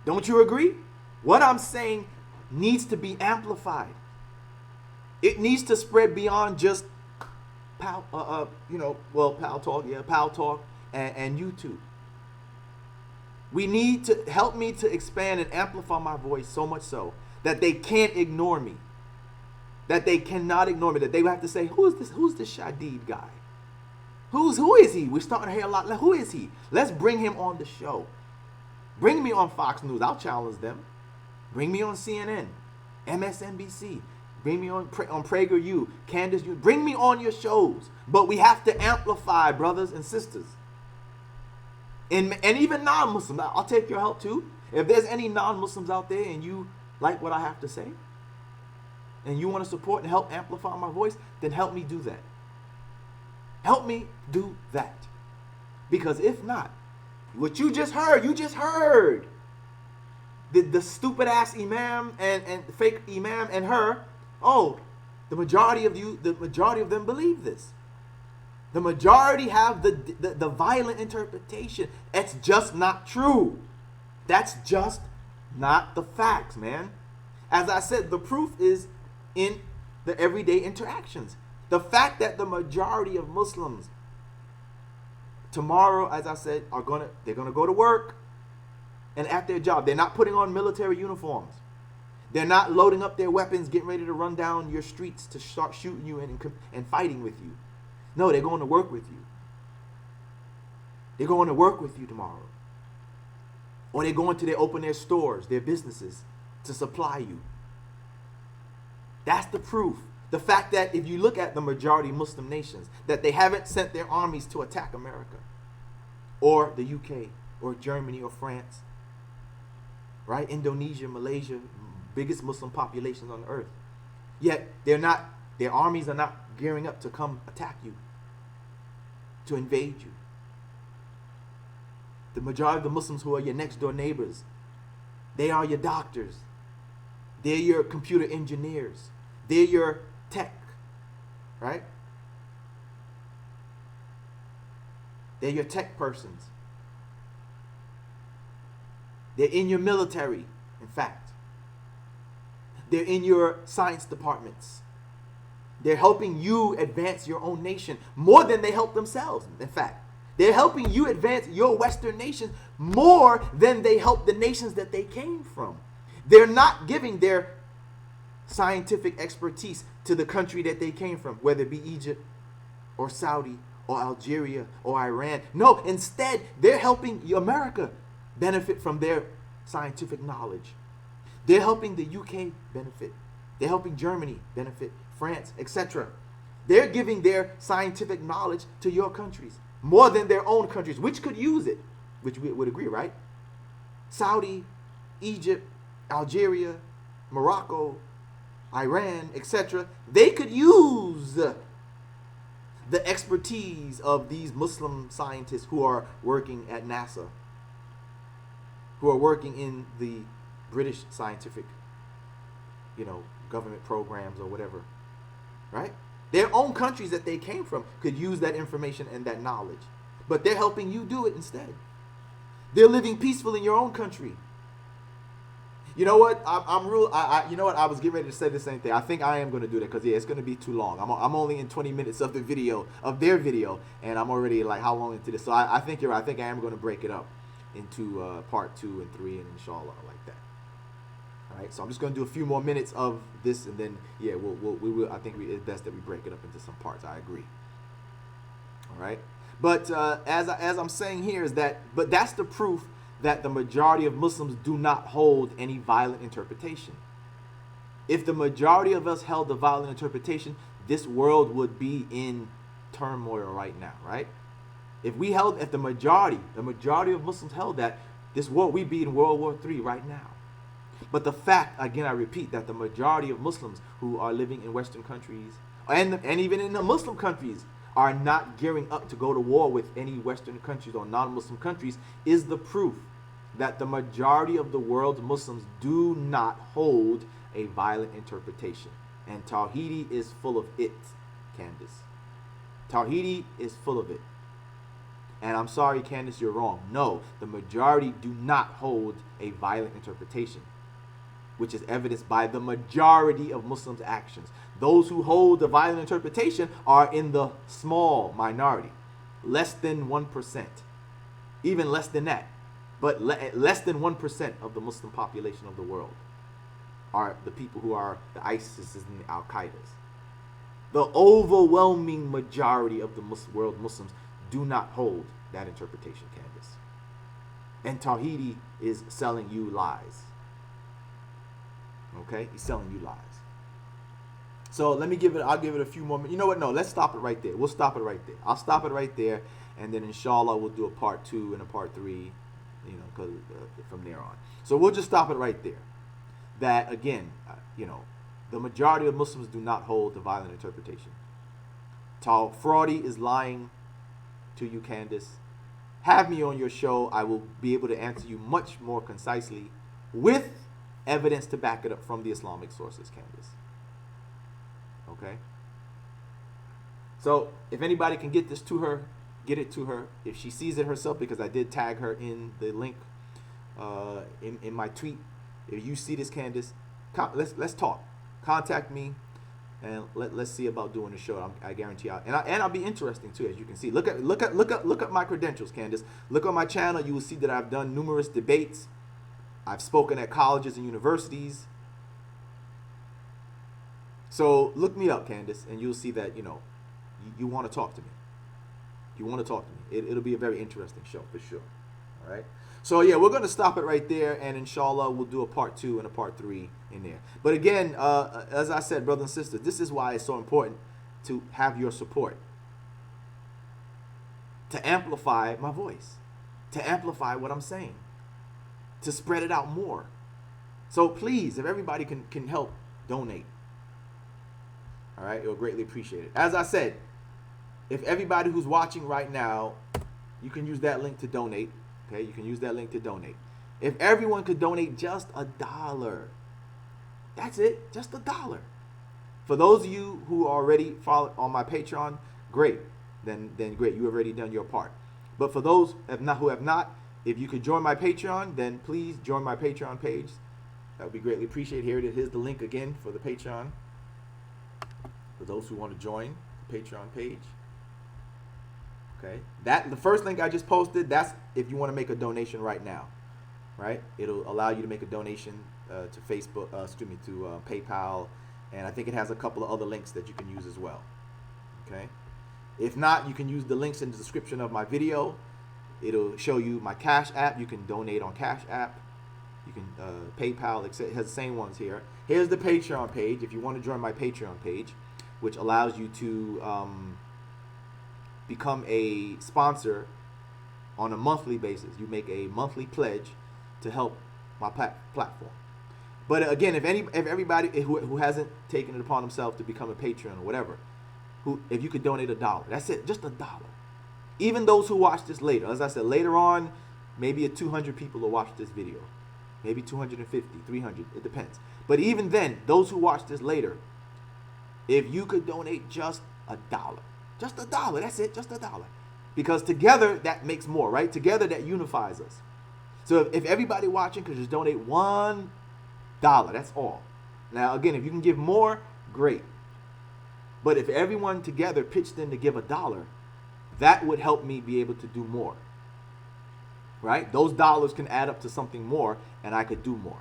Don't you agree? What I'm saying needs to be amplified. It needs to spread beyond just Pal Talk and YouTube. We need to help me to expand and amplify my voice so much so that they can't ignore me. That they cannot ignore me. That they have to say, who is this? Who's this Shadid guy? Who is he? We're starting to hear a lot. Who is he? Let's bring him on the show. Bring me on Fox News. I'll challenge them. Bring me on CNN, MSNBC. Bring me on PragerU, Candace. Bring me on your shows. But we have to amplify, brothers and sisters. And even non-Muslims. I'll take your help too. If there's any non-Muslims out there and you like what I have to say, and you want to support and help amplify my voice, then help me do that. Help me do that. Because if not, what you just heard. The stupid ass Imam and fake Imam and her, the majority of them believe this. The majority have the violent interpretation. It's just not true. That's just not the facts, man. As I said, the proof is in the everyday interactions. The fact that the majority of Muslims tomorrow, as I said, they're gonna go to work and at their job. They're not putting on military uniforms. They're not loading up their weapons, getting ready to run down your streets to start shooting you and fighting with you. No, they're going to work with you. They're going to work with you tomorrow. Or they're going to open their stores, their businesses to supply you. That's the proof. The fact that if you look at the majority Muslim nations, that they haven't sent their armies to attack America or the UK or Germany or France, right? Indonesia, Malaysia, biggest Muslim populations on the earth. Yet their armies are not gearing up to come attack you. to invade you. The majority of the Muslims who are your next door neighbors, they are your doctors. They're your computer engineers. They're your tech, right? They're your tech persons. They're in your military, in fact. They're in your science departments. They're helping you advance your own nation more than they help themselves, in fact. They're helping you advance your Western nations more than they help the nations that they came from. They're not giving their scientific expertise to the country that they came from, whether it be Egypt or Saudi or Algeria or Iran. No, instead, they're helping America benefit from their scientific knowledge. They're helping the UK benefit. They're helping Germany benefit, France, etc. They're giving their scientific knowledge to your countries more than their own countries, which could use it, which we would agree, right? Saudi, Egypt, Algeria, Morocco, Iran, etc. They could use the expertise of these Muslim scientists who are working at NASA, who are working in the British scientific, government programs or whatever, right? Their own countries that they came from could use that information and that knowledge, but they're helping you do it instead. They're living peaceful in your own country. You know what? You know what? I was getting ready to say the same thing. I think I am going to do that because it's going to be too long. I'm only in 20 minutes of their video, and I'm already like how long into this? So I think you're right. I think I am going to break it up into part 2 and 3, and inshallah like that. All right. So I'm just going to do a few more minutes of this, and then we will. I think it's best that we break it up into some parts. I agree. All right. But as I'm saying here is that, but that's the proof that the majority of Muslims do not hold any violent interpretation. If the majority of us held the violent interpretation, this world would be in turmoil right now, right? If the majority of Muslims held that, this world, we'd be in World War III right now. But the fact, again, I repeat, that the majority of Muslims who are living in Western countries, and even in the Muslim countries, are not gearing up to go to war with any Western countries or non-Muslim countries is the proof that the majority of the world's Muslims do not hold a violent interpretation. And Tawhidi is full of it, Candace. Tawhidi is full of it. And I'm sorry, Candace, you're wrong. No, the majority do not hold a violent interpretation, which is evidenced by the majority of Muslims' actions. Those who hold the violent interpretation are in the small minority, less than 1%, even less than that. But less than 1% of the Muslim population of the world are the people who are the ISIS and the Al-Qaedas. The overwhelming majority of the world Muslims do not hold that interpretation, Candace. And Tawhidi is selling you lies. Okay? He's selling you lies. So I'll give it a few more minutes. You know what? No, let's stop it right there. We'll stop it right there. I'll stop it right there. And then inshallah we'll do a part 2 and a part 3, because from there on. So we'll just stop it right there. That again, the majority of Muslims do not hold the violent interpretation. Fraudy is lying to you, Candace. Have me on your show. I will be able to answer you much more concisely with evidence to back it up from the Islamic sources, Candace. Okay? So if anybody can get this to her, get it to her. If she sees it herself, because I did tag her in the link in my tweet. If you see this, Candace, let's talk. Contact me, and let's see about doing the show. I guarantee you. And I'll be interesting too, as you can see. Look up my credentials, Candace. Look on my channel. You will see that I've done numerous debates. I've spoken at colleges and universities. So look me up, Candace, and you'll see that you want to talk to me. You want to talk to me. It'll be a very interesting show for sure. All right. So yeah, we're going to stop it right there, and inshallah we'll do a part 2 and a part 3 in there. But again, as I said, brothers and sisters, this is why it's so important to have your support, to amplify my voice, to amplify what I'm saying, to spread it out more. So please, if everybody can help donate, all right, it'll greatly appreciate it. As I said, if everybody who's watching right now, you can use that link to donate. Okay, you can use that link to donate. If everyone could donate just $1, that's it, just $1. For those of you who already follow on my Patreon, great. Then great, you have already done your part. But for those who have not, if you could join my Patreon, then please join my Patreon page. That would be greatly appreciated. Here it is. Here's the link again for the Patreon. For those who want to join the Patreon page. Okay. The first link I just posted, that's if you want to make a donation right now. Right? It'll allow you to make a donation to Facebook, to PayPal, and I think it has a couple of other links that you can use as well. Okay? If not, you can use the links in the description of my video. It'll show you my Cash App. You can donate on Cash App. You can PayPal. It has the same ones here. Here's the Patreon page. If you want to join my Patreon page, which allows you to become a sponsor on a monthly basis. You make a monthly pledge to help my platform. But again, if everybody who hasn't taken it upon themselves to become a patron or whatever, if you could donate $1, that's it, just $1. Even those who watch this later, as I said, later on, maybe 200 people will watch this video, maybe 250, 300, it depends. But even then, those who watch this later, if you could donate just $1, just $1, that's it, just $1. Because together, that makes more, right? Together, that unifies us. So if everybody watching could just donate $1, that's all. Now, again, if you can give more, great. But if everyone together pitched in to give $1, that would help me be able to do more. Right? Those dollars can add up to something more, and I could do more.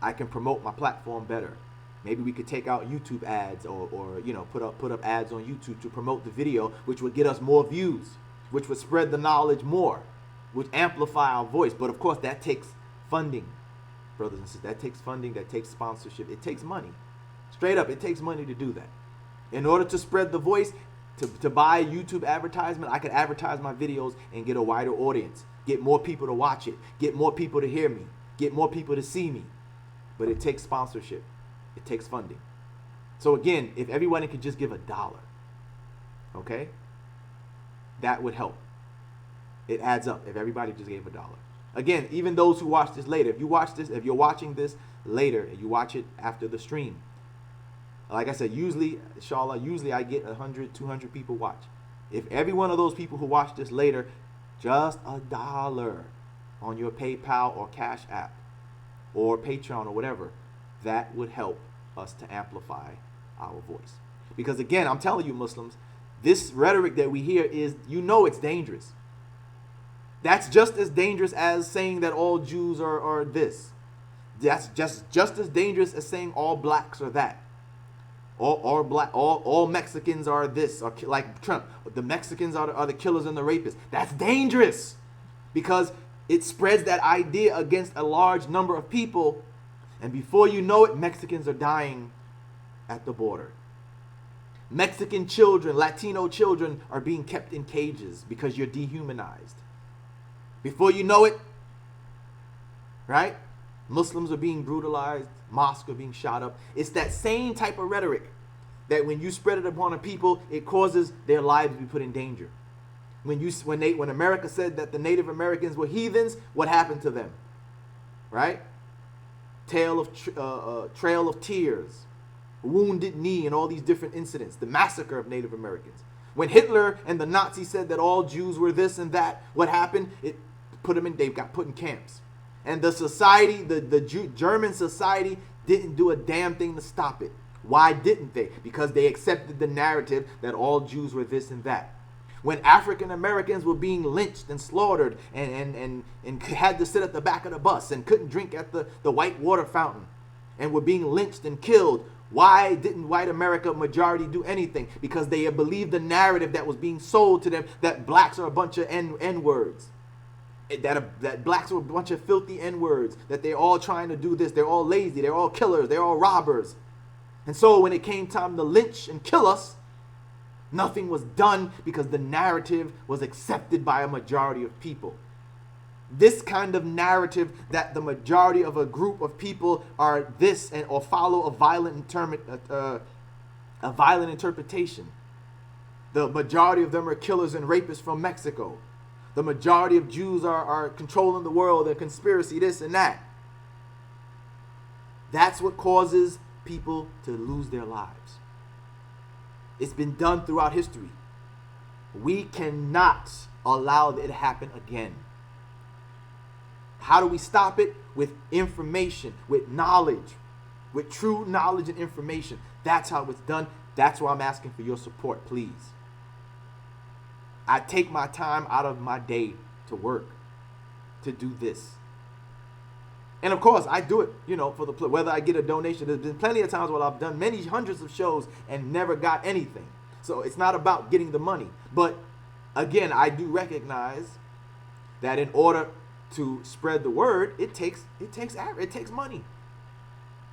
I can promote my platform better. Maybe we could take out YouTube ads or put up ads on YouTube to promote the video, which would get us more views, which would spread the knowledge more, which amplify our voice. But of course, that takes funding, brothers and sisters. That takes funding, that takes sponsorship. It takes money. Straight up, it takes money to do that. In order to spread the voice, to buy a YouTube advertisement, I could advertise my videos and get a wider audience, get more people to watch it, get more people to hear me, get more people to see me. But it takes sponsorship. It takes funding. So again, if everyone could just give $1, okay, that would help. It adds up if everybody just gave $1. Again, even those who watch this later, if you're watching this later and you watch it after the stream, like I said, usually I get 100, 200 people watch. If every one of those people who watch this later, just $1 on your PayPal or Cash App or Patreon or whatever, that would help us to amplify our voice. Because again, I'm telling you, Muslims, this rhetoric that we hear is, it's dangerous. That's just as dangerous as saying that all Jews are this. That's just as dangerous as saying all blacks are that. All Mexicans are this, or like Trump. The Mexicans are the killers and the rapists. That's dangerous because it spreads that idea against a large number of people, and before you know it, Mexicans are dying at the border. Mexican children, Latino children are being kept in cages because you're dehumanized. Before you know it, right? Muslims are being brutalized, mosques are being shot up. It's that same type of rhetoric that when you spread it upon a people, it causes their lives to be put in danger. When America said that the Native Americans were heathens, what happened to them? Right? Trail of Tears, Wounded Knee, and all these different incidents, the massacre of Native Americans. When Hitler and the Nazis said that all Jews were this and that, what happened? They got put in camps. And the society, the German society, didn't do a damn thing to stop it. Why didn't they? Because they accepted the narrative that all Jews were this and that. When African Americans were being lynched and slaughtered and had to sit at the back of the bus and couldn't drink at the white water fountain and were being lynched and killed, why didn't white America majority do anything? Because they had believed the narrative that was being sold to them that blacks are a bunch of N-words. That blacks are a bunch of filthy N-words, that they're all trying to do this, they're all lazy, they're all killers, they're all robbers. And so when it came time to lynch and kill us, nothing was done because the narrative was accepted by a majority of people. This kind of narrative that the majority of a group of people are this or follow a violent interpretation The majority of them are killers and rapists from Mexico. The majority of Jews are controlling the world, a conspiracy, this and that. That's what causes people to lose their lives. It's been done throughout history. We cannot allow it to happen again. How do we stop it? With information, with knowledge, with true knowledge and information. That's how it's done. That's why I'm asking for your support, please. I take my time out of my day to work, to do this. And of course, I do it, for the whether I get a donation. There's been plenty of times where I've done many hundreds of shows and never got anything. So it's not about getting the money. But again, I do recognize that in order to spread the word, it takes money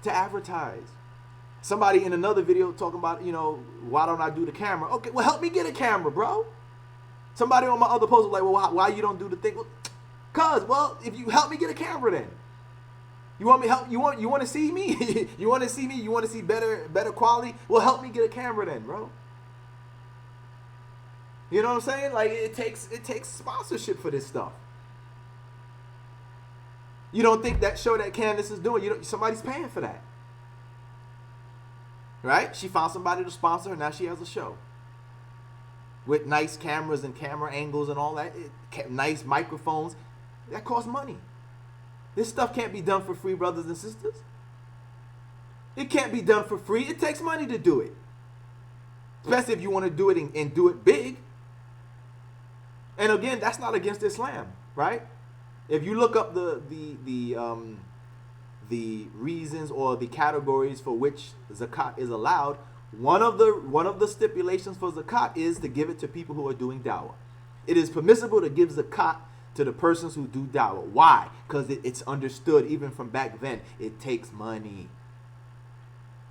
to advertise. Somebody in another video talking about, why don't I do the camera? Okay, well, help me get a camera, bro. Somebody on my other post was like, well, why you don't do the thing? Well, if you help me get a camera, then you want me help? You want to see me? You want to see me? You want to see better quality? Well, help me get a camera, then, bro. You know what I'm saying? Like it takes sponsorship for this stuff. You don't think that show that Candance is doing? Somebody's paying for that, right? She found somebody to sponsor her. Now she has a show with nice cameras and camera angles and all that, nice microphones. That costs money. This stuff can't be done for free, brothers and sisters. It can't be done for free. It takes money to do it, especially if you want to do it and do it big. And again, that's not against Islam, right? If you look up the reasons or the categories for which zakat is allowed, one of the stipulations for zakat is to give it to people who are doing dawah. It is permissible to give zakat to the persons who do dawah. Why? Because it's understood even from back then. It takes money.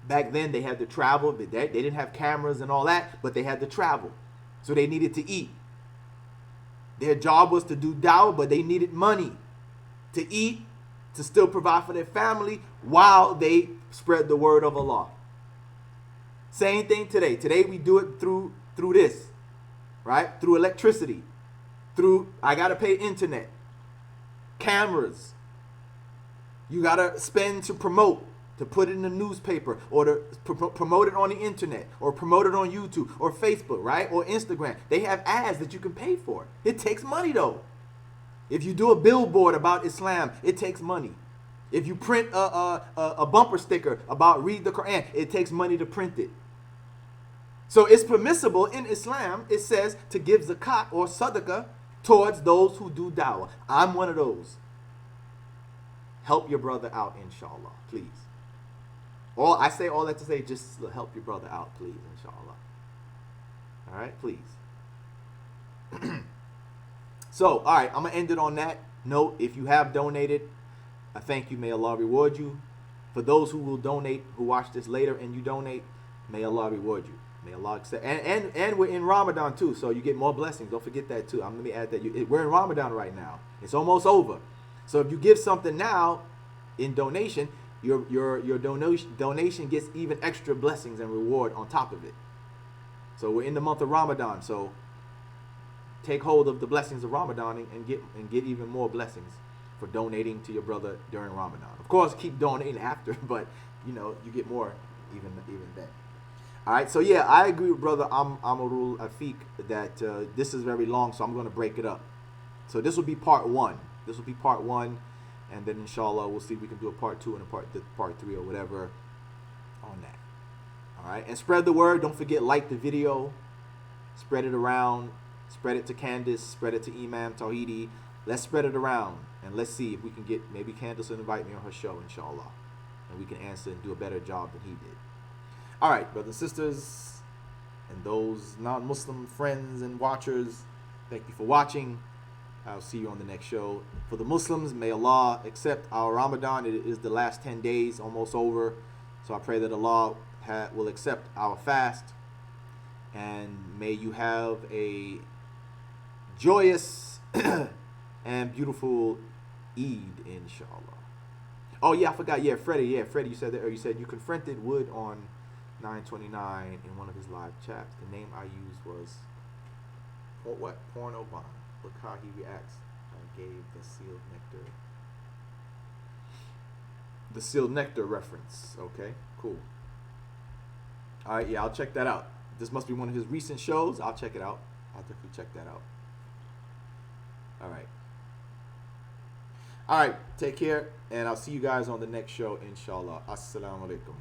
Back then they had to travel. They didn't have cameras and all that, but they had to travel, so they needed to eat. Their job was to do dawah, but they needed money to eat, to still provide for their family while they spread the word of Allah. Same thing today. Today we do it through this, right? Through electricity. I got to pay internet, cameras. You got to spend to promote, to put it in the newspaper, or to promote it on the internet, or promote it on YouTube or Facebook, right? Or Instagram. They have ads that you can pay for. It takes money though. If you do a billboard about Islam, it takes money. If you print a bumper sticker about read the Quran, it takes money to print it. So it's permissible in Islam, it says, to give zakat or sadaqah towards those who do dawah. I'm one of those. Help your brother out, inshallah, please. I say all that to say, just help your brother out, please, inshallah. All right, please. So, all right, I'm going to end it on that note. If you have donated, I thank you. May Allah reward you. For those who will donate, who watch this later and you donate, may Allah reward you. May Allah accept. And we're in Ramadan too, so you get more blessings. Don't forget that too. Let me add that. We're in Ramadan right now. It's almost over. So if you give something now in donation, your donation gets even extra blessings and reward on top of it. So we're in the month of Ramadan. So take hold of the blessings of Ramadan and get even more blessings for donating to your brother during Ramadan. Of course, keep donating after, but you get more even then. All right, so yeah, I agree with Brother Amarul Afiq that this is very long, so I'm going to break it up. So this will be part one. And then inshallah we'll see if we can do a part 2 and a part 3 or whatever on that. All right, and spread the word. Don't forget, like the video, spread it around, spread it to Candance, spread it to Imam, Tawhidi. Let's spread it around, and let's see if we can get, maybe Candance will invite me on her show, inshallah, and we can answer and do a better job than he did. All right, brothers and sisters, and those non-Muslim friends and watchers, thank you for watching. I'll see you on the next show. For the Muslims, may Allah accept our Ramadan. It is the last 10 days, almost over. So I pray that Allah will accept our fast. And may you have a joyous and beautiful Eid, inshallah. Oh, yeah, I forgot. Yeah, Freddie, you said that, or you said you confronted Wood on 929 in one of his live chats. The name I used was Porno Bomb. Look how he reacts. I gave the sealed nectar reference. Okay, cool. All right, yeah, I'll check that out. This must be one of his recent shows. I'll check it out. I'll definitely check that out. All right. All right, take care, and I'll see you guys on the next show, inshallah. Assalamu alaikum.